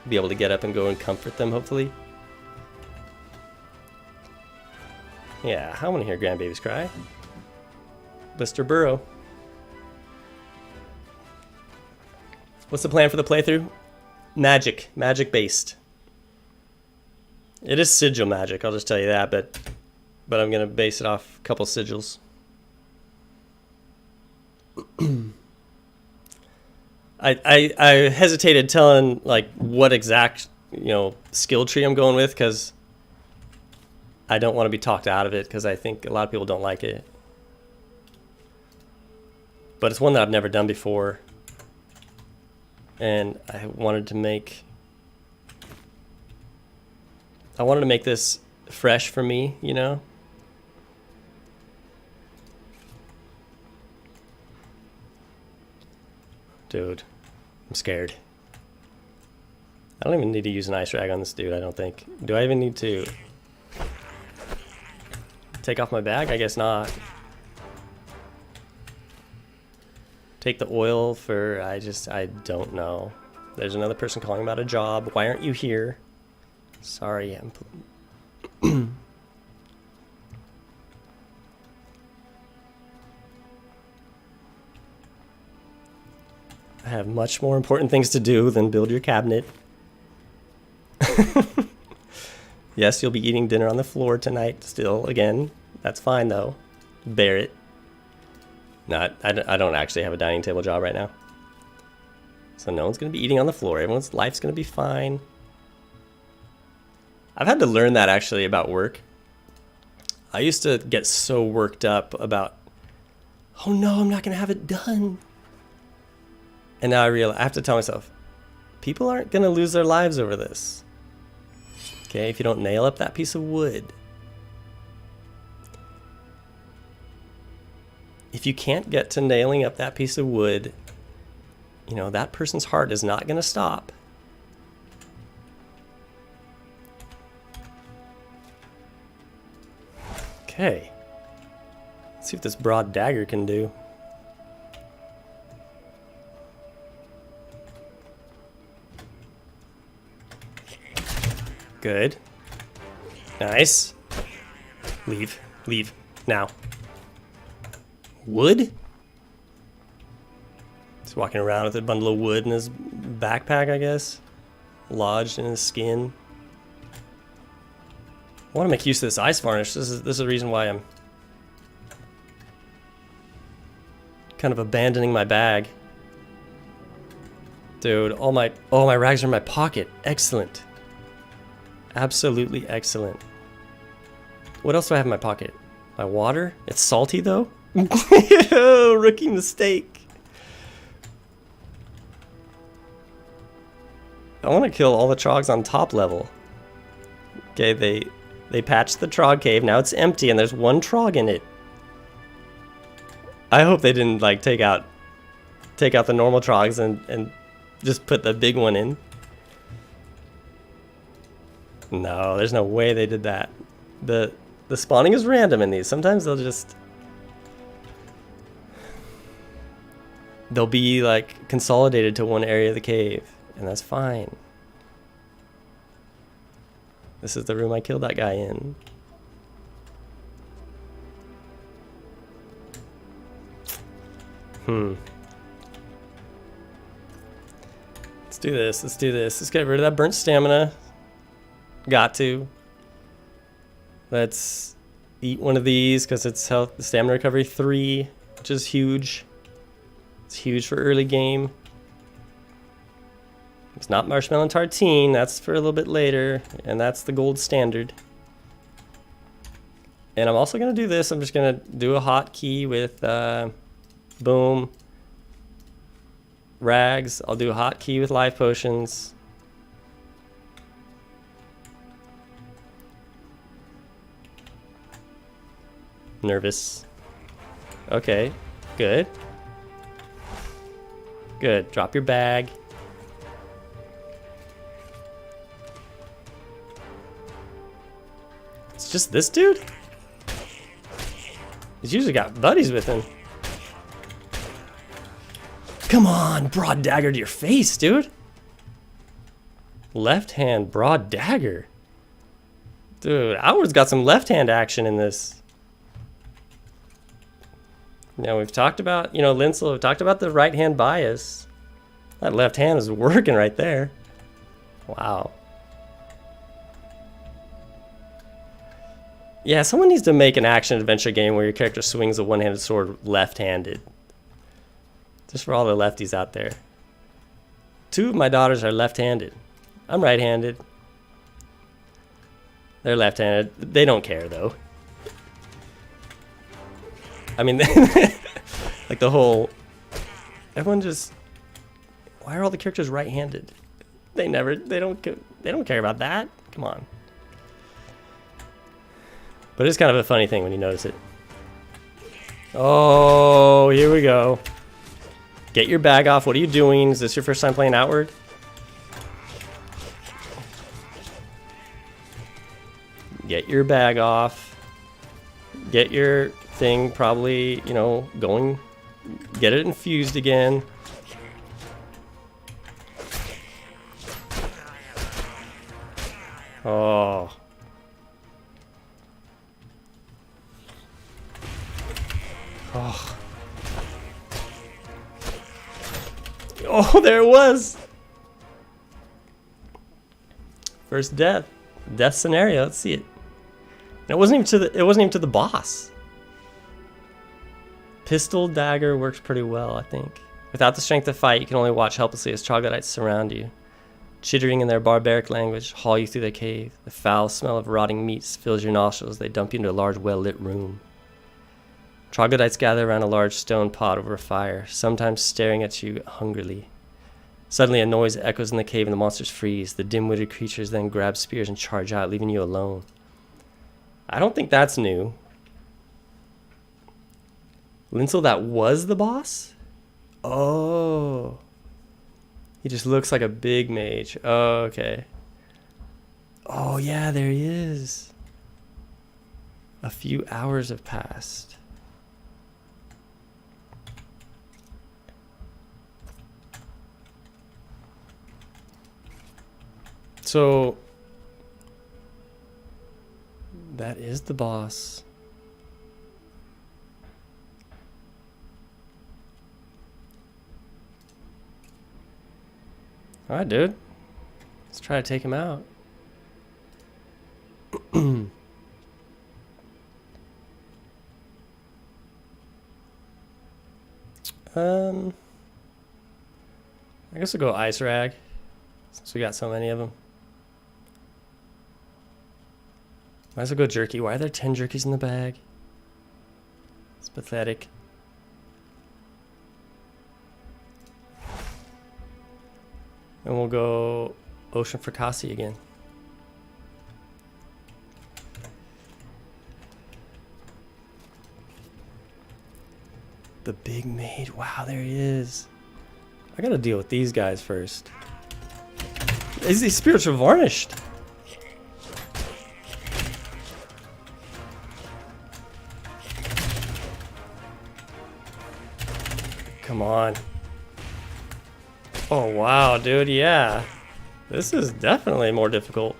Speaker 1: be able to get up and go and comfort them, hopefully. Yeah, I want to hear grandbabies cry. Mr. Burrow. What's the plan for the playthrough? Magic. Magic based. It is sigil magic, I'll just tell you that, but I'm going to base it off a couple sigils. I hesitated telling like what exact, skill tree I'm going with, because I don't want to be talked out of it, because I think a lot of people don't like it. But it's one that I've never done before. And I wanted to make this fresh for me, Dude, I'm scared. I don't even need to use an ice rag on this dude, I don't think. Do I even need to take off my bag? I guess not. Take the oil for, I don't know. There's another person calling about a job. Why aren't you here? Sorry, I have much more important things to do than build your cabinet. Yes, you'll be eating dinner on the floor tonight still, again. That's fine, though. Bear it. No, I don't actually have a dining table job right now. So no one's going to be eating on the floor. Everyone's life's going to be fine. I've had to learn that, actually, about work. I used to get so worked up about, oh no, I'm not going to have it done. And now I realize, I have to tell myself, people aren't going to lose their lives over this. Okay, if you don't nail up that piece of wood. If you can't get to nailing up that piece of wood, that person's heart is not going to stop. Okay. Let's see what this broad dagger can do. Good. Nice. Leave. Leave. Now. Wood? He's walking around with a bundle of wood in his backpack, I guess. Lodged in his skin. I want to make use of this ice varnish. This is the reason why I'm kind of abandoning my bag. Dude, all my rags are in my pocket. Excellent. Absolutely excellent. What else do I have in my pocket? My water? It's salty though? Rookie mistake. I want to kill all the trogs on top level. Okay, they patched the trog cave. Now it's empty and there's one trog in it. I hope they didn't like take out the normal trogs and just put the big one in. No, there's no way they did that. The spawning is random in these. Sometimes they'll be like consolidated to one area of the cave, and that's fine. This is the room I killed that guy in. Let's do this. Let's do this. Let's get rid of that burnt stamina. Got to. Let's eat one of these because it's health stamina recovery 3, which is huge. It's huge for early game. It's not marshmallow and tartine. That's for a little bit later, and that's the gold standard. And I'm also gonna do this. I'm just gonna do a hotkey with boom, rags. I'll do a hotkey with life potions. Nervous. Okay, good. Good. Drop your bag. It's just this dude? He's usually got buddies with him. Come on, broad dagger to your face, dude. Left hand broad dagger. Dude, Outward's got some left hand action in this. Now we've talked about, you know, Linsel, we've talked about the right hand bias. That left hand is working right there. Wow. Yeah, someone needs to make an action adventure game where your character swings a one-handed sword left-handed. Just for all the lefties out there. 2 of my daughters are left-handed. I'm right-handed. They're left-handed. They don't care, though. I mean, like the whole... Everyone just... Why are all the characters right-handed? They don't care about that. Come on. But it's kind of a funny thing when you notice it. Oh, here we go. Get your bag off. What are you doing? Is this your first time playing Outward? Get your bag off. Get your thing probably, you know, going. Get it infused again. Oh. Oh. Oh, there it was. First death. Death scenario. Let's see it. And it wasn't even to the boss. Pistol dagger works pretty well, I think. Without the strength to fight, you can only watch helplessly as troglodytes surround you. Chittering in their barbaric language, haul you through the cave. The foul smell of rotting meats fills your nostrils. They dump you into a large, well-lit room. Troglodytes gather around a large stone pot over a fire, sometimes staring at you hungrily. Suddenly, a noise echoes in the cave and the monsters freeze. The dim-witted creatures then grab spears and charge out, leaving you alone. I don't think that's new. Linsel, that was the boss? Oh. He just looks like a big mage. Oh, okay. Oh, yeah, there he is. A few hours have passed. So, that is the boss. Alright, dude. Let's try to take him out. I guess we'll go Ice Rag, since we got so many of them. Might as well go Jerky. Why are there 10 jerkies in the bag? It's pathetic. And we'll go Ocean Fracassi again. The big mage. Wow, there he is. I gotta deal with these guys first. Is he spiritual varnished? Come on. Oh, wow, dude, yeah. This is definitely more difficult.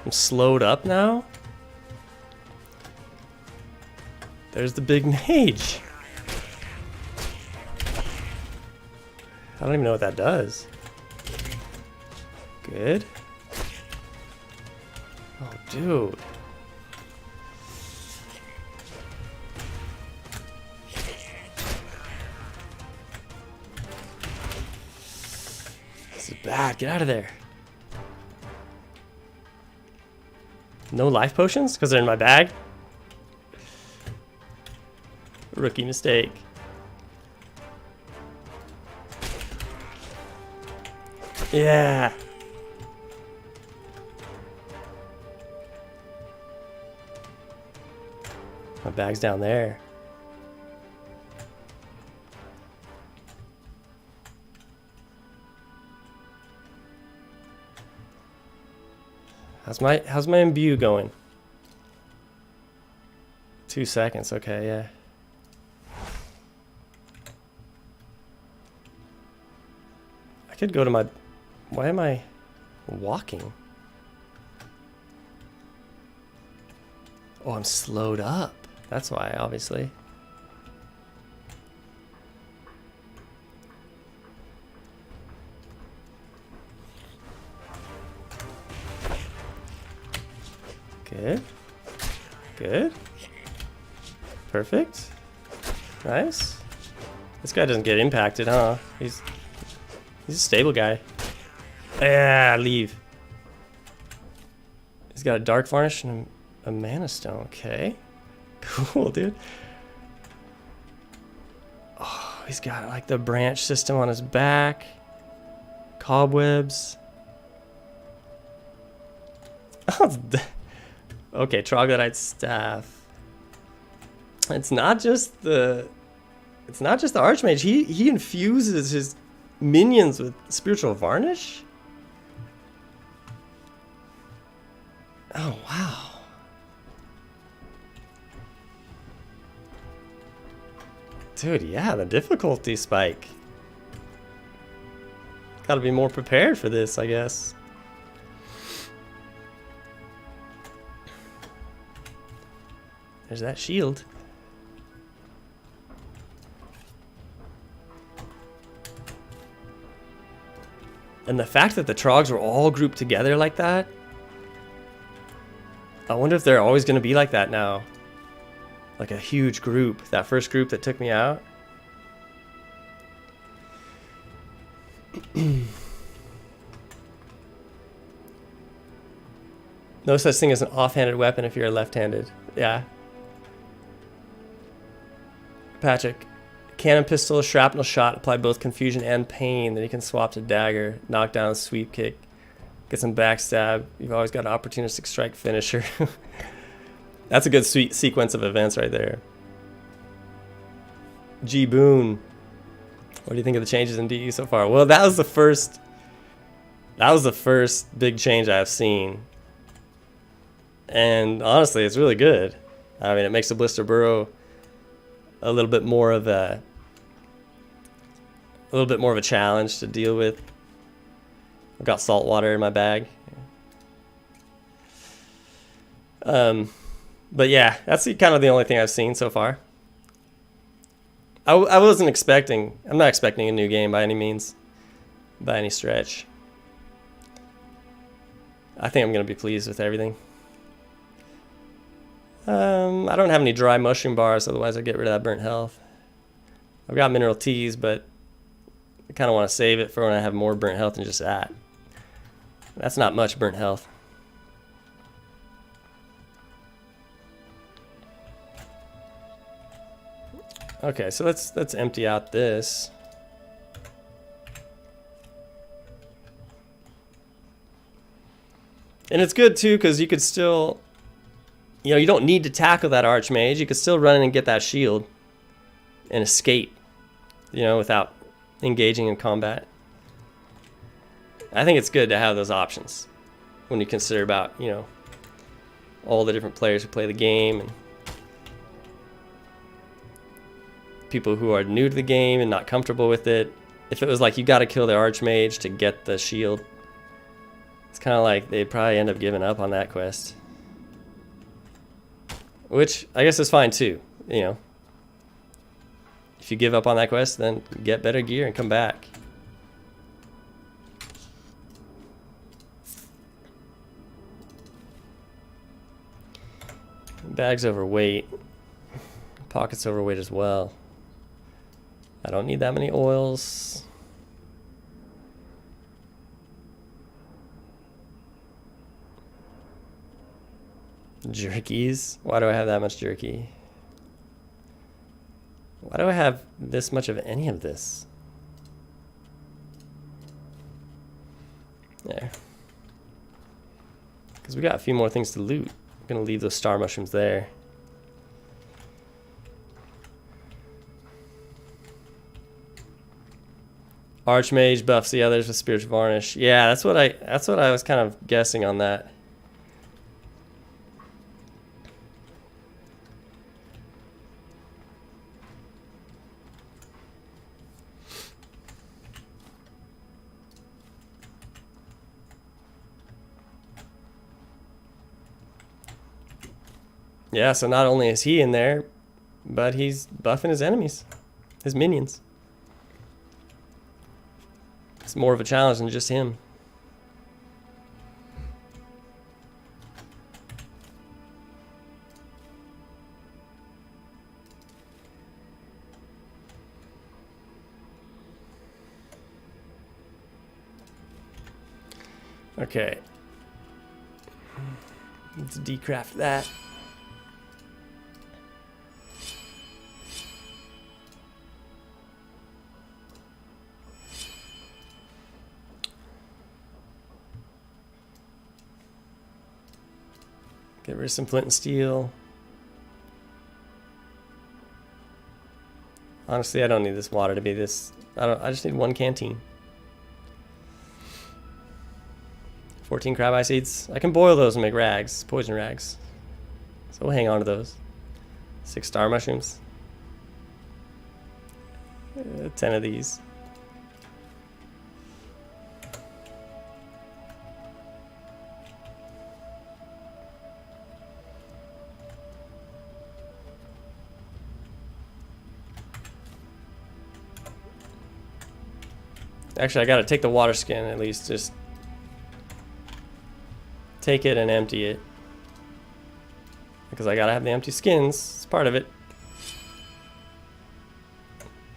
Speaker 1: I'm slowed up now. There's the big mage. I don't even know what that does. Good. Oh, dude. This is bad. Get out of there. No life potions? Because they're in my bag? Rookie mistake. Yeah. My bag's down there. How's my imbue going? 2 seconds, okay, yeah. I could go to my... Why am I walking? Oh, I'm slowed up. That's why, obviously. Good. Good. Perfect. Nice. This guy doesn't get impacted, huh? He's a stable guy. Yeah, leave. He's got a dark varnish and a mana stone. Okay. Cool, dude. Oh, he's got like the branch system on his back. Cobwebs. Oh, okay, troglodyte staff. It's not just the Archmage. He infuses his minions with spiritual varnish. Oh wow. Dude, yeah, the difficulty spike. Gotta be more prepared for this, I guess. There's that shield. And the fact that the trogs were all grouped together like that, I wonder if they're always going to be like that now. Like a huge group. That first group that took me out. No such thing as an offhanded weapon if you're left-handed. Yeah. Patrick. Cannon pistol, shrapnel shot, apply both confusion and pain. Then you can swap to dagger, knock down, sweep kick, get some backstab. You've always got an opportunistic strike finisher. That's a good sweet sequence of events right there. G Boone. What do you think of the changes in DE so far? Well, that was the first big change I've seen. And honestly, it's really good. I mean, it makes the Blister Burrow a little bit more of a challenge to deal with. I've got salt water in my bag. But yeah, that's kind of the only thing I've seen so far. I wasn't expecting, I'm not expecting a new game by any means, by any stretch. I think I'm going to be pleased with everything. I don't have any dry mushroom bars, otherwise I'd get rid of that burnt health. I've got mineral teas, but I kind of want to save it for when I have more burnt health than just that. That's not much burnt health. Okay, so let's empty out this. And it's good too, because you could still, you know, you don't need to tackle that Archmage. You could still run in and get that shield and escape, you know, without engaging in combat. I think it's good to have those options when you consider about, you know, all the different players who play the game and people who are new to the game and not comfortable with it. If it was like you got to kill the Archmage to get the shield, it's kind of like they'd probably end up giving up on that quest. Which I guess is fine too, you know. If you give up on that quest, then get better gear and come back. Bag's overweight. Pocket's overweight as well. I don't need that many oils. Jerkies? Why do I have that much jerky? Why do I have this much of any of this? There. Because we got a few more things to loot. I'm going to leave those star mushrooms there. Archmage buffs the others with spiritual varnish. Yeah, that's what I was kind of guessing on that. Yeah, so not only is he in there, but he's buffing his enemies, his minions. It's more of a challenge than just him. Okay. Let's decraft that. Get rid of some flint and steel. Honestly, I don't need this water to be this. I just need one canteen. 14 crab eye seeds. I can boil those and make rags, poison rags. So we'll hang on to those. 6 star mushrooms. 10 of these. Actually, I gotta take the water skin at least. Just take it and empty it. Because I gotta have the empty skins. It's part of it.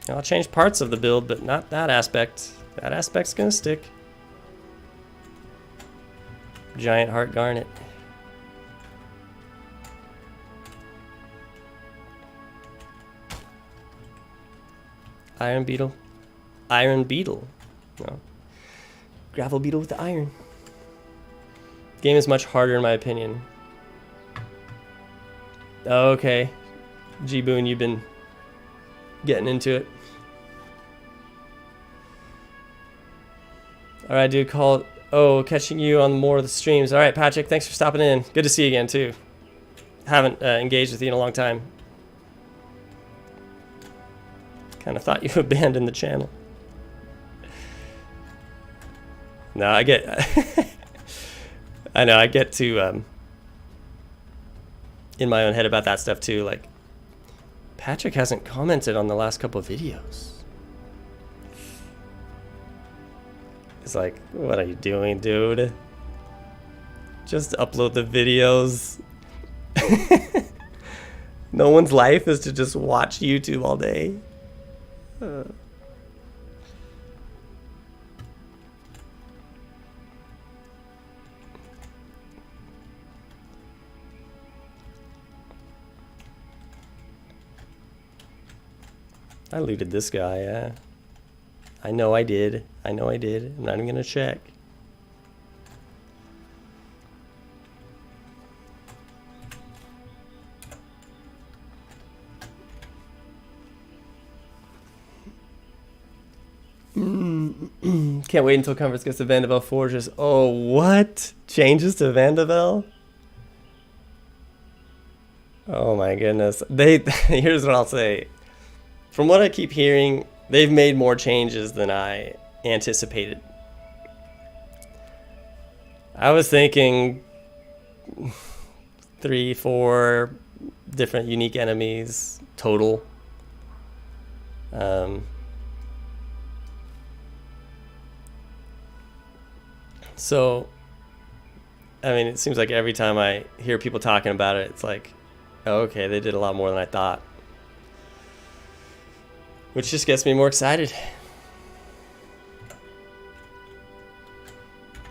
Speaker 1: I'll change parts of the build, but not that aspect. That aspect's gonna stick. Giant heart garnet. Iron beetle. Iron beetle. No. Gravel beetle with the iron. Game is much harder in my opinion. Okay. G-Boon, you've been getting into it. Alright, dude, catching you on more of the streams. Alright, Patrick, thanks for stopping in. Good to see you again, too. Haven't engaged with you in a long time. Kind of thought you abandoned the channel. No, I get... I know, I get to... in my own head about that stuff, too. Like, Patrick hasn't commented on the last couple of videos. It's like, what are you doing, dude? Just upload the videos. No one's life is to just watch YouTube all day. I looted this guy, yeah. I know I did. I know I did. I'm not even gonna check. Can't wait until Comforts gets to Vanderbilt Fortress. Oh, what? Changes to Vanderbilt? Oh my goodness. Here's what I'll say. From what I keep hearing, they've made more changes than I anticipated. I was thinking 3, 4 different unique enemies total. So, I mean, it seems like every time I hear people talking about it, it's like, oh, okay, they did a lot more than I thought. Which just gets me more excited.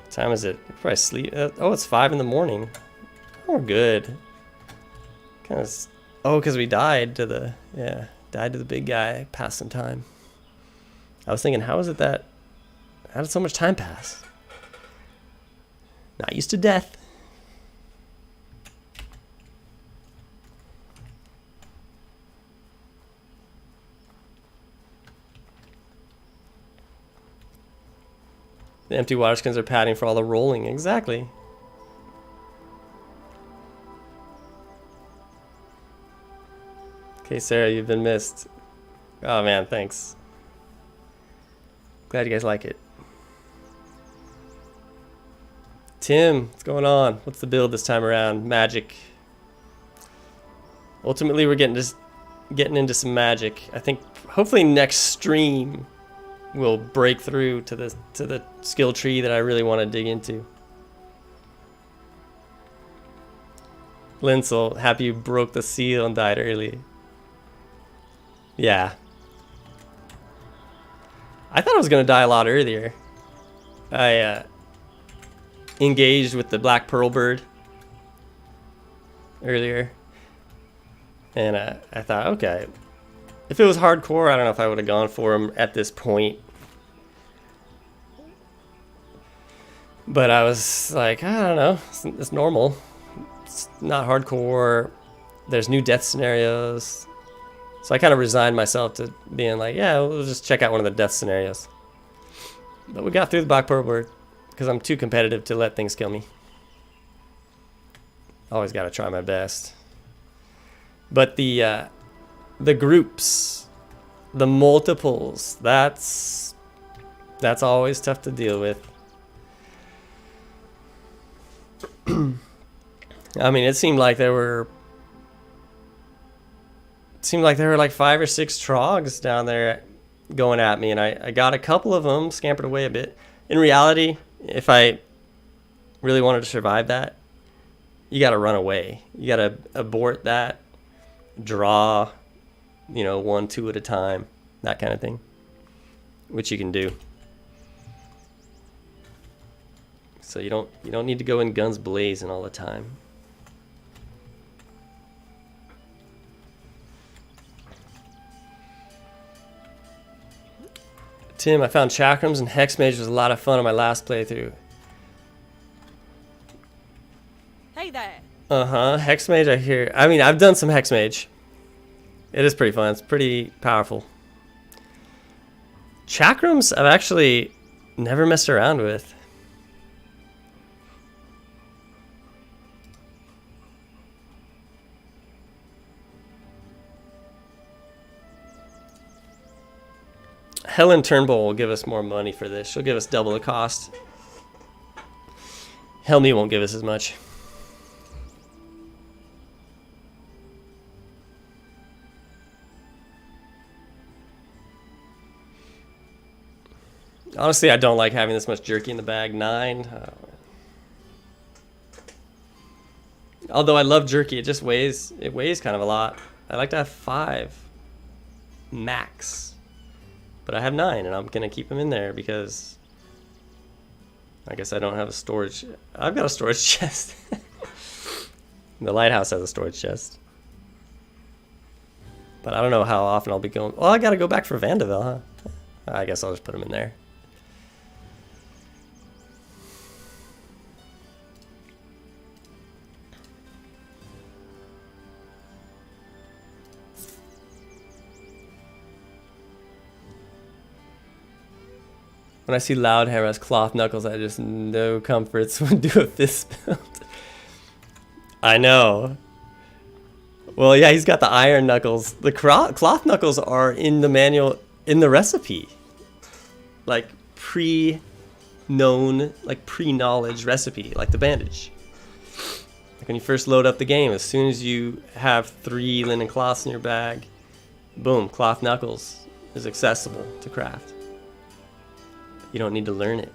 Speaker 1: What time is it? Probably sleep. Oh, it's 5 in the morning. Oh, we're good. Kind of. Oh, because we died to the big guy. Passed some time. I was thinking, how did so much time pass? Not used to death. The empty water skins are padding for all the rolling. Exactly. Okay, Sarah, you've been missed. Oh man, thanks. Glad you guys like it. Tim, what's going on? What's the build this time around? Magic. Ultimately, we're getting into some magic. I think hopefully next stream we'll break through to the skill tree that I really want to dig into. Linsel, happy you broke the seal and died early. Yeah. I thought I was going to die a lot earlier. I engaged with the black pearl bird earlier. And I thought, okay, if it was hardcore, I don't know if I would have gone for him at this point. But I was like, I don't know, it's normal. It's not hardcore. There's new death scenarios. So I kind of resigned myself to being like, yeah, we'll just check out one of the death scenarios. But we got through the black pearl bird because I'm too competitive to let things kill me. Always got to try my best. But the groups, the multiples, that's always tough to deal with. I mean, it seemed like there were like 5 or 6 trogs down there going at me, and I got a couple of them, scampered away a bit. In reality, if I really wanted to survive that, you got to run away. You got to abort that, draw, 1, 2 at a time, that kind of thing, which you can do. So you don't need to go in guns blazing all the time. Tim, I found Chakrams and Hexmage was a lot of fun on my last playthrough.
Speaker 6: Hey there.
Speaker 1: Hexmage, I hear. I mean, I've done some Hexmage. It is pretty fun. It's pretty powerful. Chakrams, I've actually never messed around with. Helen Turnbull will give us more money for this. She'll give us double the cost. Helmy won't give us as much. Honestly, I don't like having this much jerky in the bag. 9. Although I love jerky, it weighs kind of a lot. I like to have 5 max. But I have 9, and I'm going to keep them in there because I guess I don't have a storage. I've got a storage chest. The lighthouse has a storage chest. But I don't know how often I'll be going. Well, I got to go back for Vandeville, huh? I guess I'll just put them in there. When I see Loudhair as Cloth Knuckles, I just know comforts would do a fist build. I know. Well, yeah, he's got the Iron Knuckles. The Cloth Knuckles are in the manual, in the recipe. Like pre-known, like pre-knowledge recipe, like the bandage. Like when you first load up the game, as soon as you have 3 linen cloths in your bag, boom, Cloth Knuckles is accessible to craft. You don't need to learn it.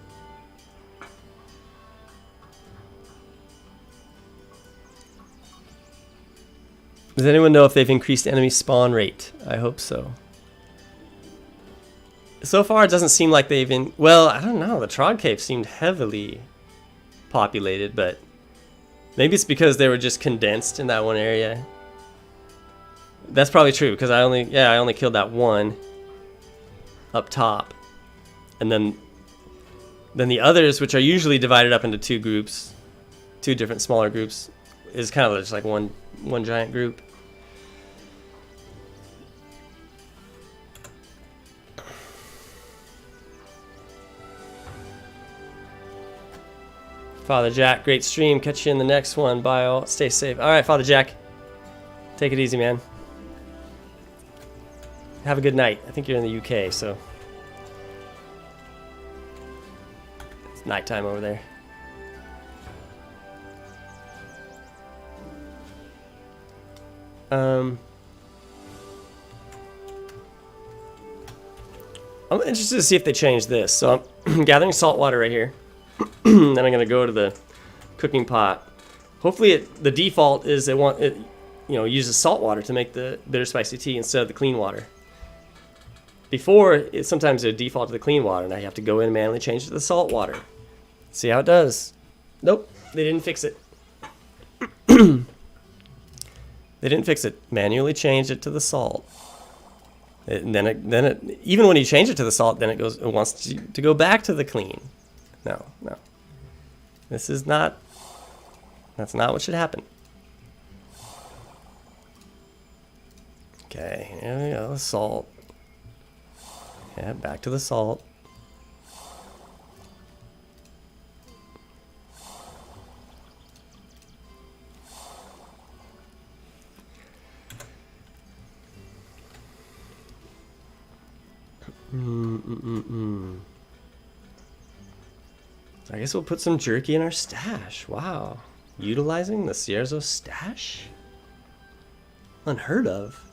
Speaker 1: Does anyone know if they've increased enemy spawn rate? I hope so. So far, it doesn't seem like they've been... Well, I don't know. The Trog Cave seemed heavily populated, but maybe it's because they were just condensed in that one area. That's probably true, because I only killed that one up top. And then the others, which are usually divided up into 2 groups, 2 different smaller groups, is kind of just like one giant group. Father Jack, great stream. Catch you in the next one. Bye all. Stay safe. All right, Father Jack. Take it easy, man. Have a good night. I think you're in the UK, so it's nighttime over there. I'm interested to see if they change this. So I'm gathering salt water right here. Then I'm gonna go to the cooking pot. Hopefully, the default is it uses salt water to make the bitter spicy tea instead of the clean water. Before, sometimes it default to the clean water, and I have to go in and manually change it to the salt water. See how it does. Nope, they didn't fix it. They didn't fix it. Manually changed it to the salt. And then it even when you change it to the salt, then it wants to go back to the clean. No. That's not what should happen. Okay, here we go, salt. Yeah, back to the salt. I guess we'll put some jerky in our stash. Wow. Utilizing the Cierzo stash? Unheard of.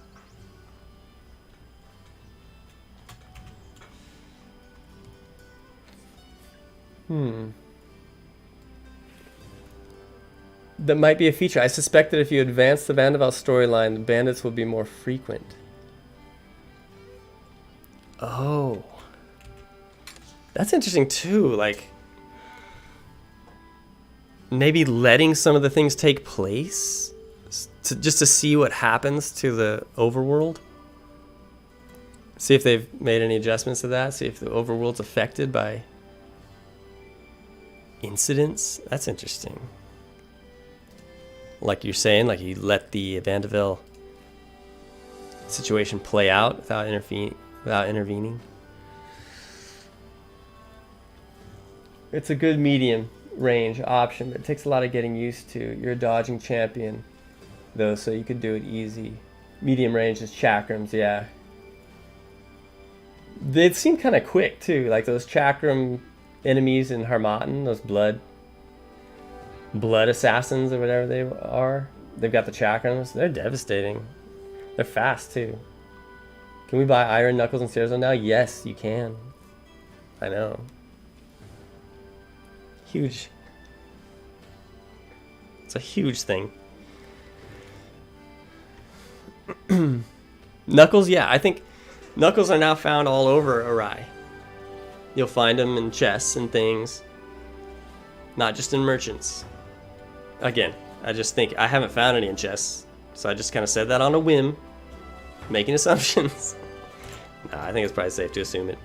Speaker 1: That might be a feature. I suspect that if you advance the Vanderbilt storyline, the bandits will be more frequent. Oh. That's interesting too, like maybe letting some of the things take place just to see what happens to the overworld. See if they've made any adjustments to that. See if the overworld's affected by incidents. That's interesting. Like you're saying, like you let the Vandeville situation play out without intervening. It's a good medium range option, but it takes a lot of getting used to. You're a dodging champion, though, so you could do it easy. Medium range is chakrams, yeah. They seem kind of quick, too. Like those chakram enemies in Harmattan, those blood assassins or whatever they are. They've got the chakrams. They're devastating. They're fast, too. Can we buy Iron Knuckles and Cierzo now? Yes, you can. I know. Huge. It's a huge thing. Knuckles, yeah, I think Knuckles are now found all over Arai. You'll find them in chests and things. Not just in merchants. Again, I just think I haven't found any in chests. So I just kind of said that on a whim. Making assumptions. Nah, I think it's probably safe to assume it.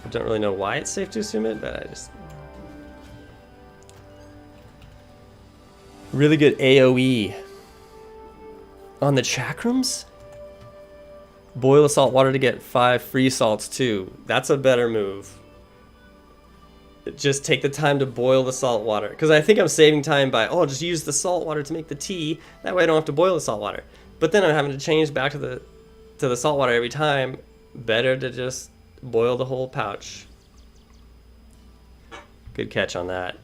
Speaker 1: I don't really know why it's safe to assume it, but I just... Really good AoE. On the chakrams? Boil the salt water to get 5 free salts too. That's a better move. Just take the time to boil the salt water. Because I think I'm saving time by, just use the salt water to make the tea. That way I don't have to boil the salt water. But then I'm having to change back to the salt water every time. Better to just boil the whole pouch. Good catch on that.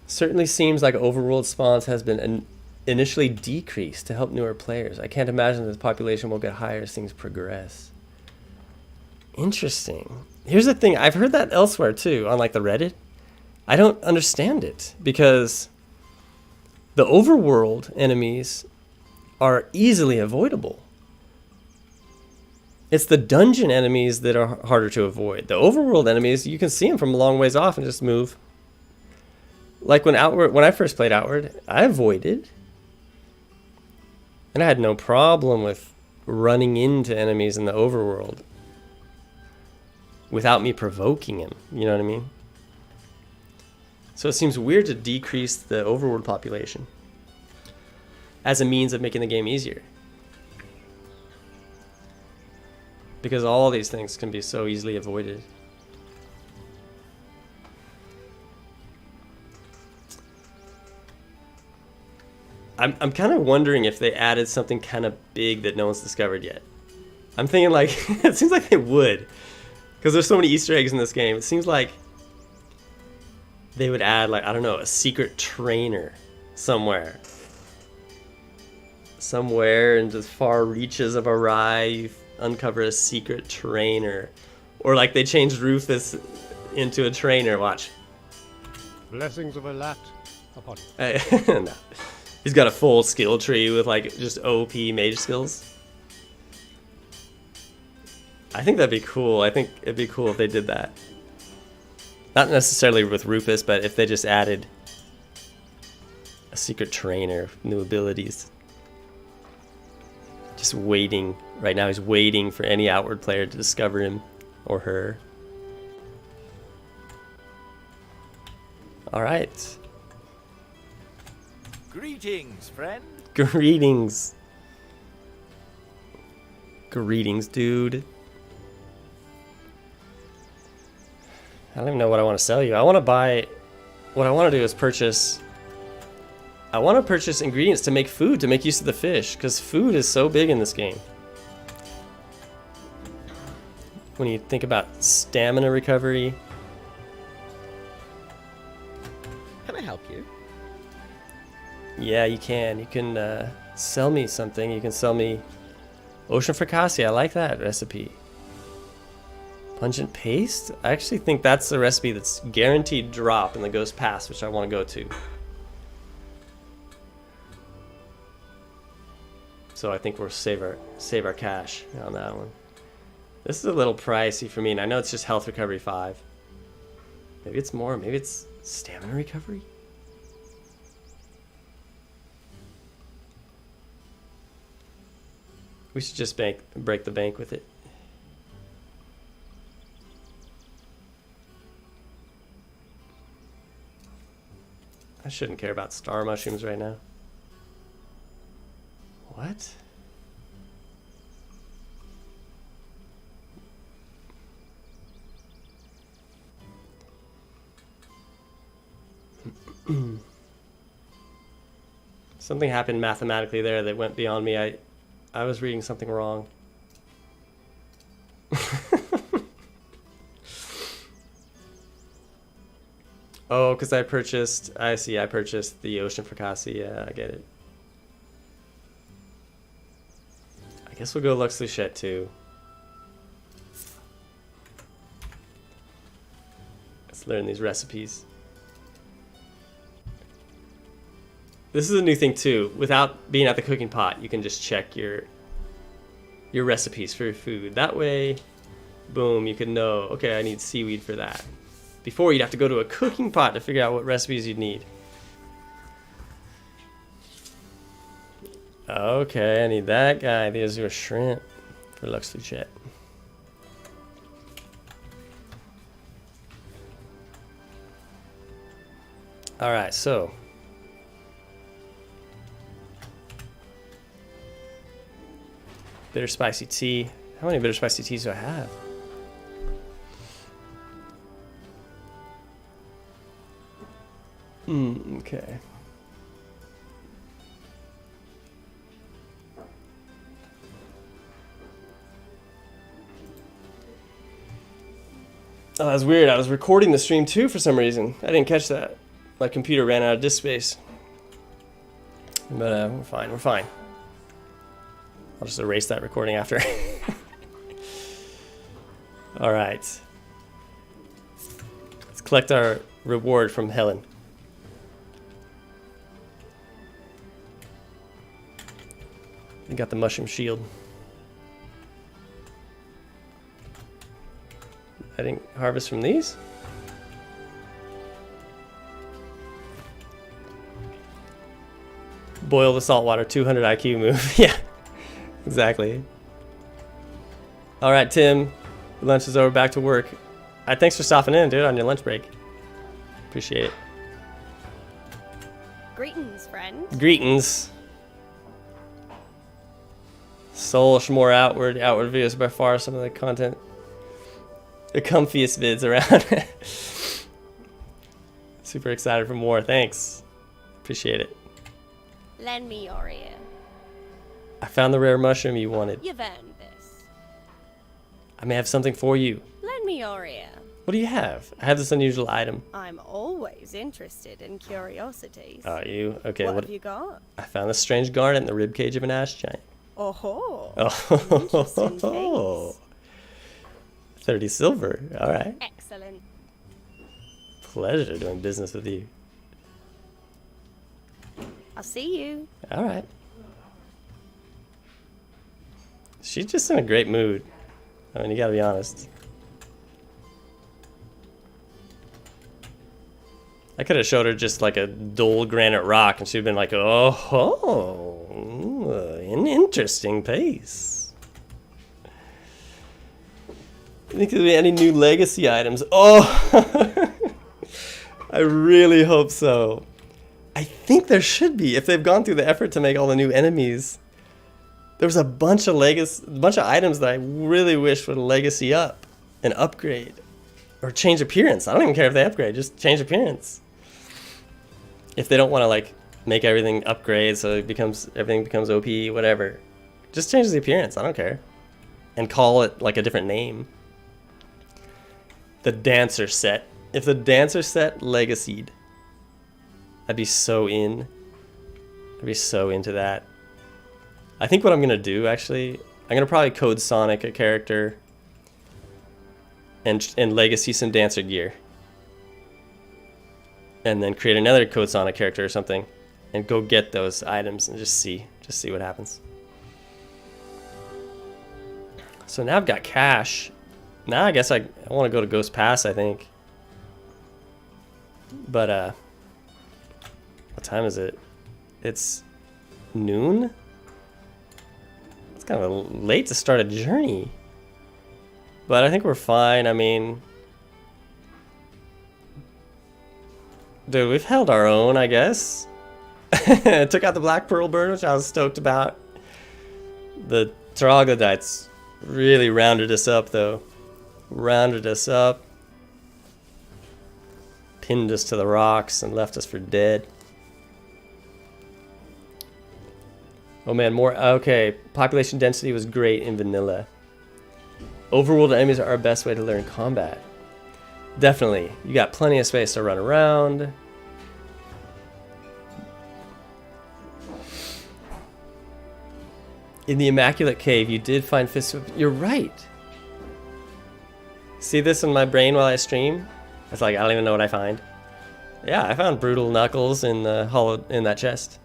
Speaker 1: Certainly seems like overworld spawns has been initially decreased to help newer players. I can't imagine that the population will get higher as things progress. Interesting. Here's the thing. I've heard that elsewhere too, on like the Reddit. I don't understand it because the overworld enemies are easily avoidable. It's the dungeon enemies that are harder to avoid. The overworld enemies, you can see them from a long ways off and just move. Like when I first played Outward, I avoided. And I had no problem with running into enemies in the overworld without me provoking them. You know what I mean? So it seems weird to decrease the overworld population as a means of making the game easier. because all these things can be so easily avoided. I'm kind of wondering if they added something kind of big that no one's discovered yet. I'm thinking like, it seems like they would, because there's so many Easter eggs in this game. It seems like they would add, like, I don't know, a secret trainer somewhere. Somewhere in the far reaches of Arai, you uncover a secret trainer. Or like they changed Rufus into a trainer, watch.
Speaker 3: Blessings of Alat upon you.
Speaker 1: No. He's got a full skill tree with like just OP mage skills. I think that'd be cool. I think it'd be cool if they did that. Not necessarily with Rufus, but if they just added a secret trainer with new abilities. Just waiting. Right now he's waiting for any outward player to discover him or her. Alright.
Speaker 10: Greetings, friend.
Speaker 1: Greetings. Greetings, dude. I don't even know what I want to sell you. I want to buy... What I want to do is purchase... I want to purchase ingredients to make food, to make use of the fish, because food is so big in this game. When you think about stamina recovery...
Speaker 9: Can I help you?
Speaker 1: Yeah, you can. You can sell me something. You can sell me ocean fricassee. I like that recipe. Pungent paste? I actually think that's the recipe that's guaranteed drop in the Ghost Pass, which I want to go to. So I think we'll save our cash on that one. This is a little pricey for me, and I know it's just health recovery 5. Maybe it's more. Maybe it's stamina recovery? We should just break the bank with it. I shouldn't care about star mushrooms right now. What? Something happened mathematically there that went beyond me. I was reading something wrong. Oh, because I purchased the ocean fricassee. Yeah, I get it. I guess we'll go Lux Luchette too. Let's learn these recipes. This is a new thing too. Without being at the cooking pot, you can just check your recipes for your food. That way, boom, you can know, okay, I need seaweed for that. Before, you'd have to go to a cooking pot to figure out what recipes you'd need. Okay, I need that guy. There's your shrimp for Lux Luchette. Alright, so... bitter spicy tea. How many bitter spicy teas do I have? Okay. Oh, that's weird. I was recording the stream too for some reason. I didn't catch that. My computer ran out of disk space. But we're fine. We're fine. I'll just erase that recording after. All right. Let's collect our reward from Helen. We got the mushroom shield. I didn't harvest from these? Boil the salt water, 200 IQ move. Yeah, exactly. All right, Tim. Lunch is over, back to work. Thanks for stopping in, dude, on your lunch break. Appreciate it.
Speaker 6: Greetings, friend.
Speaker 1: Greetings. so much more outward videos by far some of the content, the comfiest vids around. Super excited for more. Thanks, appreciate it.
Speaker 6: Lend me your ear.
Speaker 1: I found the rare mushroom you wanted.
Speaker 6: You've earned this.
Speaker 1: I may have something for you.
Speaker 6: Lend me your ear.
Speaker 1: What do you have? I have this unusual item.
Speaker 6: I'm always interested in curiosities.
Speaker 1: Are you? Okay,
Speaker 6: What have you got?
Speaker 1: I found this strange garnet in the ribcage of an ash giant.
Speaker 6: Oh-ho.
Speaker 1: Oh,
Speaker 6: Interesting
Speaker 1: 30 silver. All right.
Speaker 6: Excellent.
Speaker 1: Pleasure doing business with you.
Speaker 6: I'll see you.
Speaker 1: All right. She's just in a great mood. I mean, you gotta be honest. I could have showed her just like a dull granite rock and she'd been like, oh, an interesting piece. Think there'll be any new legacy items? Oh, I really hope so. I think there should be if they've gone through the effort to make all the new enemies. There was a bunch of items that I really wish would legacy up and upgrade or change appearance. I don't even care if they upgrade, just change appearance. If they don't want to like make everything upgrade so everything becomes OP, whatever, just change the appearance. I don't care, and call it like a different name. The dancer set. If the dancer set legacied, I'd be so in. I'd be so into that. I think what I'm gonna do actually, I'm gonna probably code Sonic a character and legacy some dancer gear. And then create another Code Sonic character or something and go get those items and just see what happens. So now I've got cash. Now I guess I want to go to Ghost Pass, I think. But what time is it? It's noon? It's kind of late to start a journey. But I think we're fine. I mean, dude, we've held our own, I guess. Took out the Black Pearl Bird, which I was stoked about. The troglodytes really rounded us up, though. Rounded us up. Pinned us to the rocks and left us for dead. Oh man, more. Okay, population density was great in vanilla. Overworld enemies are our best way to learn combat. Definitely. You got plenty of space to run around. In the Immaculate Cave, you did find fists. You're right. See this in my brain while I stream? It's like I don't even know what I find. Yeah, I found brutal knuckles in the in that chest.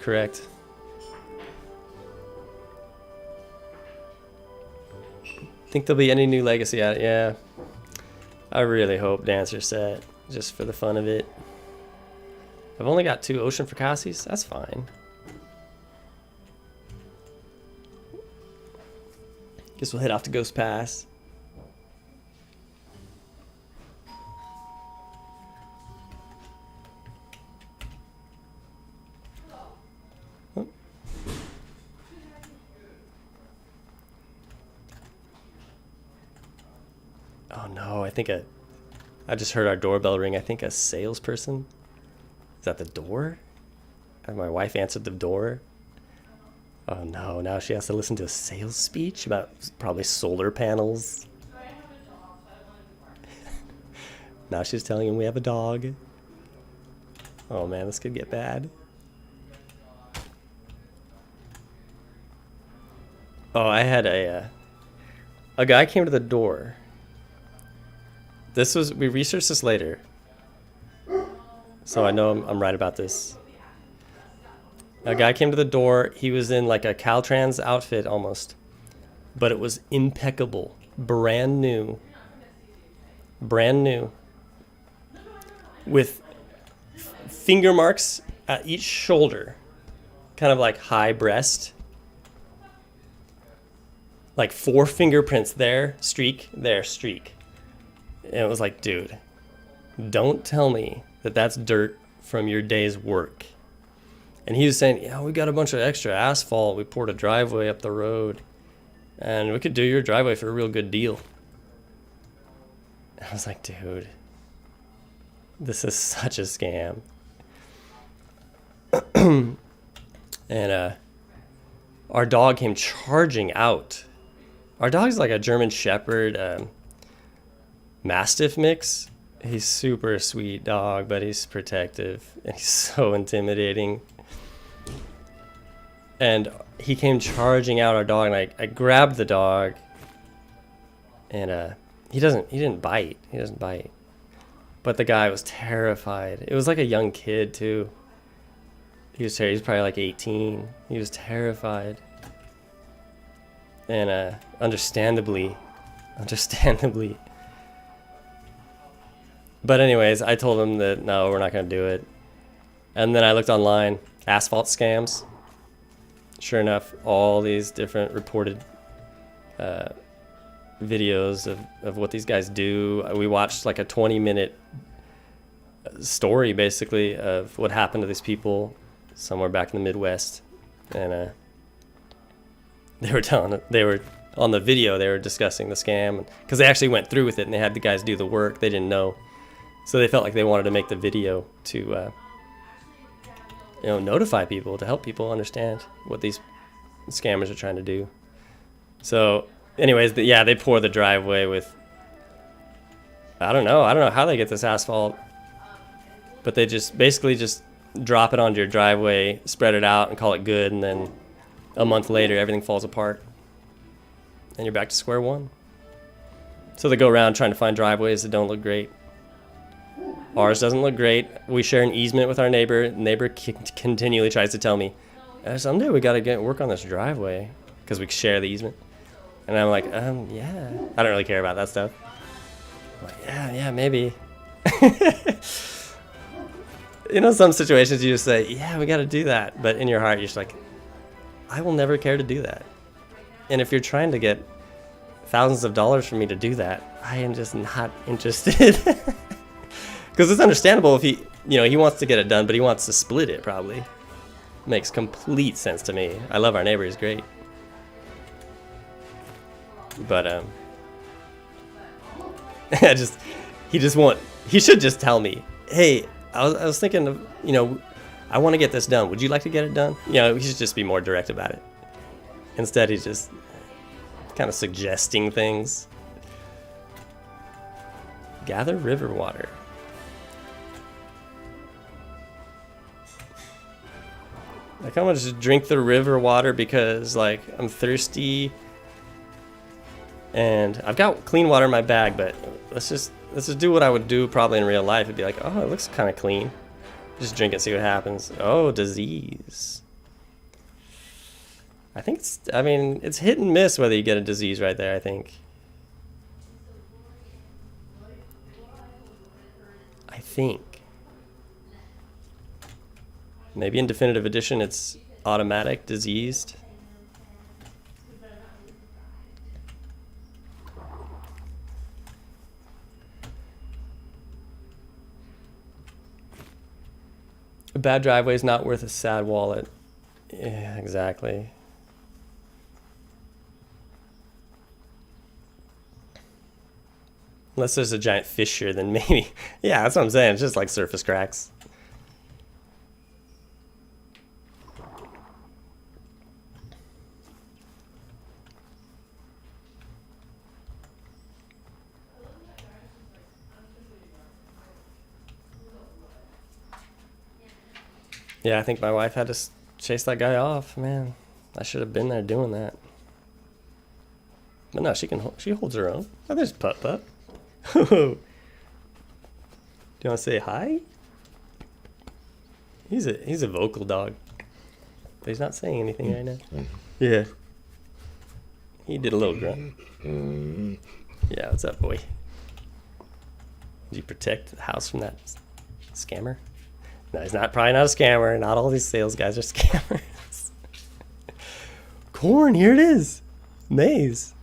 Speaker 1: Correct. Think there'll be any new legacy out? Yeah. I really hope Dancer set, just for the fun of it. I've only got 2 Ocean Fracassis. That's fine. Guess we'll head off to Ghost Pass. Oh no, I think I just heard our doorbell ring. I think a salesperson is at the door. And my wife answered the door. Oh no, now she has to listen to a sales speech about probably solar panels. Now she's telling him we have a dog. Oh man, this could get bad. Oh, I had a guy came to the door. We researched this later, so I know I'm right about this. A guy came to the door. He was in like a Caltrans outfit almost, but it was impeccable, brand new, with finger marks at each shoulder, kind of like high breast, like 4 fingerprints there, streak, there, streak. And it was like, dude, don't tell me that that's dirt from your day's work. And he was saying, yeah, we got a bunch of extra asphalt. We poured a driveway up the road. And we could do your driveway for a real good deal. I was like, dude, this is such a scam. And our dog came charging out. Our dog's like a German Shepherd Mastiff mix. He's super sweet dog, but he's protective and he's so intimidating. And he came charging out our dog, and I grabbed the dog, and he didn't bite. He doesn't bite. But the guy was terrified. It was like a young kid too. He was probably like 18. He was terrified. And understandably. But anyways, I told him that no, we're not gonna do it. And then I looked online, asphalt scams. Sure enough, all these different reported videos of what these guys do. We watched like a 20-minute story basically of what happened to these people somewhere back in the Midwest, and they were on the video, they were discussing the scam because they actually went through with it and they had the guys do the work. They didn't know, so they felt like they wanted to make the video to notify people, to help people understand what these scammers are trying to do. So anyways, they pour the driveway with, I don't know how they get this asphalt, but they just basically just drop it onto your driveway, spread it out and call it good, and then a month later everything falls apart and you're back to square one. So they go around trying to find driveways that don't look great. Ours doesn't look great. We share an easement with our neighbor. The neighbor continually tries to tell me, someday we got to work on this driveway because we share the easement. And I'm like, yeah. I don't really care about that stuff. I'm like, yeah, maybe. Some situations you just say, yeah, we got to do that. But in your heart, you're just like, I will never care to do that. And if you're trying to get thousands of dollars for me to do that, I am just not interested. Because it's understandable if he wants to get it done, but he wants to split it probably. Makes complete sense to me. I love our neighbor, he's great. But he should just tell me, hey, I was thinking of, I want to get this done. Would you like to get it done? He should just be more direct about it. Instead, he's just kind of suggesting things. Gather river water. I kind of just drink the river water because, like, I'm thirsty. And I've got clean water in my bag, but let's just do what I would do probably in real life. It'd be like, oh, it looks kind of clean. Just drink it, see what happens. Oh, disease. I think it's hit and miss whether you get a disease right there, I think. Maybe in Definitive Edition it's automatic diseased. A bad driveway is not worth a sad wallet. Yeah, exactly. Unless there's a giant fissure, then maybe. Yeah, that's what I'm saying. It's just like surface cracks. Yeah, I think my wife had to chase that guy off. Man, I should have been there doing that. But no, she holds her own. Oh, there's Pup Pup. Do you want to say hi? He's a vocal dog, but he's not saying anything right now. Yeah. He did a little grunt. Yeah, what's up, boy? Did you protect the house from that scammer? No, he's probably not a scammer. Not all these sales guys are scammers. Corn, here it is. Maize.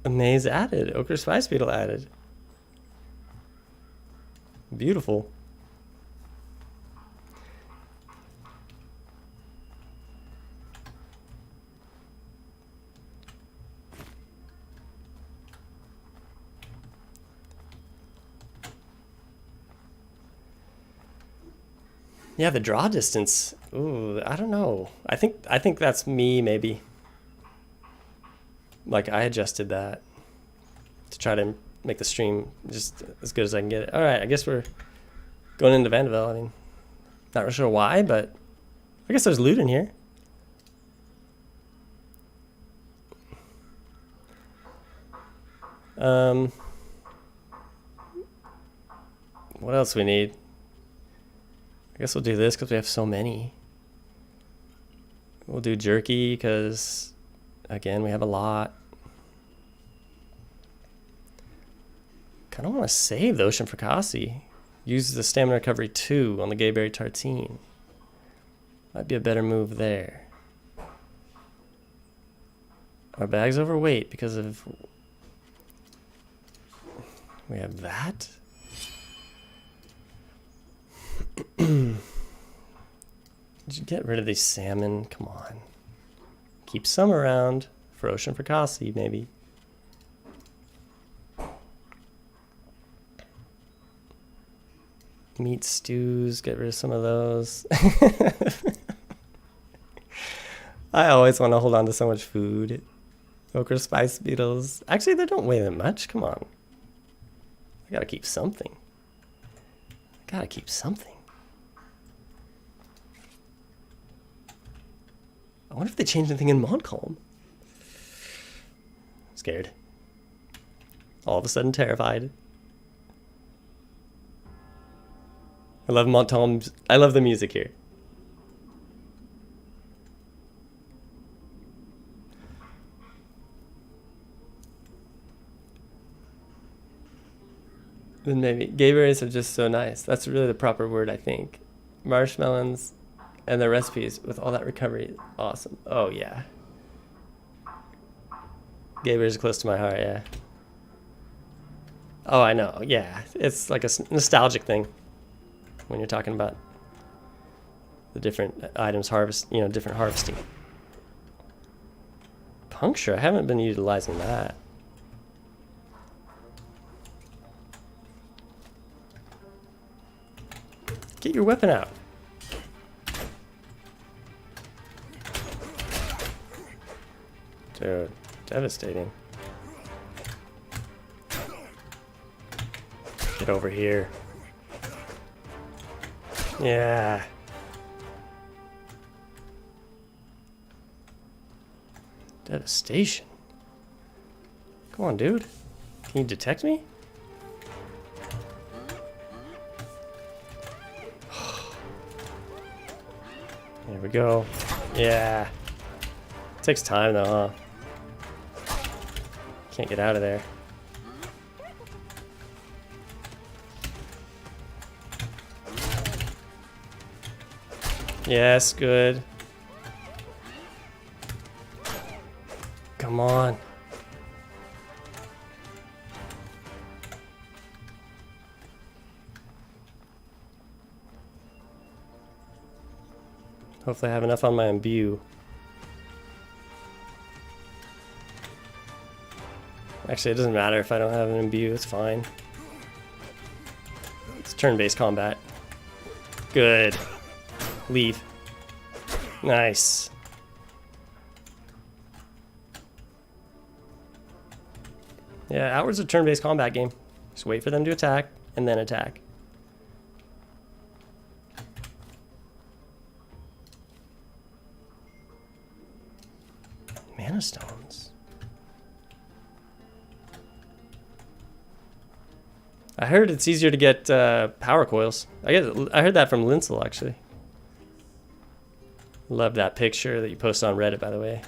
Speaker 1: A maize added. Ochre spice beetle added. Beautiful. Yeah, the draw distance. Ooh, I don't know. I think that's me maybe. Like I adjusted that to try to make the stream just as good as I can get it. All right, I guess we're going into Vandeville. I mean, not really sure why, but I guess there's loot in here. What else we need? I guess we'll do this because we have so many. We'll do jerky because, again, we have a lot. Kind of want to save the Ocean Fracassi. Use the Stamina Recovery 2 on the Gayberry Tartine. Might be a better move there. Our bag's overweight because of... We have that? Did you get rid of these salmon? Come on. Keep some around for Ocean Fracassi, maybe. Meat stews, get rid of some of those. I always want to hold on to so much food. Okra spice beetles. Actually, they don't weigh that much. Come on. I gotta keep something. Gotta keep something. I wonder if they changed anything in Montcalm. Scared. All of a sudden terrified. I love Montcalm. I love the music here. Then maybe gayberries are just so nice. That's really the proper word, I think. Marshmallows and the recipes with all that recovery, awesome. Oh yeah. Gayberries are close to my heart, yeah. Oh, I know, yeah. It's like a nostalgic thing when you're talking about the different items harvest, you know, different harvesting. Puncture, I haven't been utilizing that. Get your weapon out. Dude, devastating. Get over here. Yeah. Devastation. Come on, dude. Can you detect me? There we go. Yeah. Takes time though, huh? Can't get out of there. Yes, good. Come on. Hopefully I have enough on my imbue. Actually, it doesn't matter if I don't have an imbue, it's fine. It's turn-based combat. Good. Leave. Nice. Yeah, Outward's a turn-based combat game. Just wait for them to attack, and then attack. Mana stones. I heard it's easier to get power coils. I heard that from Linsel, actually. Love that picture that you posted on Reddit, by the way.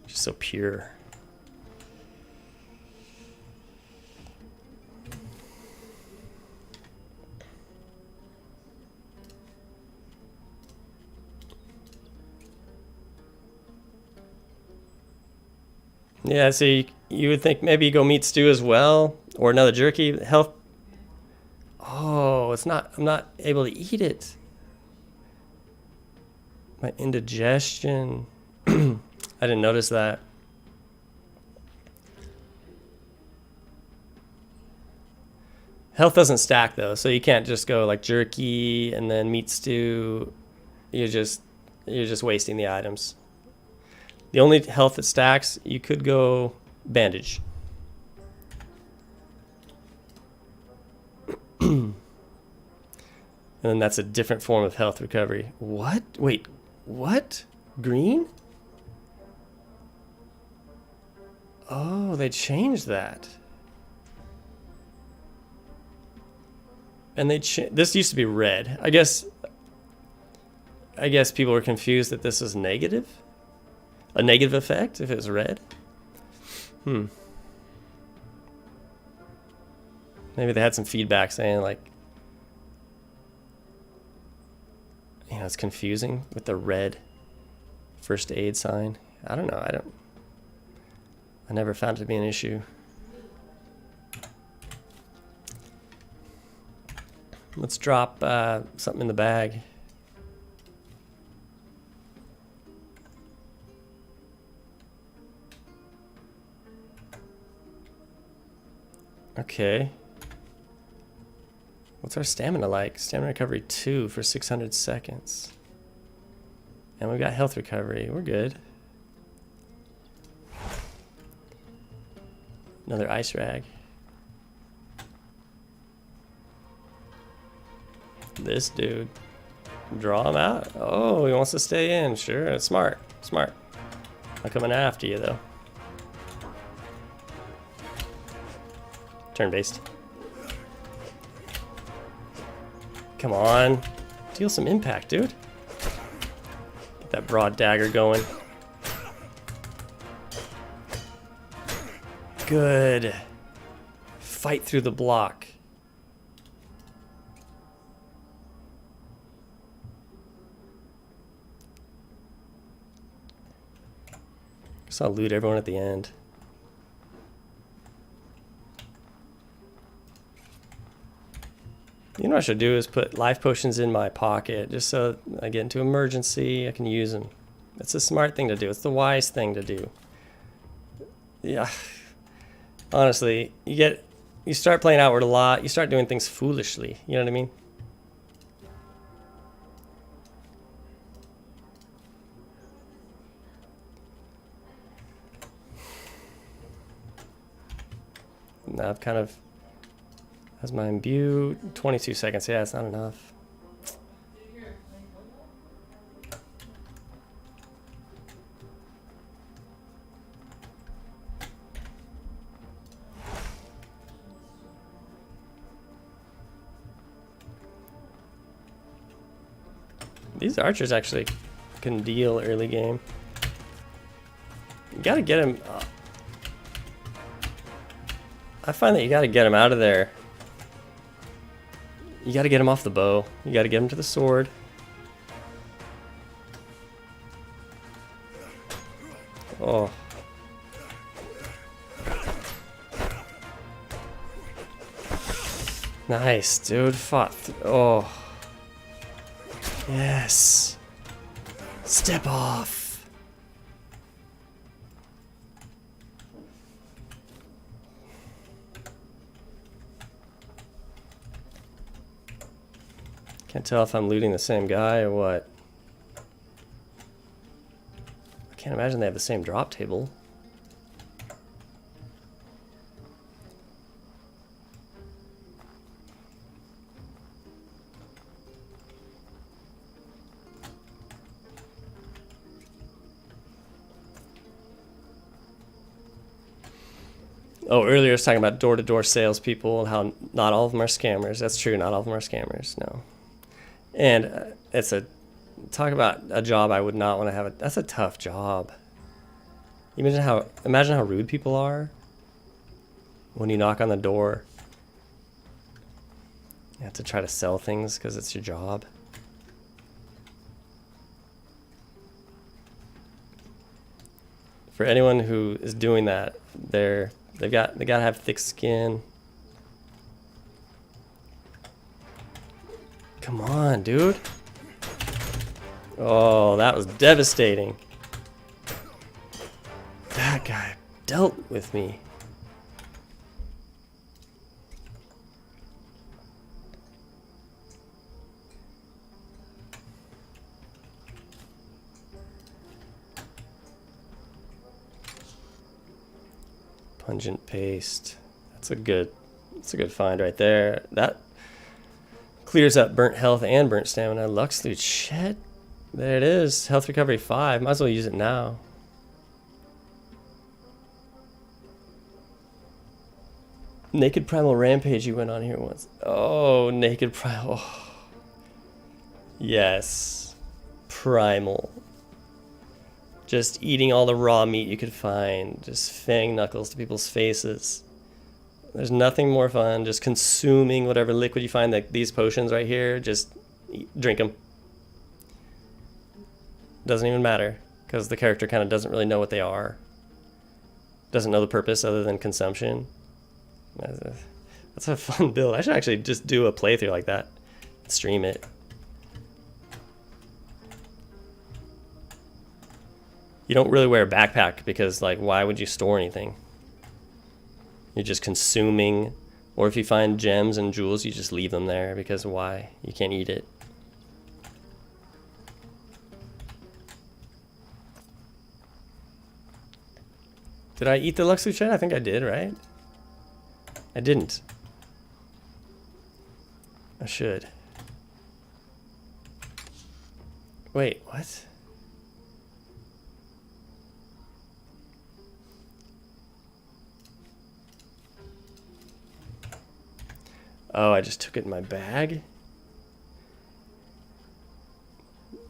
Speaker 1: Just so pure. Yeah, so you would think maybe you go meat stew as well, or another jerky. Health. Oh, it's not. I'm not able to eat it. My indigestion. I didn't notice that. Health doesn't stack though, so you can't just go like jerky and then meat stew. You're just wasting the items. The only health that stacks, you could go bandage. And then that's a different form of health recovery. What? Wait, what? Green? Oh, they changed that. And this used to be red. I guess people were confused that this is negative. A negative effect if it was red. Maybe they had some feedback saying like, you know, it's confusing with the red first aid sign. I don't know. I never found it to be an issue. Let's drop something in the bag. Okay. What's our stamina like? Stamina recovery 2 for 600 seconds. And we've got health recovery. We're good. Another ice rag. This dude. Draw him out. Oh, he wants to stay in. Sure, it's smart. Smart. I'm coming after you, though. Turn-based. Come on. Deal some impact, dude. Get that broad dagger going. Good. Fight through the block. Guess I'll loot everyone at the end. You know what I should do is put life potions in my pocket just so I get into emergency, I can use them. It's a smart thing to do. It's the wise thing to do. Yeah. Honestly, you start playing Outward a lot, you start doing things foolishly. You know what I mean? Now I've kind of... That's my imbue. 22 seconds. Yeah, it's not enough. These archers actually can deal early game. You gotta get him. I find that you gotta get him out of there. You gotta get him off the bow. You gotta get him to the sword. Oh. Nice, dude. Fought. Oh. Yes. Step off. Can't tell if I'm looting the same guy or what. I can't imagine they have the same drop table. Oh, earlier I was talking about door-to-door salespeople and how not all of them are scammers. That's true, not all of them are scammers, no. And talk about a job I would not want to have. That's a tough job. Imagine how rude people are when you knock on the door. You have to try to sell things because it's your job. For anyone who is doing that, they gotta have thick skin. Come on, dude. Oh, that was devastating. That guy dealt with me. Pungent paste. That's a good find right there. That clears up burnt health and burnt stamina. Lux loot. Shit. There it is. Health recovery 5. Might as well use it now. Naked Primal Rampage you went on here once. Oh, Naked Primal. Oh. Yes. Primal. Just eating all the raw meat you could find. Just fang knuckles to people's faces. There's nothing more fun. Just consuming whatever liquid you find. Like these potions right here. Just drink them. Doesn't even matter. Because the character kind of doesn't really know what they are. Doesn't know the purpose other than consumption. That's a fun build. I should actually just do a playthrough like that. Stream it. You don't really wear a backpack because, like, why would you store anything? You're just consuming. Or if you find gems and jewels, you just leave them there because why? You can't eat it. Did I eat the Luxury Shed? I think I did, right? I didn't. I should. Wait, what? Oh, I just took it in my bag?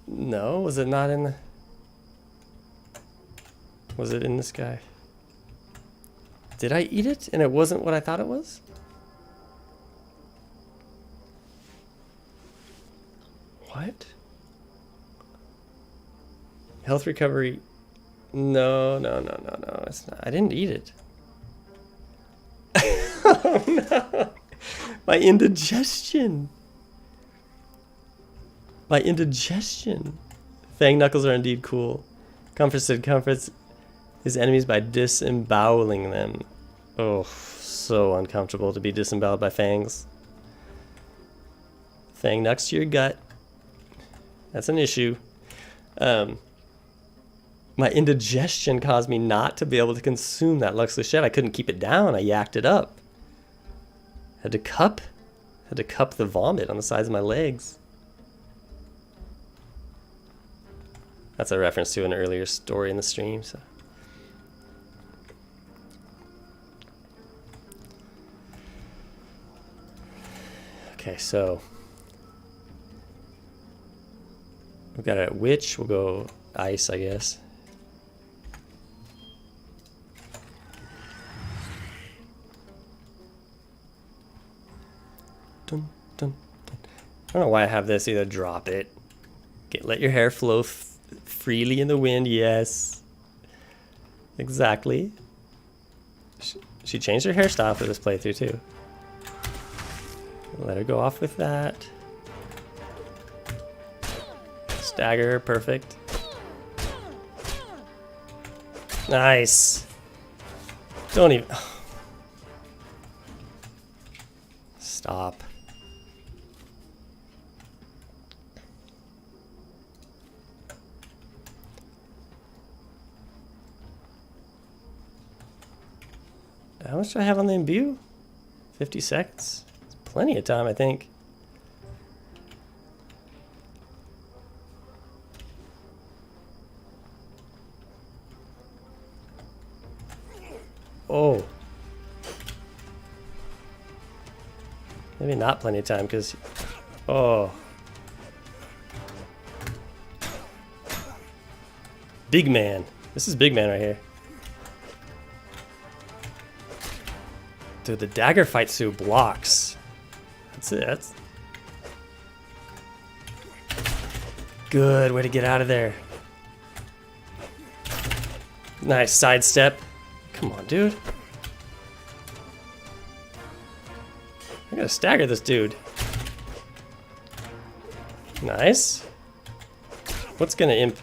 Speaker 1: No, was it not in the... Was it in this guy? Did I eat it and it wasn't what I thought it was? What? Health recovery. No. It's not. I didn't eat it. Oh no. My indigestion. My indigestion. Fang knuckles are indeed cool. Comfort said comforts his enemies by disemboweling them. Oh, so uncomfortable to be disemboweled by fangs. Fang knucks to your gut. That's an issue. My indigestion caused me not to be able to consume that Luxless Shed. I couldn't keep it down. I yacked it up. Had to cup the vomit on the sides of my legs. That's a reference to an earlier story in the stream, so. Okay, so we've got a witch. We'll go ice, I guess. Dun, dun, dun. I don't know why I have this. Either drop it. Let your hair flow freely in the wind. Yes. Exactly. She changed her hairstyle for this playthrough too. Let her go off with that. Stagger, perfect. Nice. Don't even... Stop. How much do I have on the imbue? 50 seconds? It's plenty of time, I think. Oh. Maybe not plenty of time, because... Oh. Big man. This is big man right here. Dude, the dagger fight suit blocks. That's it. That's good way to get out of there. Nice sidestep. Come on, dude. I gotta stagger this dude. Nice. What's gonna imp?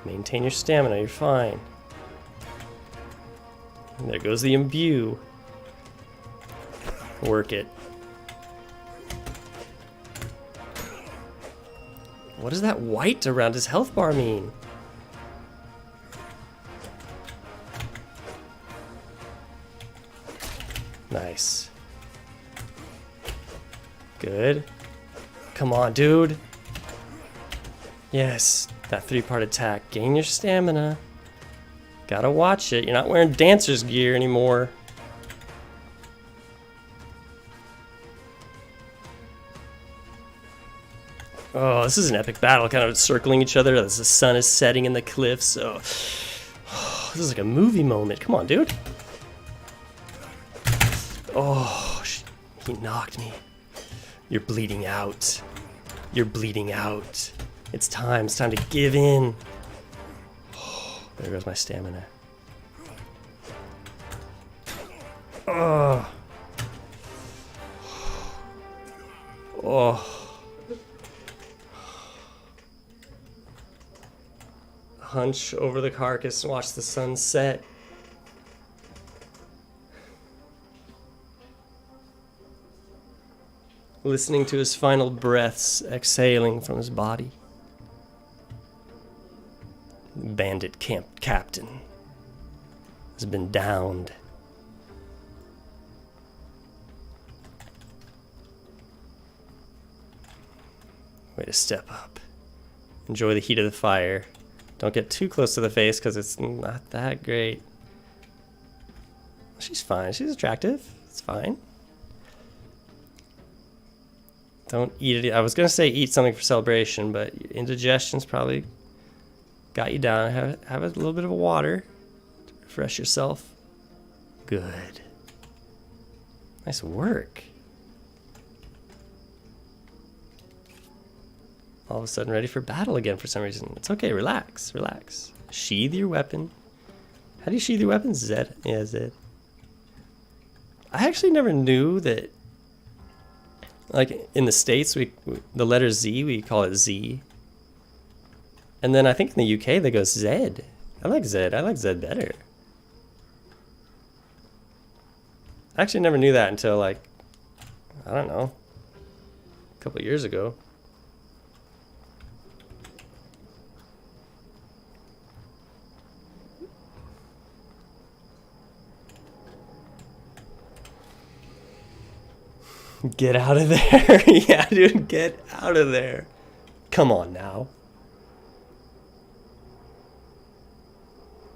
Speaker 1: Maintain your stamina, you're fine. And there goes the imbue. Work it. What does that white around his health bar mean? Nice. Good. Come on, dude. Yes, that 3-part attack. Gain your stamina. Gotta watch it. You're not wearing dancer's gear anymore. Oh, this is an epic battle, kind of circling each other as the sun is setting in the cliffs. So, this is like a movie moment. Come on, dude. Oh, he knocked me. You're bleeding out. You're bleeding out. It's time to give in. Oh, there goes my stamina. Oh. Oh. Hunch over the carcass and watch the sun set. Listening to his final breaths exhaling from his body. Bandit camp captain has been downed. Way to step up. Enjoy the heat of the fire. Don't get too close to the face because it's not that great. She's fine. She's attractive. It's fine. Don't eat it. I was going to say eat something for celebration, but indigestion's probably got you down. Have a little bit of water to refresh yourself. Good. Nice work. All of a sudden ready for battle again for some reason. It's okay, relax, relax. Sheathe your weapon. How do you sheathe your weapon? Z? Yeah, Z. I actually never knew that, like in the States, the letter Z, we call it Z. And then I think in the UK they go Z. I like Z. I like Z better. I actually never knew that until like, I don't know, a couple years ago. Get out of there. Yeah, dude, get out of there. Come on now.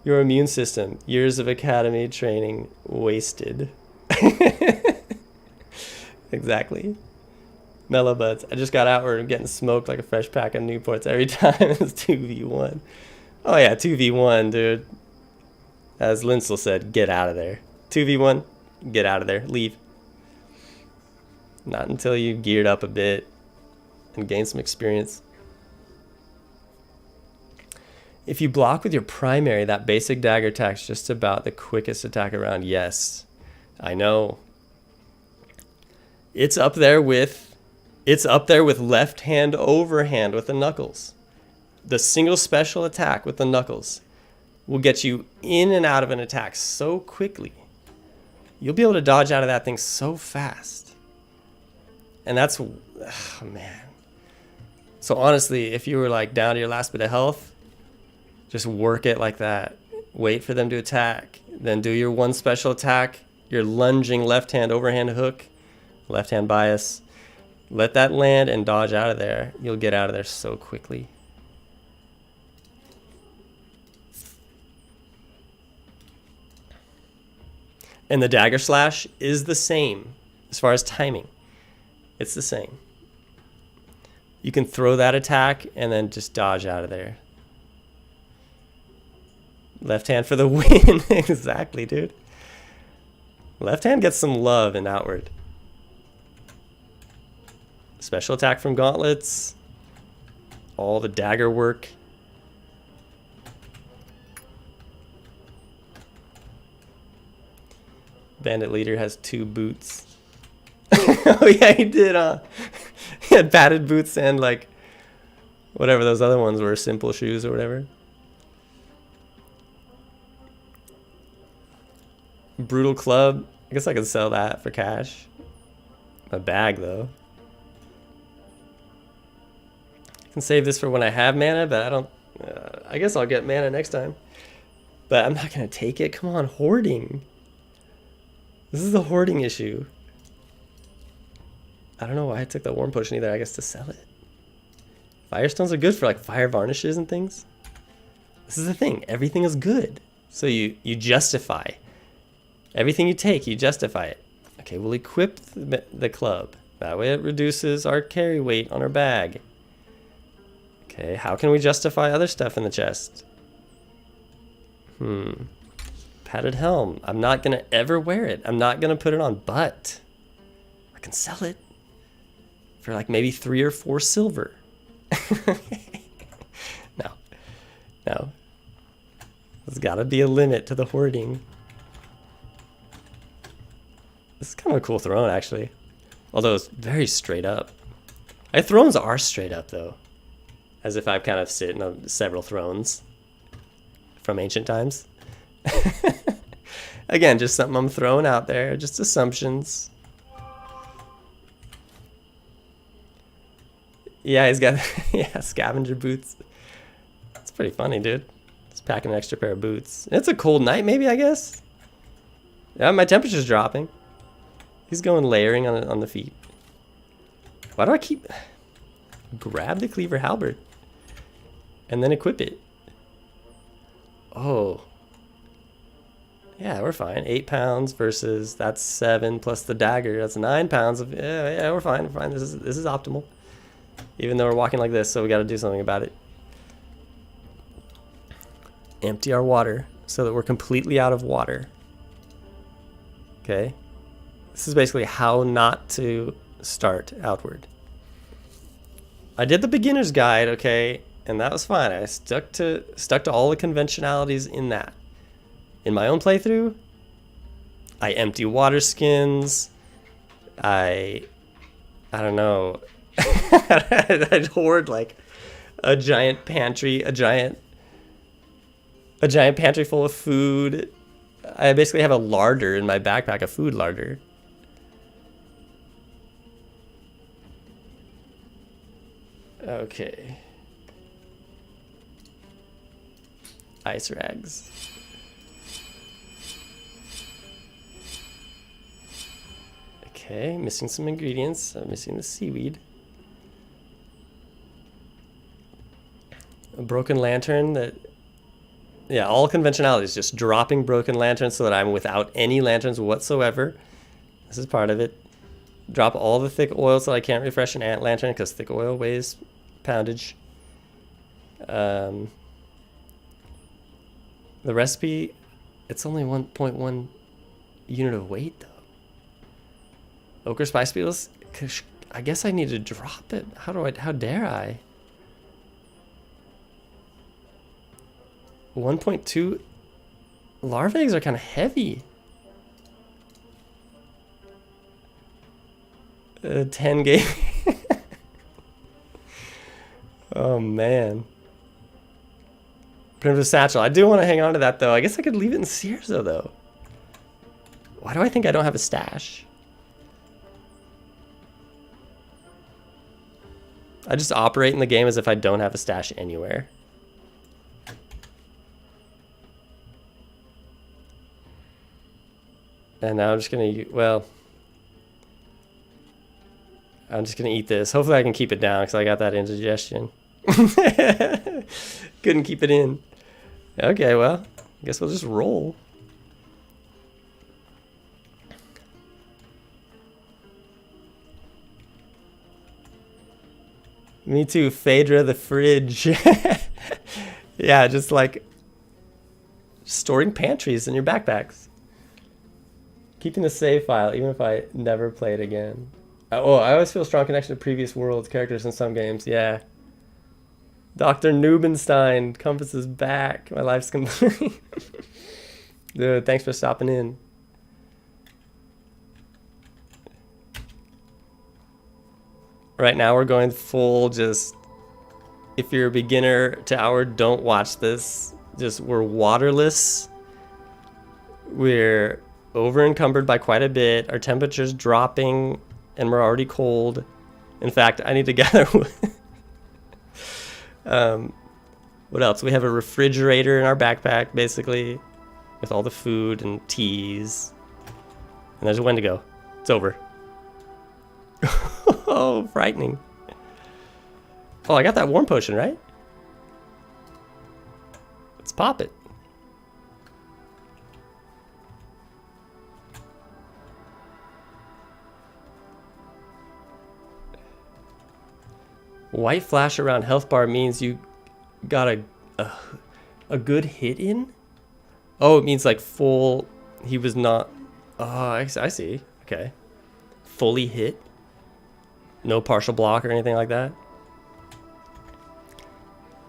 Speaker 1: Your immune system, years of academy training wasted. Exactly. Mellow buds. I just got outward and getting smoked like a fresh pack of Newports every time. It's 2v1. Oh yeah, 2v1, dude. As Linsel said, get out of there. 2v1, get out of there. Leave. Not until you've geared up a bit and gained some experience. If you block with your primary, that basic dagger attack's just about the quickest attack around. Yes, I know. It's up there with left hand overhand with the knuckles. The single special attack with the knuckles will get you in and out of an attack so quickly. You'll be able to dodge out of that thing so fast. And that's, oh man. So honestly, if you were like down to your last bit of health, just work it like that. Wait for them to attack. Then do your one special attack, your lunging left hand overhand hook, left hand bias. Let that land and dodge out of there. You'll get out of there so quickly. And the dagger slash is the same as far as timing. It's the same. You can throw that attack and then just dodge out of there. Left hand for the win. Exactly, dude. Left hand gets some love in outward. Special attack from gauntlets. All the dagger work. Bandit leader has 2 boots. Oh yeah, he did, he had padded boots and like whatever those other ones were, simple shoes or whatever. Brutal club. I guess I could sell that for cash. A bag though. can save this for when I have mana, but I don't... I guess I'll get mana next time. But I'm not going to take it. Come on, hoarding. This is a hoarding issue. I don't know why I took the warm potion either. I guess to sell it. Firestones are good for like fire varnishes and things. This is the thing. Everything is good. So you justify. Everything you take, you justify it. Okay, we'll equip the club. That way it reduces our carry weight on our bag. Okay, how can we justify other stuff in the chest? Padded helm. I'm not going to ever wear it. I'm not going to put it on, but I can sell it for like maybe 3 or 4 silver. No. There's got to be a limit to the hoarding. This is kind of a cool throne, actually. Although it's very straight up. Thrones are straight up, though. As if I've kind of sit on several thrones from ancient times. Again, just something I'm throwing out there. Just assumptions. Yeah, he's got scavenger boots. It's pretty funny, dude. Just packing an extra pair of boots. It's a cold night, maybe, I guess. Yeah, my temperature's dropping. He's going layering on the feet. Why do I keep... Grab the cleaver halberd. And then equip it. Oh. Yeah, we're fine. 8 pounds versus... That's 7 plus the dagger. That's 9 pounds of... Yeah, we're fine. We're fine. This is optimal. Even though we're walking like this, so we got to do something about it. Empty our water so that we're completely out of water. Okay. This is basically how not to start outward. I did the beginner's guide, okay, and that was fine. I stuck to all the conventionalities in that. In my own playthrough, I empty water skins. I don't know. I'd hoard like a giant pantry, a giant pantry full of food. I basically have a larder in my backpack, a food larder. Okay. Ice rags. Okay, missing some ingredients. I'm missing the seaweed. A broken lantern that... Yeah, all conventionalities. Just dropping broken lanterns so that I'm without any lanterns whatsoever. This is part of it. Drop all the thick oil so I can't refresh an ant lantern because thick oil weighs poundage. The recipe, it's only 1.1 unit of weight though. Ochre spice beetles, I guess I need to drop it. How dare I? 1.2 larva eggs are kind of heavy. 10 game. Oh man. Primitive satchel. I do want to hang on to that though. I guess I could leave it in Sears though. Why do I think I don't have a stash? I just operate in the game as if I don't have a stash anywhere. And now I'm just gonna, well, I'm just gonna eat this. Hopefully I can keep it down because I got that indigestion. Couldn't keep it in. Okay, well, I guess we'll just roll. Me too, Phaedra the fridge. Yeah, just like storing pantries in your backpacks. Keeping the save file even if I never play it again. Oh, I always feel a strong connection to previous worlds, characters in some games, yeah. Dr. Nubenstein, Compass is back. My life's complete. Dude, thanks for stopping in. Right now we're going full just, if you're a beginner to our, don't watch this. Just, we're waterless. We're over encumbered by quite a bit. Our temperature's dropping and we're already cold. In fact, I need to gather wood. What else? We have a refrigerator in our backpack, basically, with all the food and teas. And there's a Wendigo. It's over. Oh, frightening. Oh, I got that warm potion, right? Let's pop it. White flash around health bar means you got a good hit in? Oh, it means like full... He was not... Oh, I see. Okay. Fully hit? No partial block or anything like that?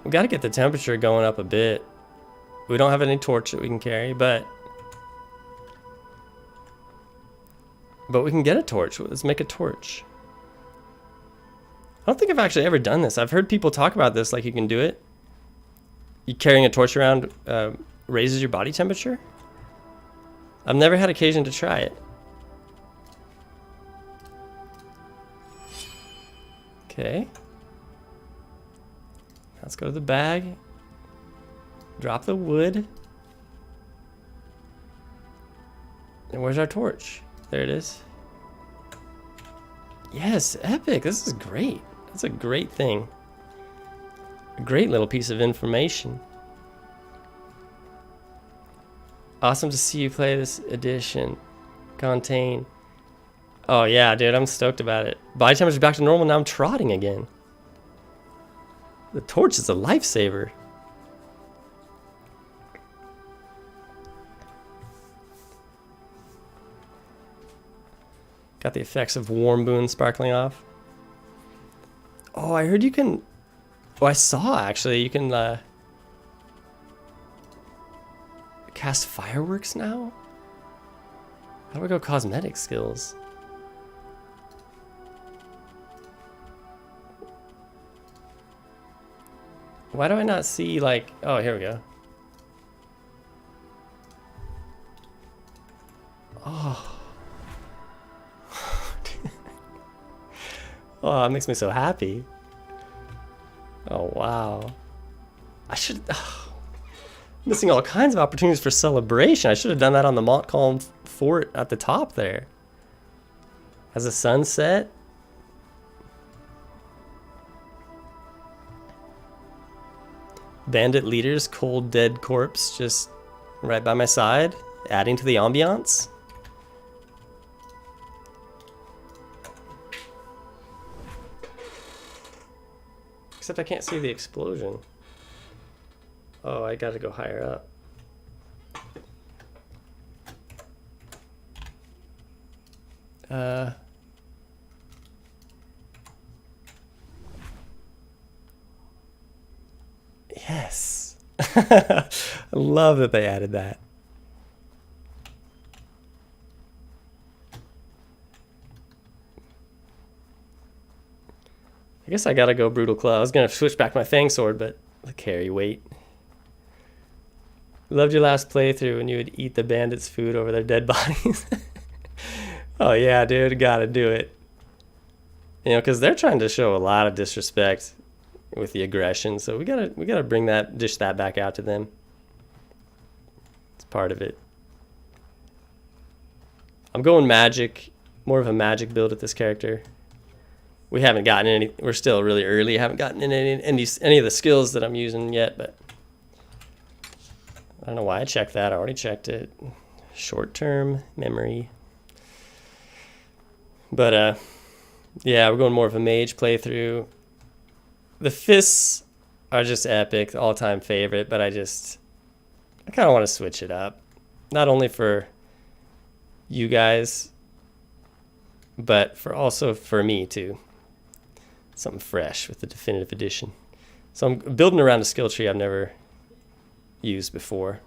Speaker 1: We gotta get the temperature going up a bit. We don't have any torch that we can carry, but we can get a torch. Let's make a torch. I don't think I've actually ever done this. I've heard people talk about this, like you can do it. You carrying a torch around raises your body temperature. I've never had occasion to try it. Okay. Let's go to the bag. Drop the wood. And where's our torch? There it is. Yes, epic. This is great. That's a great thing. A great little piece of information. Awesome to see you play this edition. Contain. Oh yeah, dude, I'm stoked about it. Body temperature's back to normal, now I'm trotting again. The torch is a lifesaver. Got the effects of warm boon sparkling off. Oh, I heard you can... Oh, I saw actually, you can cast fireworks now? How do I go cosmetic skills? Why do I not see like... Oh, here we go. Oh. Oh, that makes me so happy. Oh, wow. I should... Oh, missing all kinds of opportunities for celebration. I should have done that on the Montcalm fort at the top there. As the sun set. Bandit leaders, cold dead corpse just right by my side, adding to the ambiance. Except I can't see the explosion. Oh, I gotta go higher up. Yes. I love that they added that. I guess I gotta go Brutal Claw. I was gonna switch back my Fang Sword, but the carry weight. Loved your last playthrough when you would eat the bandits' food over their dead bodies. Oh yeah, dude, gotta do it. You know, because they're trying to show a lot of disrespect with the aggression, so we gotta bring that, dish that back out to them. It's part of it. I'm going magic, more of a magic build with this character. We haven't gotten any. We're still really early. Haven't gotten in any of the skills that I'm using yet, but I don't know why I checked that. I already checked it. Short-term memory. But yeah, we're going more of a mage playthrough. The fists are just epic, all-time favorite. But I kind of want to switch it up, not only for you guys, but also for me too. Something fresh with the definitive edition. So I'm building around a skill tree I've never used before.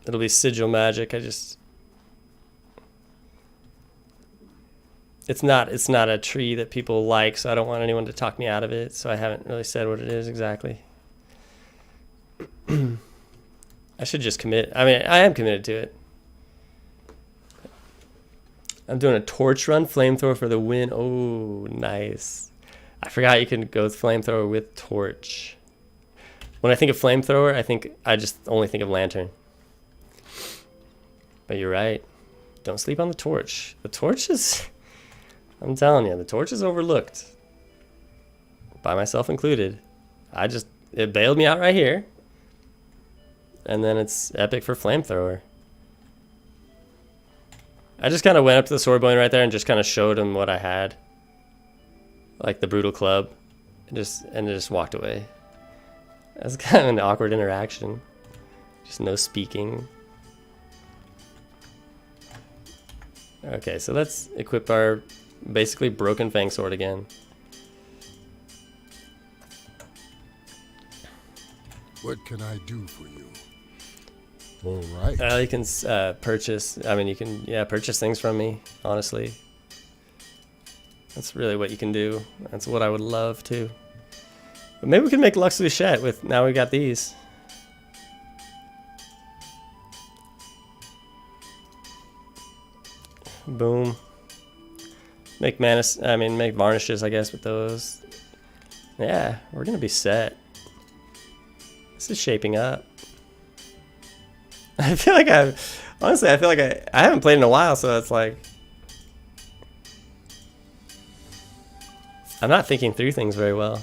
Speaker 1: It'll be sigil magic. It's not a tree that people like, so I don't want anyone to talk me out of it. So I haven't really said what it is exactly. I should just commit. I mean, I am committed to it. I'm doing a torch run, flamethrower for the win. Oh, nice. I forgot you can go with flamethrower with torch. When I think of flamethrower, I just only think of lantern. But you're right. Don't sleep on the torch. The torch is, I'm telling you, the torch is overlooked. By myself included. It bailed me out right here. And then it's epic for flamethrower. I just kind of went up to the sword point right there and just kind of showed him what I had. Like the brutal club. And just walked away. That's kind of an awkward interaction. Just no speaking. Okay, so let's equip our basically broken fang sword again.
Speaker 7: What can I do for you? All right.
Speaker 1: You can purchase. I mean, you can purchase things from me. Honestly, that's really what you can do. That's what I would love to. But maybe we can make Lux Luchette with now we got these. Boom. Make make varnishes, I guess, with those. Yeah, we're gonna be set. This is shaping up. I feel like I haven't played in a while, so it's like I'm not thinking through things very well.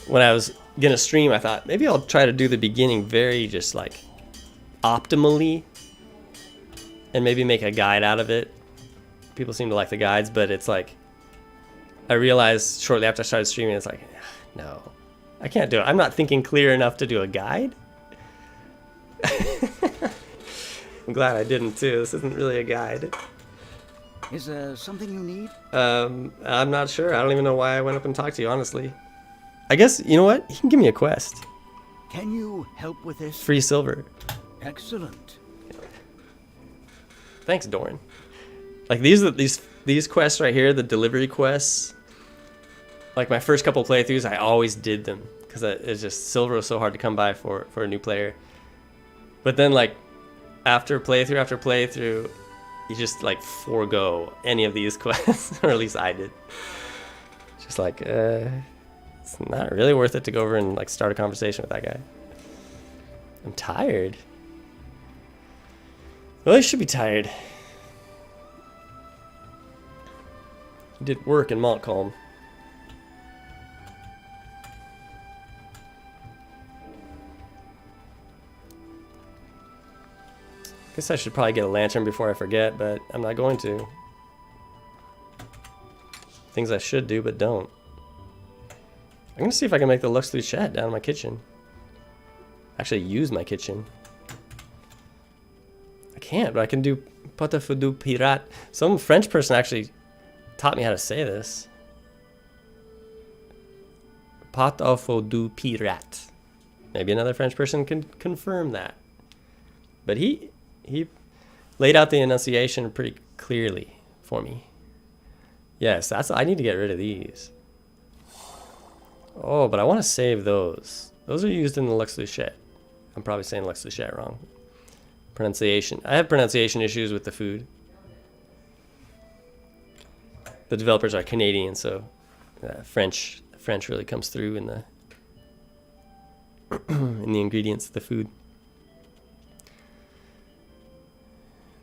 Speaker 1: When I was gonna stream, I thought maybe I'll try to do the beginning very just like optimally and maybe make a guide out of it. People seem to like the guides, but it's like I realized shortly after I started streaming, it's like, no, I can't do it. I'm not thinking clear enough to do a guide. I'm glad I didn't too. This isn't really a guide.
Speaker 8: Is there something you need?
Speaker 1: I'm not sure. I don't even know why I went up and talked to you, honestly. I guess, you know what? You can give me a quest.
Speaker 8: Can you help with this?
Speaker 1: Free silver.
Speaker 8: Excellent.
Speaker 1: Thanks, Doran. Like these quests right here, the delivery quests. Like my first couple playthroughs, I always did them because it's just silver was so hard to come by for a new player. But then like after playthrough after playthrough, you just like forego any of these quests, or at least I did. Just like it's not really worth it to go over and like start a conversation with that guy. I'm tired. Well, I should be tired. He did work in Montcalm. Guess I should probably get a lantern before I forget, but I'm not going to. Things I should do, but don't. I'm gonna see if I can make the Lux Luchette down in my kitchen. Actually use my kitchen. I can't, but I can do Pot au feu du pirate. Some French person actually taught me how to say this. Pot au feu du pirate. Maybe another French person can confirm that. But he laid out the enunciation pretty clearly for me. Yes, I need to get rid of these. Oh, but I want to save those. Those are used in the Lux Luchette. I'm probably saying Lux Luchette wrong. Pronunciation. I have pronunciation issues with the food. The developers are Canadian, so French really comes through in the in the ingredients of the food.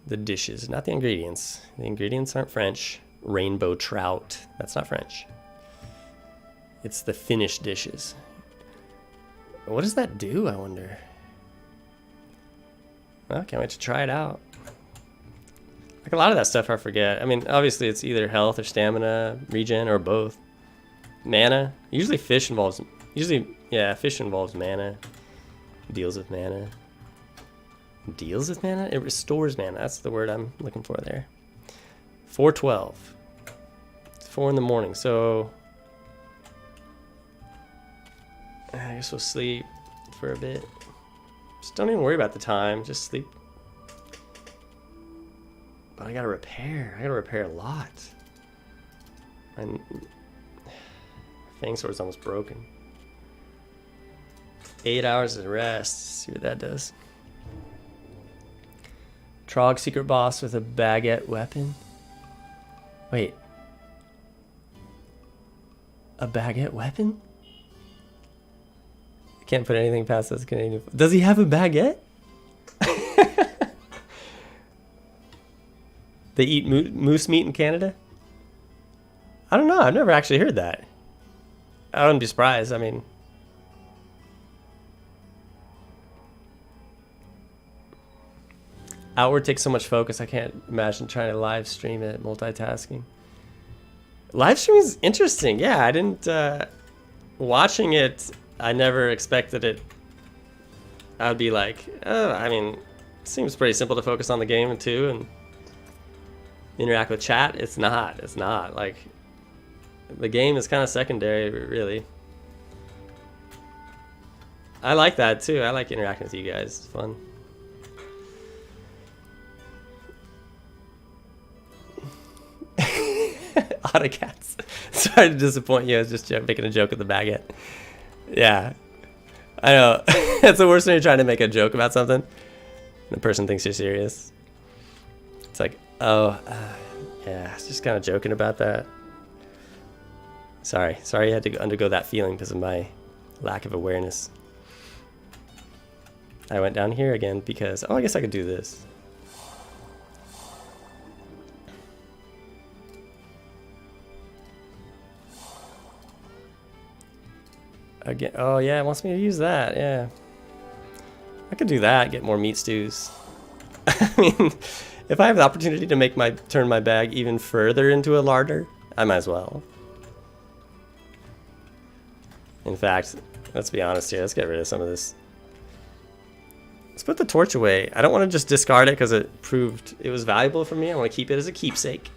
Speaker 1: The dishes, not the ingredients. The ingredients aren't French. Rainbow trout. That's not French. It's the finished dishes. What does that do, I wonder? Well, can't wait to try it out. Like a lot of that stuff I forget. I mean, obviously it's either health or stamina, regen, or both. Mana. Usually fish involves mana. Deals with mana. Deals with mana? It restores mana. That's the word I'm looking for there. 4:12. It's 4 in the morning, so I guess we'll sleep for a bit. Just don't even worry about the time. Just sleep. But I gotta repair. I gotta repair a lot. My Fang Sword's almost broken. 8 hours of rest. See what that does. Trog secret boss with a baguette weapon. Wait. A baguette weapon? I can't put anything past this Canadian. Does he have a baguette? They eat moose meat in Canada? I don't know. I've never actually heard that. I wouldn't be surprised. I mean, Outward takes so much focus. I can't imagine trying to live stream it, multitasking. Live streaming is interesting. Yeah, I didn't. Watching it, I never expected it. I'd be like, oh, I mean, it seems pretty simple to focus on the game too and interact with chat. It's not. It's not. Like, the game is kind of secondary, really. I like that too. I like interacting with you guys. It's fun. Autocats. Sorry to disappoint you. I was just making a joke with the baguette. Yeah. I know. It's the worst when you're trying to make a joke about something. And the person thinks you're serious. It's like, oh, yeah, I was just kind of joking about that. Sorry you had to undergo that feeling because of my lack of awareness. I went down here again because, oh, I guess I could do this. Again, oh yeah, it wants me to use that, yeah. I could do that, get more meat stews. I mean, if I have the opportunity to turn my bag even further into a larder, I might as well. In fact, let's be honest here, let's get rid of some of this. Let's put the torch away. I don't want to just discard it because it proved it was valuable for me. I want to keep it as a keepsake.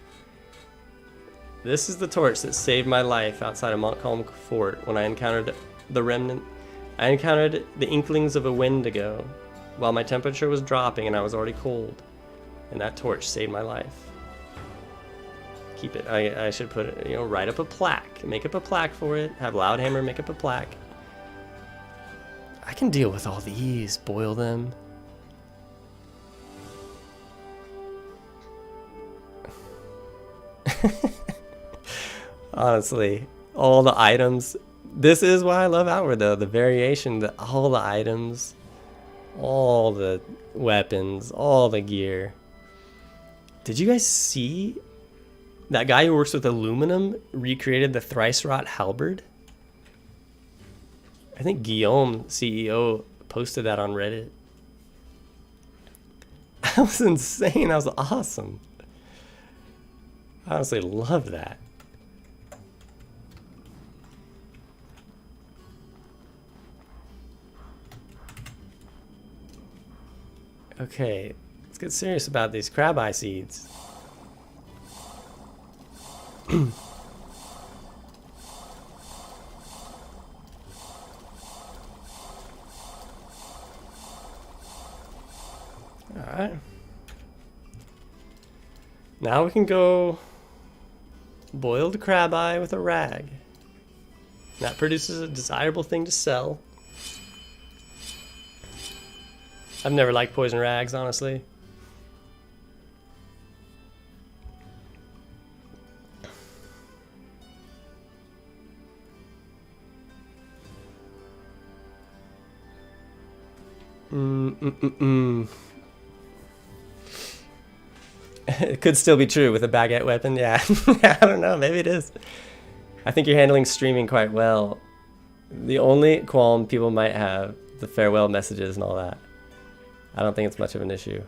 Speaker 1: This is the torch that saved my life outside of Montcalm Fort when I encountered the remnant. I encountered the inklings of a Wendigo while my temperature was dropping and I was already cold. And that torch saved my life. Keep it. I should put it, you know, write up a plaque. Make up a plaque for it. Have Loudhammer make up a plaque. I can deal with all these. Boil them. Honestly, all the items. This is why I love Outward, though. The variation, all the items, all the weapons, all the gear. Did you guys see that guy who works with aluminum recreated the thrice wrought halberd? I think Guillaume, CEO, posted that on Reddit. That was insane. That was awesome. I honestly love that. Okay, let's get serious about these crab eye seeds. Alright. Now we can go boiled crab eye with a rag. That produces a desirable thing to sell. I've never liked poison rags, honestly. It could still be true with a baguette weapon, yeah. I don't know, maybe it is. I think you're handling streaming quite well. The only qualm people might have, the farewell messages and all that. I don't think it's much of an issue.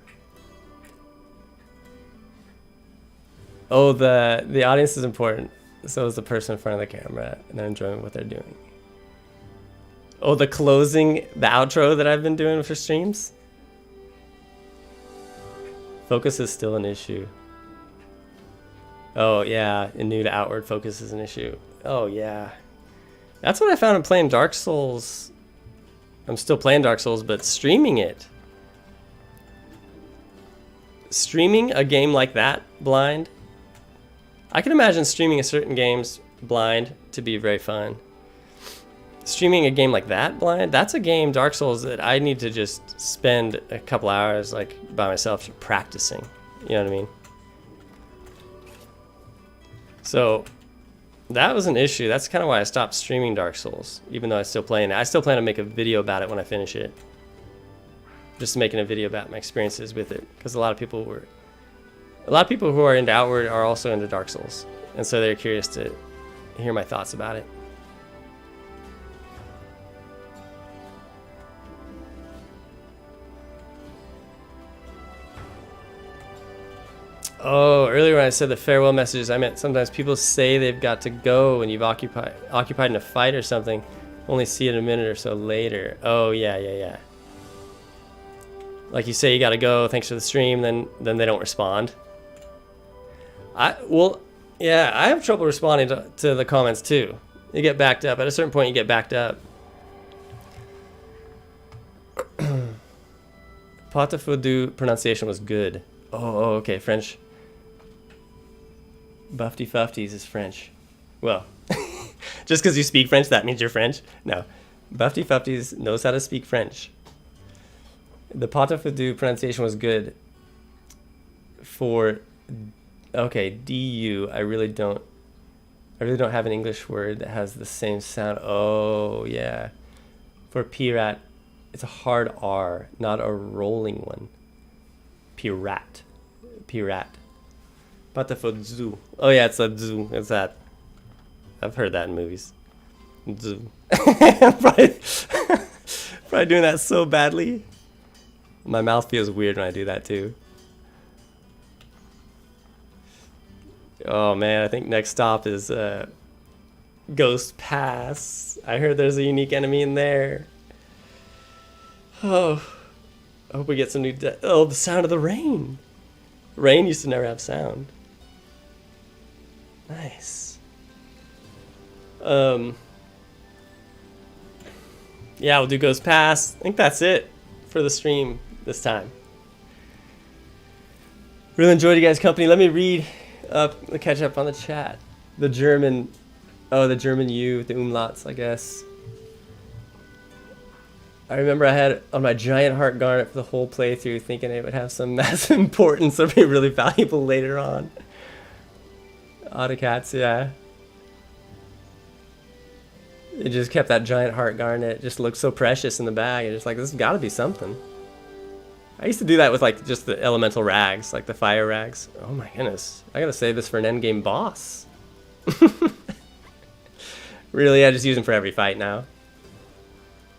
Speaker 1: Oh, the audience is important. So is the person in front of the camera, and they're enjoying what they're doing. Oh, the closing, the outro that I've been doing for streams? Focus is still an issue. Oh, yeah, and new to Outward, focus is an issue. Oh, yeah. That's what I found in playing Dark Souls. I'm still playing Dark Souls, but streaming it. Streaming a game like that blind, I can imagine streaming a certain games blind to be very fun. streaming a game like that blind, that's a game, Dark Souls, that I need to just spend a couple hours like by myself practicing. You know what I mean? So that was an issue. That's kind of why I stopped streaming Dark Souls, even though I still playing it. I still plan to make a video about it when I finish it. Just making a video about my experiences with it, because a lot of people who are into Outward are also into Dark Souls, and so they're curious to hear my thoughts about it. Oh, earlier when I said the farewell messages, I meant sometimes people say they've got to go when you've occupied in a fight or something, only see it a minute or so later. Oh, yeah. Like you say you gotta go, thanks for the stream, then they don't respond. Well, yeah, I have trouble responding to the comments too. You get backed up. At a certain point, you get backed up. Patafudu pronunciation was good. Oh, okay, French. Bufty Fufties is French. Well, just because you speak French, that means you're French? No. Bufty Fufties knows how to speak French. The Patafudu pronunciation was good. For, okay, DU, I really don't have an English word that has the same sound. Oh, yeah. For Pirat, it's a hard R, not a rolling one. Pirat. Patafudu. Oh yeah, it's a zoo. It's that. I've heard that in movies. Zoo. probably doing that so badly. My mouth feels weird when I do that too. Oh man, I think next stop is Ghost Pass. I heard there's a unique enemy in there. Oh, I hope we get some new. Oh, the sound of the rain. Rain used to never have sound. Nice. Yeah, we'll do Ghost Pass. I think that's it for the stream this time. Really enjoyed you guys' company. Let me read up the catch up on the chat. The German U, the umlauts, I guess. I remember I had on my giant heart garnet for the whole playthrough, thinking it would have some massive importance or be really valuable later on. Autocats, yeah. It just kept that giant heart garnet. It just looked so precious in the bag. It's just like, this has got to be something. I used to do that with like just the elemental rags, like the fire rags. Oh my goodness. I gotta save this for an endgame boss. Really, I just use them for every fight now.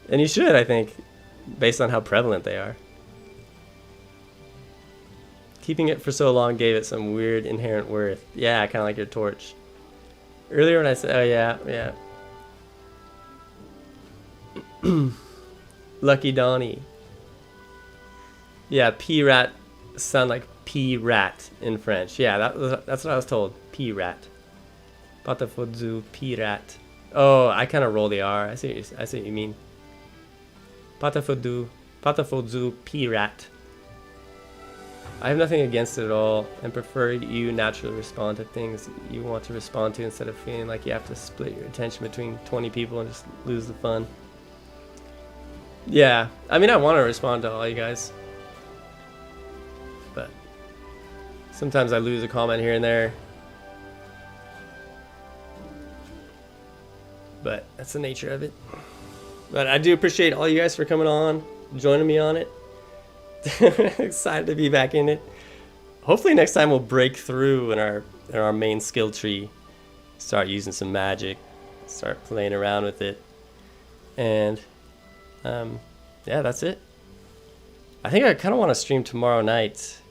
Speaker 1: And you should, I think, based on how prevalent they are. Keeping it for so long gave it some weird inherent worth. Yeah, kind of like your torch. Earlier when I said, oh yeah. Lucky Donnie. Yeah, P-rat sound like P-rat in French. Yeah, that's what I was told. P-rat. Patafudu P-rat. Oh, I kind of roll the R. I see what you mean. Patafudu P-rat. I have nothing against it at all, and prefer you naturally respond to things you want to respond to instead of feeling like you have to split your attention between 20 people and just lose the fun. Yeah, I mean, I want to respond to all you guys, but sometimes I lose a comment here and there. But that's the nature of it. But I do appreciate all you guys for coming on, joining me on it. Excited to be back in it. Hopefully next time we'll break through in our main skill tree, start using some magic, start playing around with it, and yeah, that's it. I think I kind of want to stream tomorrow night.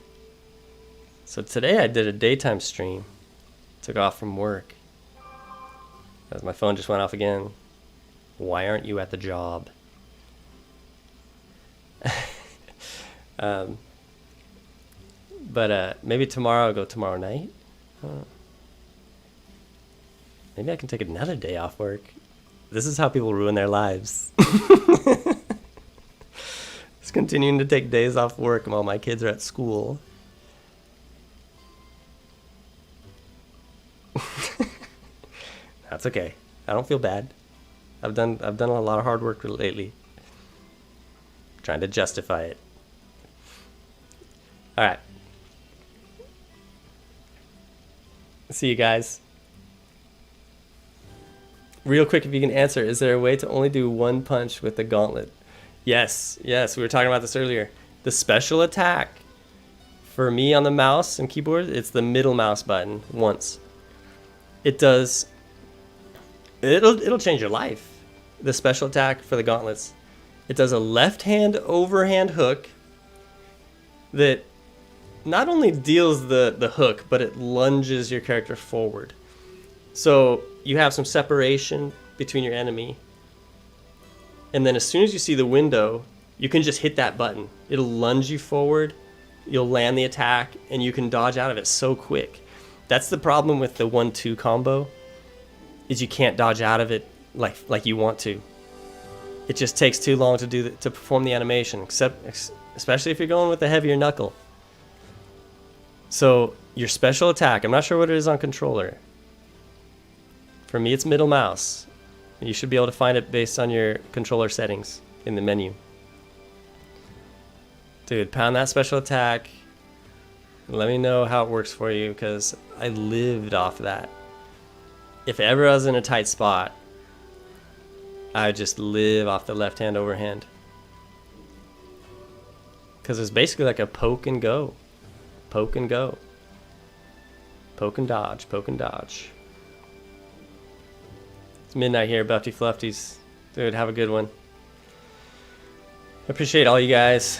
Speaker 1: So today I did a daytime stream. Took off from work. As my phone just went off again. Why aren't you at the job? But maybe tomorrow I'll go tomorrow night. Maybe I can take another day off work. This is how people ruin their lives. Just continuing to take days off work while my kids are at school. That's okay. I don't feel bad. I've done a lot of hard work lately. Trying to justify it. All right. See you guys. Real quick, if you can answer, is there a way to only do one punch with the gauntlet? Yes, we were talking about this earlier. The special attack for me on the mouse and keyboard, it's the middle mouse button once. It'll change your life. The special attack for the gauntlets. It does a left hand overhand hook that not only deals the hook, but it lunges your character forward. So you have some separation between your enemy. And then as soon as you see the window, you can just hit that button. It'll lunge you forward. You'll land the attack, and you can dodge out of it so quick. That's the problem with the 1-2 combo, is you can't dodge out of it like you want to. It just takes too long to perform the animation, especially if you're going with a heavier knuckle. So your special attack, I'm not sure what it is on controller. For me, it's middle mouse. You should be able to find it based on your controller settings in the menu. Dude, pound that special attack. Let me know how it works for you, because I lived off that. If ever I was in a tight spot, I would just live off the left hand overhand. Because it's basically like a poke and go. Poke and go. Poke and dodge, poke and dodge. It's midnight here, Buffy Fluffies. Dude, have a good one. I appreciate all you guys.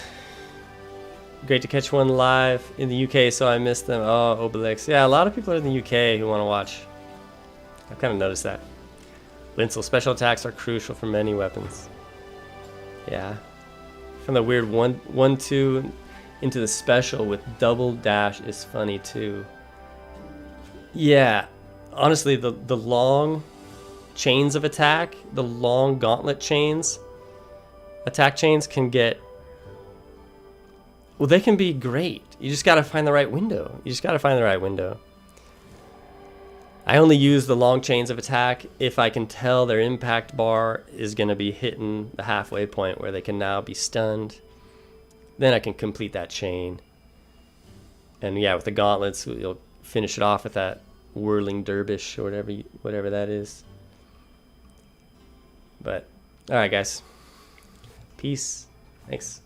Speaker 1: Great to catch one live in the UK, so I missed them. Oh, Obelix. Yeah, a lot of people are in the UK who want to watch. I've kind of noticed that. Linsel, special attacks are crucial for many weapons. Yeah. From the weird 1-2 into the special with double dash is funny too. Yeah. Honestly, the long chains of attack, the long gauntlet chains, attack chains can get... Well, they can be great. You just gotta find the right window. I only use the long chains of attack if I can tell their impact bar is gonna be hitting the halfway point where they can now be stunned. Then I can complete that chain. And yeah, with the gauntlets, you'll finish it off with that whirling dervish or whatever that is. But, alright guys. Peace. Thanks.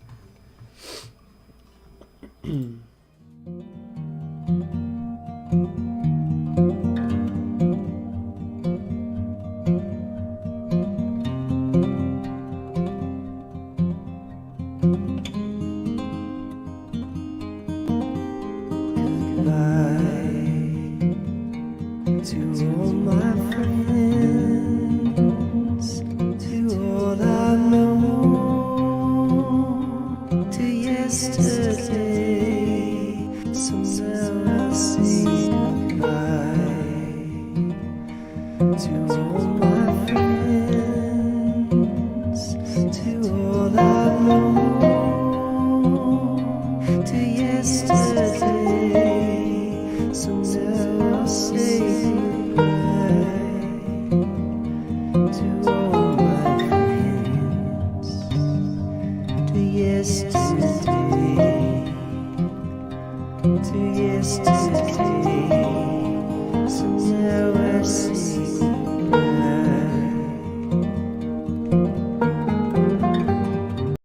Speaker 11: To yesterday.